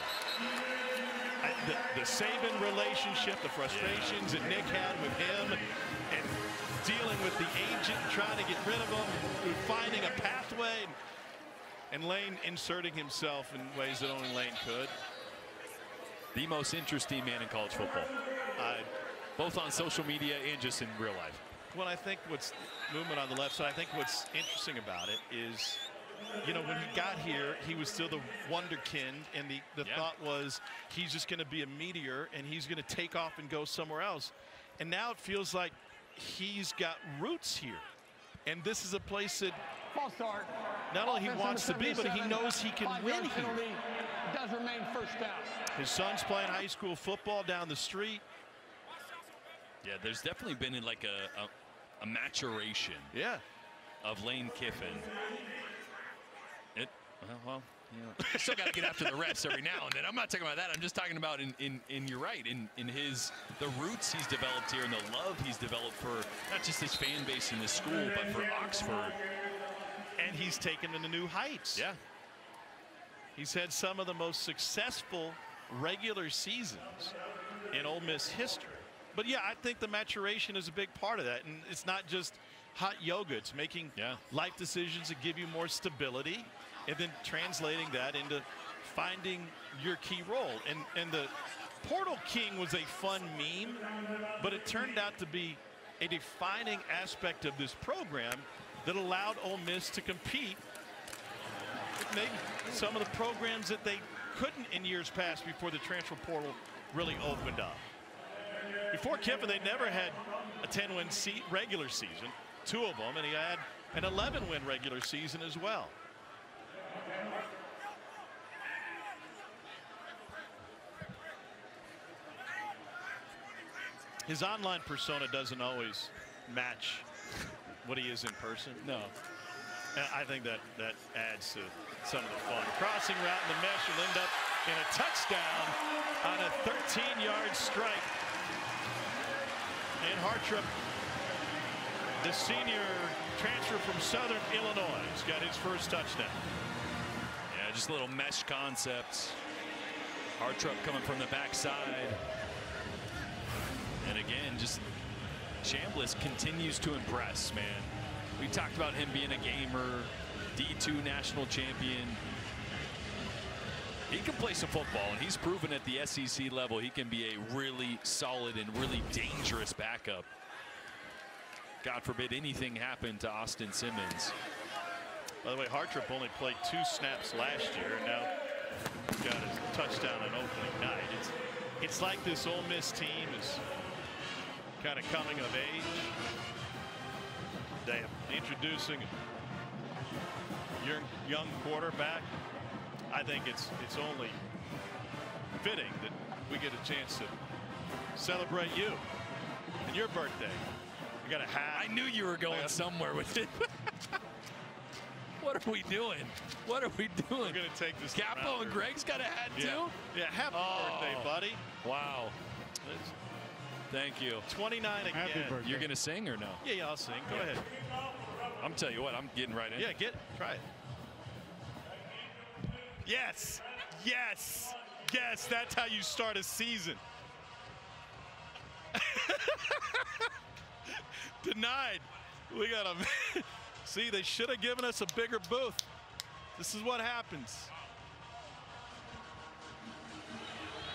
The Saban relationship, the frustrations that Nick had with him, and dealing with the agent, trying to get rid of him, finding a pathway, and Lane inserting himself in ways that only Lane could. The most interesting man in college football, both on social media and just in real life. Well, I think what's movement on the left side, I think what's interesting about it is, you know, when he got here, he was still the wonderkind, and the thought was he's just going to be a meteor and he's going to take off and go somewhere else. And now it feels like he's got roots here. And this is a place that not only he wants to be, but he knows he can win here. Does remain first. first down. His son's playing high school football down the street. Yeah, there's definitely been like a maturation. Yeah. Of Lane Kiffin. Well, you still got to get after the refs every now and then. I'm not talking about that. I'm just talking about in you're right, in the roots he's developed here and the love he's developed for not just his fan base in this school, but for Oxford. And he's taken them to new heights. Yeah. He's had some of the most successful regular seasons in Ole Miss history. But yeah, I think the maturation is a big part of that. And it's not just hot yoga. It's making life decisions that give you more stability and then translating that into finding your key role. And the Portal King was a fun meme, but it turned out to be a defining aspect of this program that allowed Ole Miss to compete with maybe some of the programs that they couldn't in years past before the transfer portal really opened up. Before Kiffin, they never had a 10-win regular season, 2 of them, and he had an 11-win regular season as well. His online persona doesn't always match what he is in person. No. And I think that adds to some of the fun. Crossing route in the mesh will end up in a touchdown on a 13-yard strike. And Hartrup, the senior transfer from Southern Illinois, has got his first touchdown. Yeah, just a little mesh concept. Hartrup coming from the backside. And again, just Chambliss continues to impress, man. We talked about him being a gamer, D2 national champion. He can play some football, and he's proven at the SEC level he can be a really solid and really dangerous backup. God forbid anything happened to Austin Simmons. By the way, Hartrup only played 2 snaps last year, and now got his touchdown on opening night. It's like this Ole Miss team is kind of coming of age. They are introducing a young quarterback. I think it's only fitting that we get a chance to celebrate you and your birthday. You got a hat. I knew you were going somewhere with it. What are we doing? What are we doing? We're going to take this. Capo and Greg's got a hat too? Yeah, happy birthday, buddy. Wow. Thank you. 29 again. Happy birthday. You're going to sing or no? Yeah, I'll sing. Go ahead. I'm telling you what, I'm getting right in. Yeah, try it. Yes, yes, yes, that's how you start a season. Denied. We got to see, they should have given us a bigger booth. This is what happens.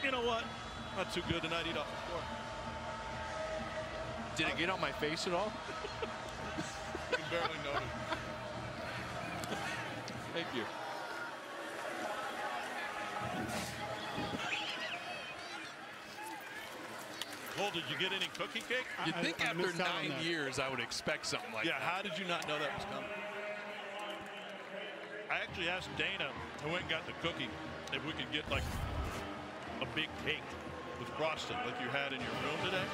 You know what? Not too good tonight. Eat off the floor. Did it get on my face at all? You can barely notice. Thank you. Cole, did you get any cookie cake? You'd think after 9 years I would expect something like that. Yeah, how did you not know that was coming? I actually asked Dana, who went and got the cookie, if we could get like a big cake with frosting like you had in your room today.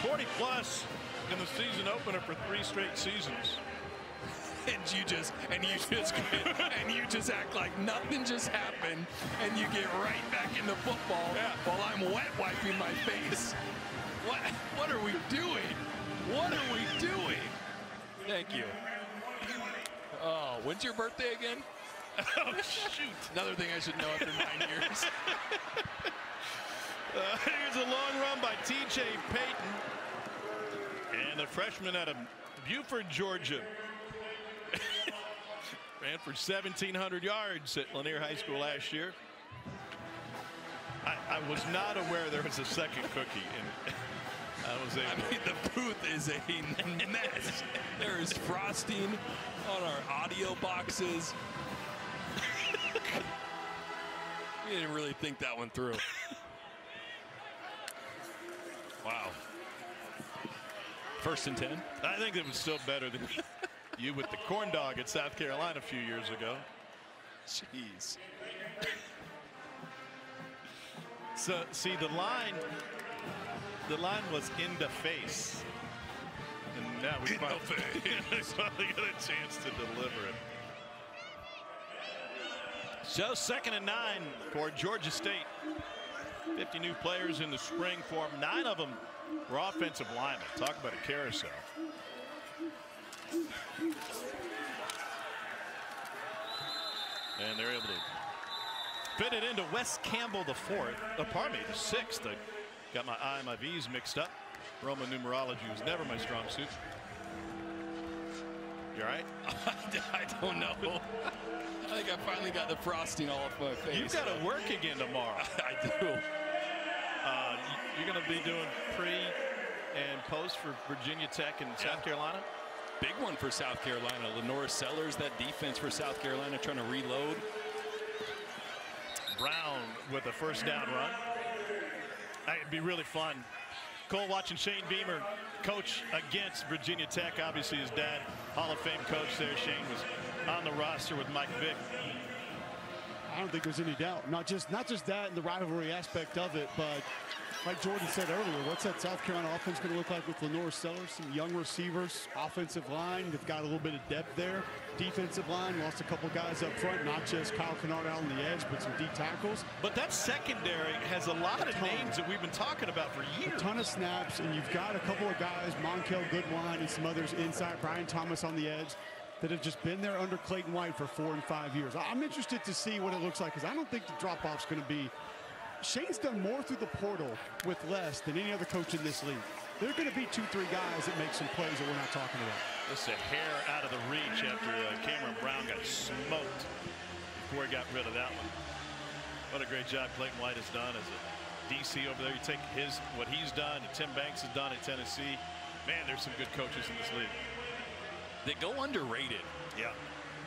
40 plus in the season opener for 3 straight seasons. And you just act like nothing just happened, and you get right back into football while I'm wet wiping my face. What are we doing? What are we doing? Thank you. Oh, when's your birthday again? Oh, shoot. Another thing I should know after 9 years. Here's a long run by T.J. Payton. And the freshman out of Buford, Georgia. Ran for 1,700 yards at Lanier High School last year. I was not aware there was a second cookie. And I mean, the booth is a mess. There is frosting on our audio boxes. We didn't really think that one through. Wow. 1st and 10. I think it was still better than you with the corn dog at South Carolina a few years ago. Jeez. So, see, the line was in the face. And now we finally got a chance to deliver it. So 2nd and 9 for Georgia State. 50 new players in the spring form. 9 of them were offensive linemen. Talk about a carousel. And they're able to fit it into Wes Campbell the 4th. Pardon me, the 6th. I got my I and my V's mixed up. Roman numerology was never my strong suit. You all right? I don't know. I think I finally got the frosting all off my face. You've got to work again tomorrow. I do. You're going to be doing pre and post for Virginia Tech and South Carolina? Big one for South Carolina. Lenore Sellers, that defense for South Carolina, trying to reload. Brown with a first down run. It'd be really fun. Cole, watching Shane Beamer coach against Virginia Tech. Obviously his dad, Hall of Fame coach there. Shane was on the roster with Mike Vick. I don't think there's any doubt. Not just that and the rivalry aspect of it, but like Jordan said earlier, what's that South Carolina offense going to look like with Lenore Sellers? Some young receivers, offensive line. They've got a little bit of depth there. Defensive line, lost a couple guys up front, not just Kyle Kennard out on the edge, but some D tackles. But that secondary has a lot of names that we've been talking about for years. A ton of snaps, and you've got a couple of guys, Monkel Goodwine and some others inside, Brian Thomas on the edge, that have just been there under Clayton White for 4 and 5 years. I'm interested to see what it looks like, because I don't think the drop-off's going to be. Shane's done more through the portal with less than any other coach in this league. There are going to be 2-3 guys that make some plays that we're not talking about. Just a hair out of the reach after Cameron Brown got smoked before he got rid of that one. What a great job Clayton White has done as a DC over there. You take what he's done, and Tim Banks has done at Tennessee. Man, there's some good coaches in this league. They go underrated. Yeah.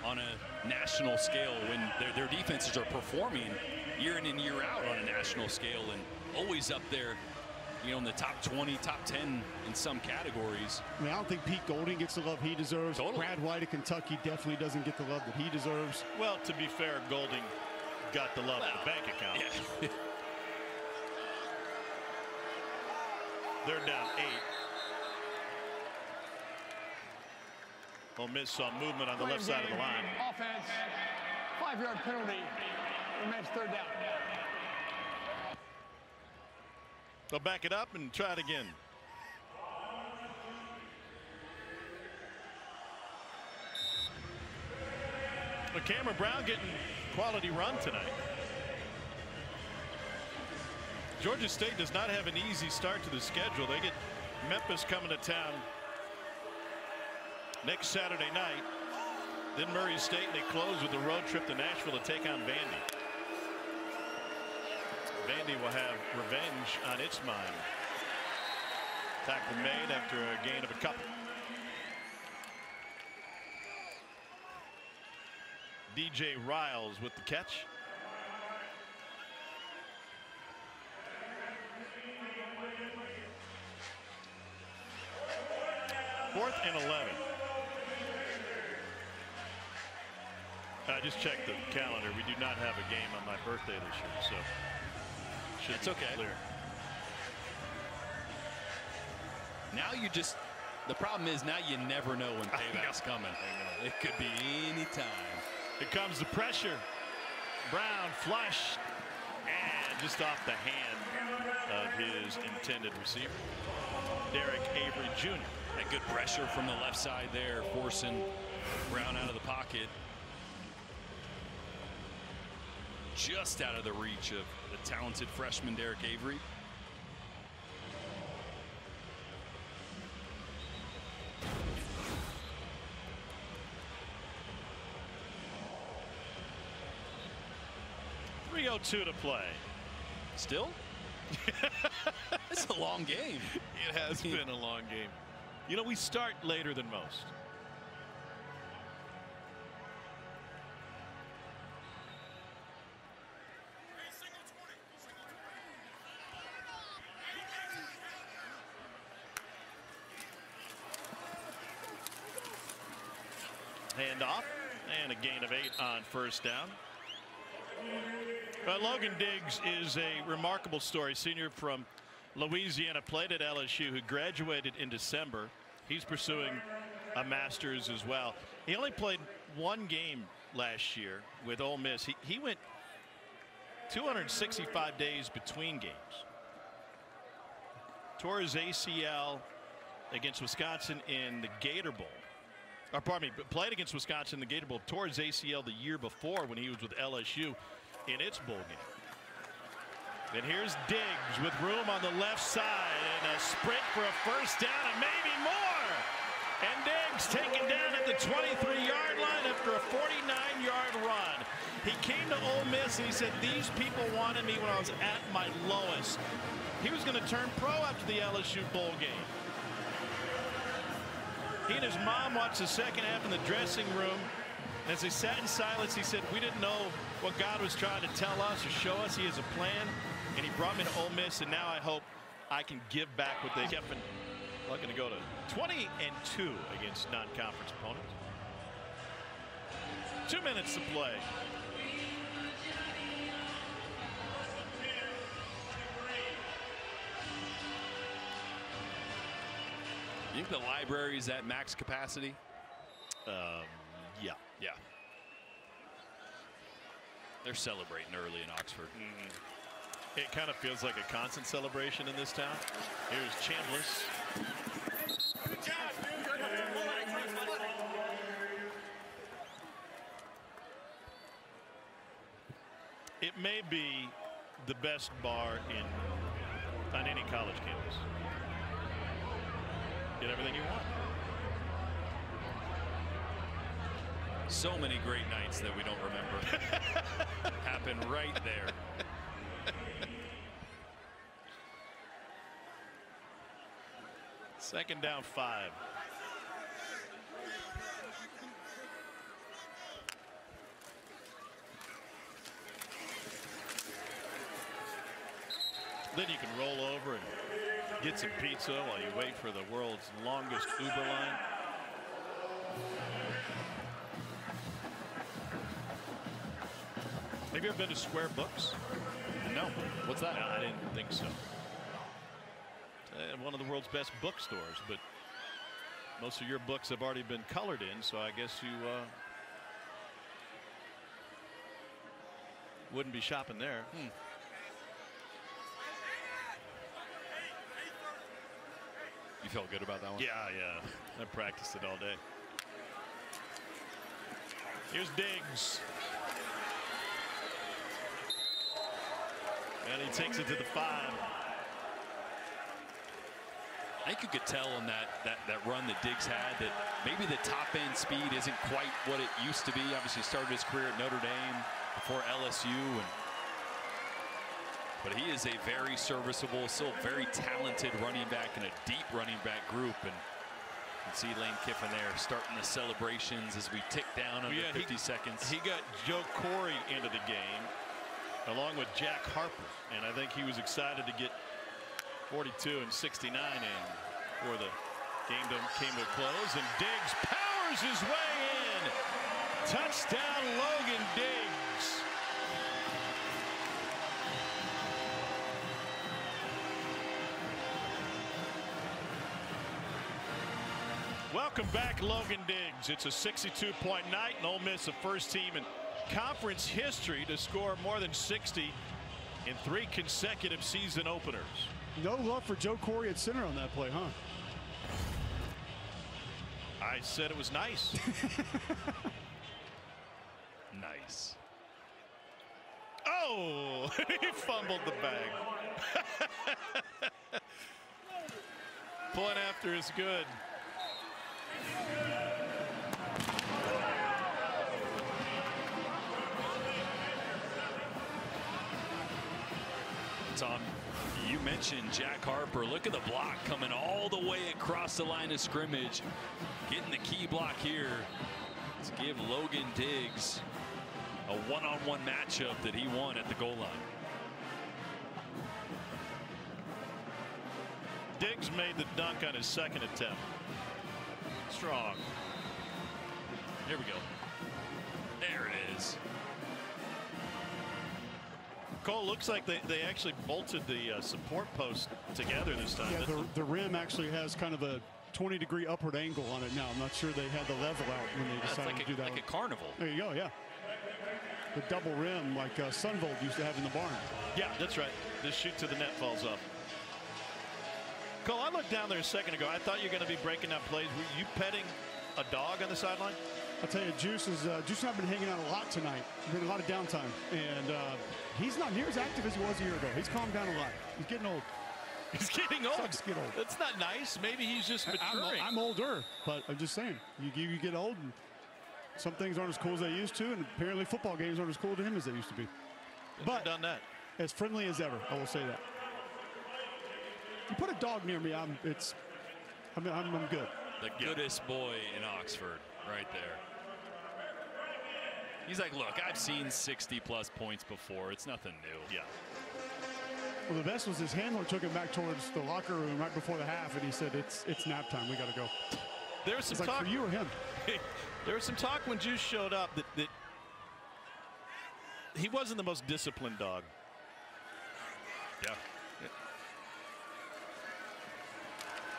On a national scale when their defenses are performing year in and year out on a national scale and always up there, you know, in the top 20, top 10 in some categories. I mean, I don't think Pete Golding gets the love he deserves. Totally. Brad White of Kentucky definitely doesn't get the love that he deserves. Well, to be fair, Golding got the love in the bank account. Yeah. They're down 8. Ole Miss saw movement on the left side of the line. Offense, 5-yard penalty. Remains 3rd down. They'll back it up and try it again. But Cameron Brown getting quality run tonight. Georgia State does not have an easy start to the schedule. They get Memphis coming to town next Saturday night. Then Murray State, and they close with a road trip to Nashville to take on Vandy. Vandy will have revenge on its mind. Tackle made after a gain of a couple. DJ Riles with the catch. Fourth and 11. I just checked the calendar. We do not have a game on my birthday this year, so it's okay. Clear. Now the problem is now you never know when payback's coming. It could be any time. Here comes the pressure. Brown flushed and just off the hand of his intended receiver, Derek Avery Jr. That good pressure from the left side there, forcing Brown out of the pocket. Just out of the reach of the talented freshman Derek Avery. .302 to play. Still? It's a long game. It has been a long game. You know, we start later than most. Hand off. And a gain of 8 on first down. Logan Diggs is a remarkable story. Senior from Louisiana, played at LSU, who graduated in December. He's pursuing a master's as well. He only played 1 game last year with Ole Miss. He went 265 days between games. Tore his ACL against Wisconsin in the Gator Bowl. Or pardon me, played against Wisconsin in the Gator Bowl. Tore his ACL the year before when he was with LSU in its bowl game. And here's Diggs with room on the left side and a sprint for a first down and maybe more. And Diggs taken down at the 23-yard line after a 49-yard run. He came to Ole Miss and he said, these people wanted me when I was at my lowest. He was going to turn pro after the LSU bowl game. He and his mom watched the second half in the dressing room. As they sat in silence, he said, we didn't know what God was trying to tell us or show us. He has a plan, and he brought me to Ole Miss, and now I hope I can give back what they kept. Looking to go to 20-2 against non-conference opponents. 2 minutes to play. You think the library's at max capacity? Yeah. They're celebrating early in Oxford. It kind of feels like a constant celebration in this town. Here's Chambliss. It may be the best bar on any college campus. Get everything you want. So many great nights that we don't remember happen right there. Second down 5. Then you can roll over and get some pizza while you wait for the world's longest Uber line. Have you ever been to Square Books? No. What's that? No, I didn't think so. One of the world's best bookstores, but most of your books have already been colored in, so I guess you wouldn't be shopping there. You felt good about that one? Yeah. I practiced it all day. Here's Diggs. And he takes it to the 5. I think you could tell on that run that Diggs had that maybe the top end speed isn't quite what it used to be. Obviously started his career at Notre Dame before LSU, but he is a very serviceable, still very talented running back in a deep running back group. And you can see Lane Kiffin there starting the celebrations as we tick down under 50 seconds. He got Joe Corey into the game along with Jack Harper, and I think he was excited to get 42 and 69 in before the game came to a close. And Diggs powers his way in. Touchdown, Logan Diggs. Welcome back, Logan Diggs. It's a 62-point night, and Ole Miss, the first team in conference history to score more than 60 in 3 consecutive season openers. No love for Joe Corey at center on that play, huh? I said it was nice. Nice. Oh, he fumbled the bag. Point after is good. Tom, you mentioned Jack Harper. Look at the block coming all the way across the line of scrimmage. Getting the key block here to give Logan Diggs a one-on-one matchup that he won at the goal line. Diggs made the dunk on his second attempt. Strong. Here we go. Cole, looks like they actually bolted the support post together this time. Yeah, the rim actually has kind of a 20-degree upward angle on it now. I'm not sure they had the level out when they decided to do that. Like a carnival. There you go, yeah. The double rim like Sunvolt used to have in the barn. Yeah, that's right. This shoot to the net falls off. Cole, I looked down there a second ago. I thought you were going to be breaking down plays. Were you petting a dog on the sideline? I'll tell you, Juice and I've been hanging out a lot tonight. There's been a lot of downtime. And he's not near as active as he was a year ago. He's calmed down a lot. He's getting old. He's getting old. Sucks to get old. That's not nice. Maybe he's just maturing. I'm older, but I'm just saying. You get old, and some things aren't as cool as they used to, and apparently football games aren't as cool to him as they used to be. But done that. As friendly as ever, I will say that. You put a dog near me, I'm good. The goodest boy in Oxford, right there. He's like, look, I've seen 60-plus points before. It's nothing new. Yeah. Well, the best was his handler took him back towards the locker room right before the half, and he said, "It's nap time. We got to go." There was some talk like, for you or him. There was some talk when Juice showed up that he wasn't the most disciplined dog. Yeah.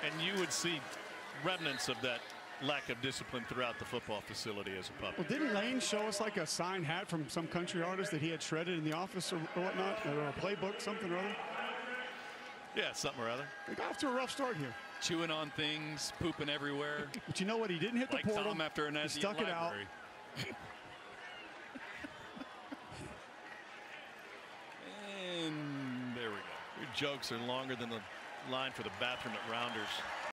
And you would see remnants of that lack of discipline throughout the football facility as a pup. Well, didn't Lane show us like a signed hat from some country artist that he had shredded in the office or whatnot, or a playbook, something or other? Yeah, something or other. They got off to a rough start here. Chewing on things, pooping everywhere. But you know what? He didn't hit the like portal. Tom after an he stuck it out. And there we go. Your jokes are longer than the line for the bathroom at Rounders.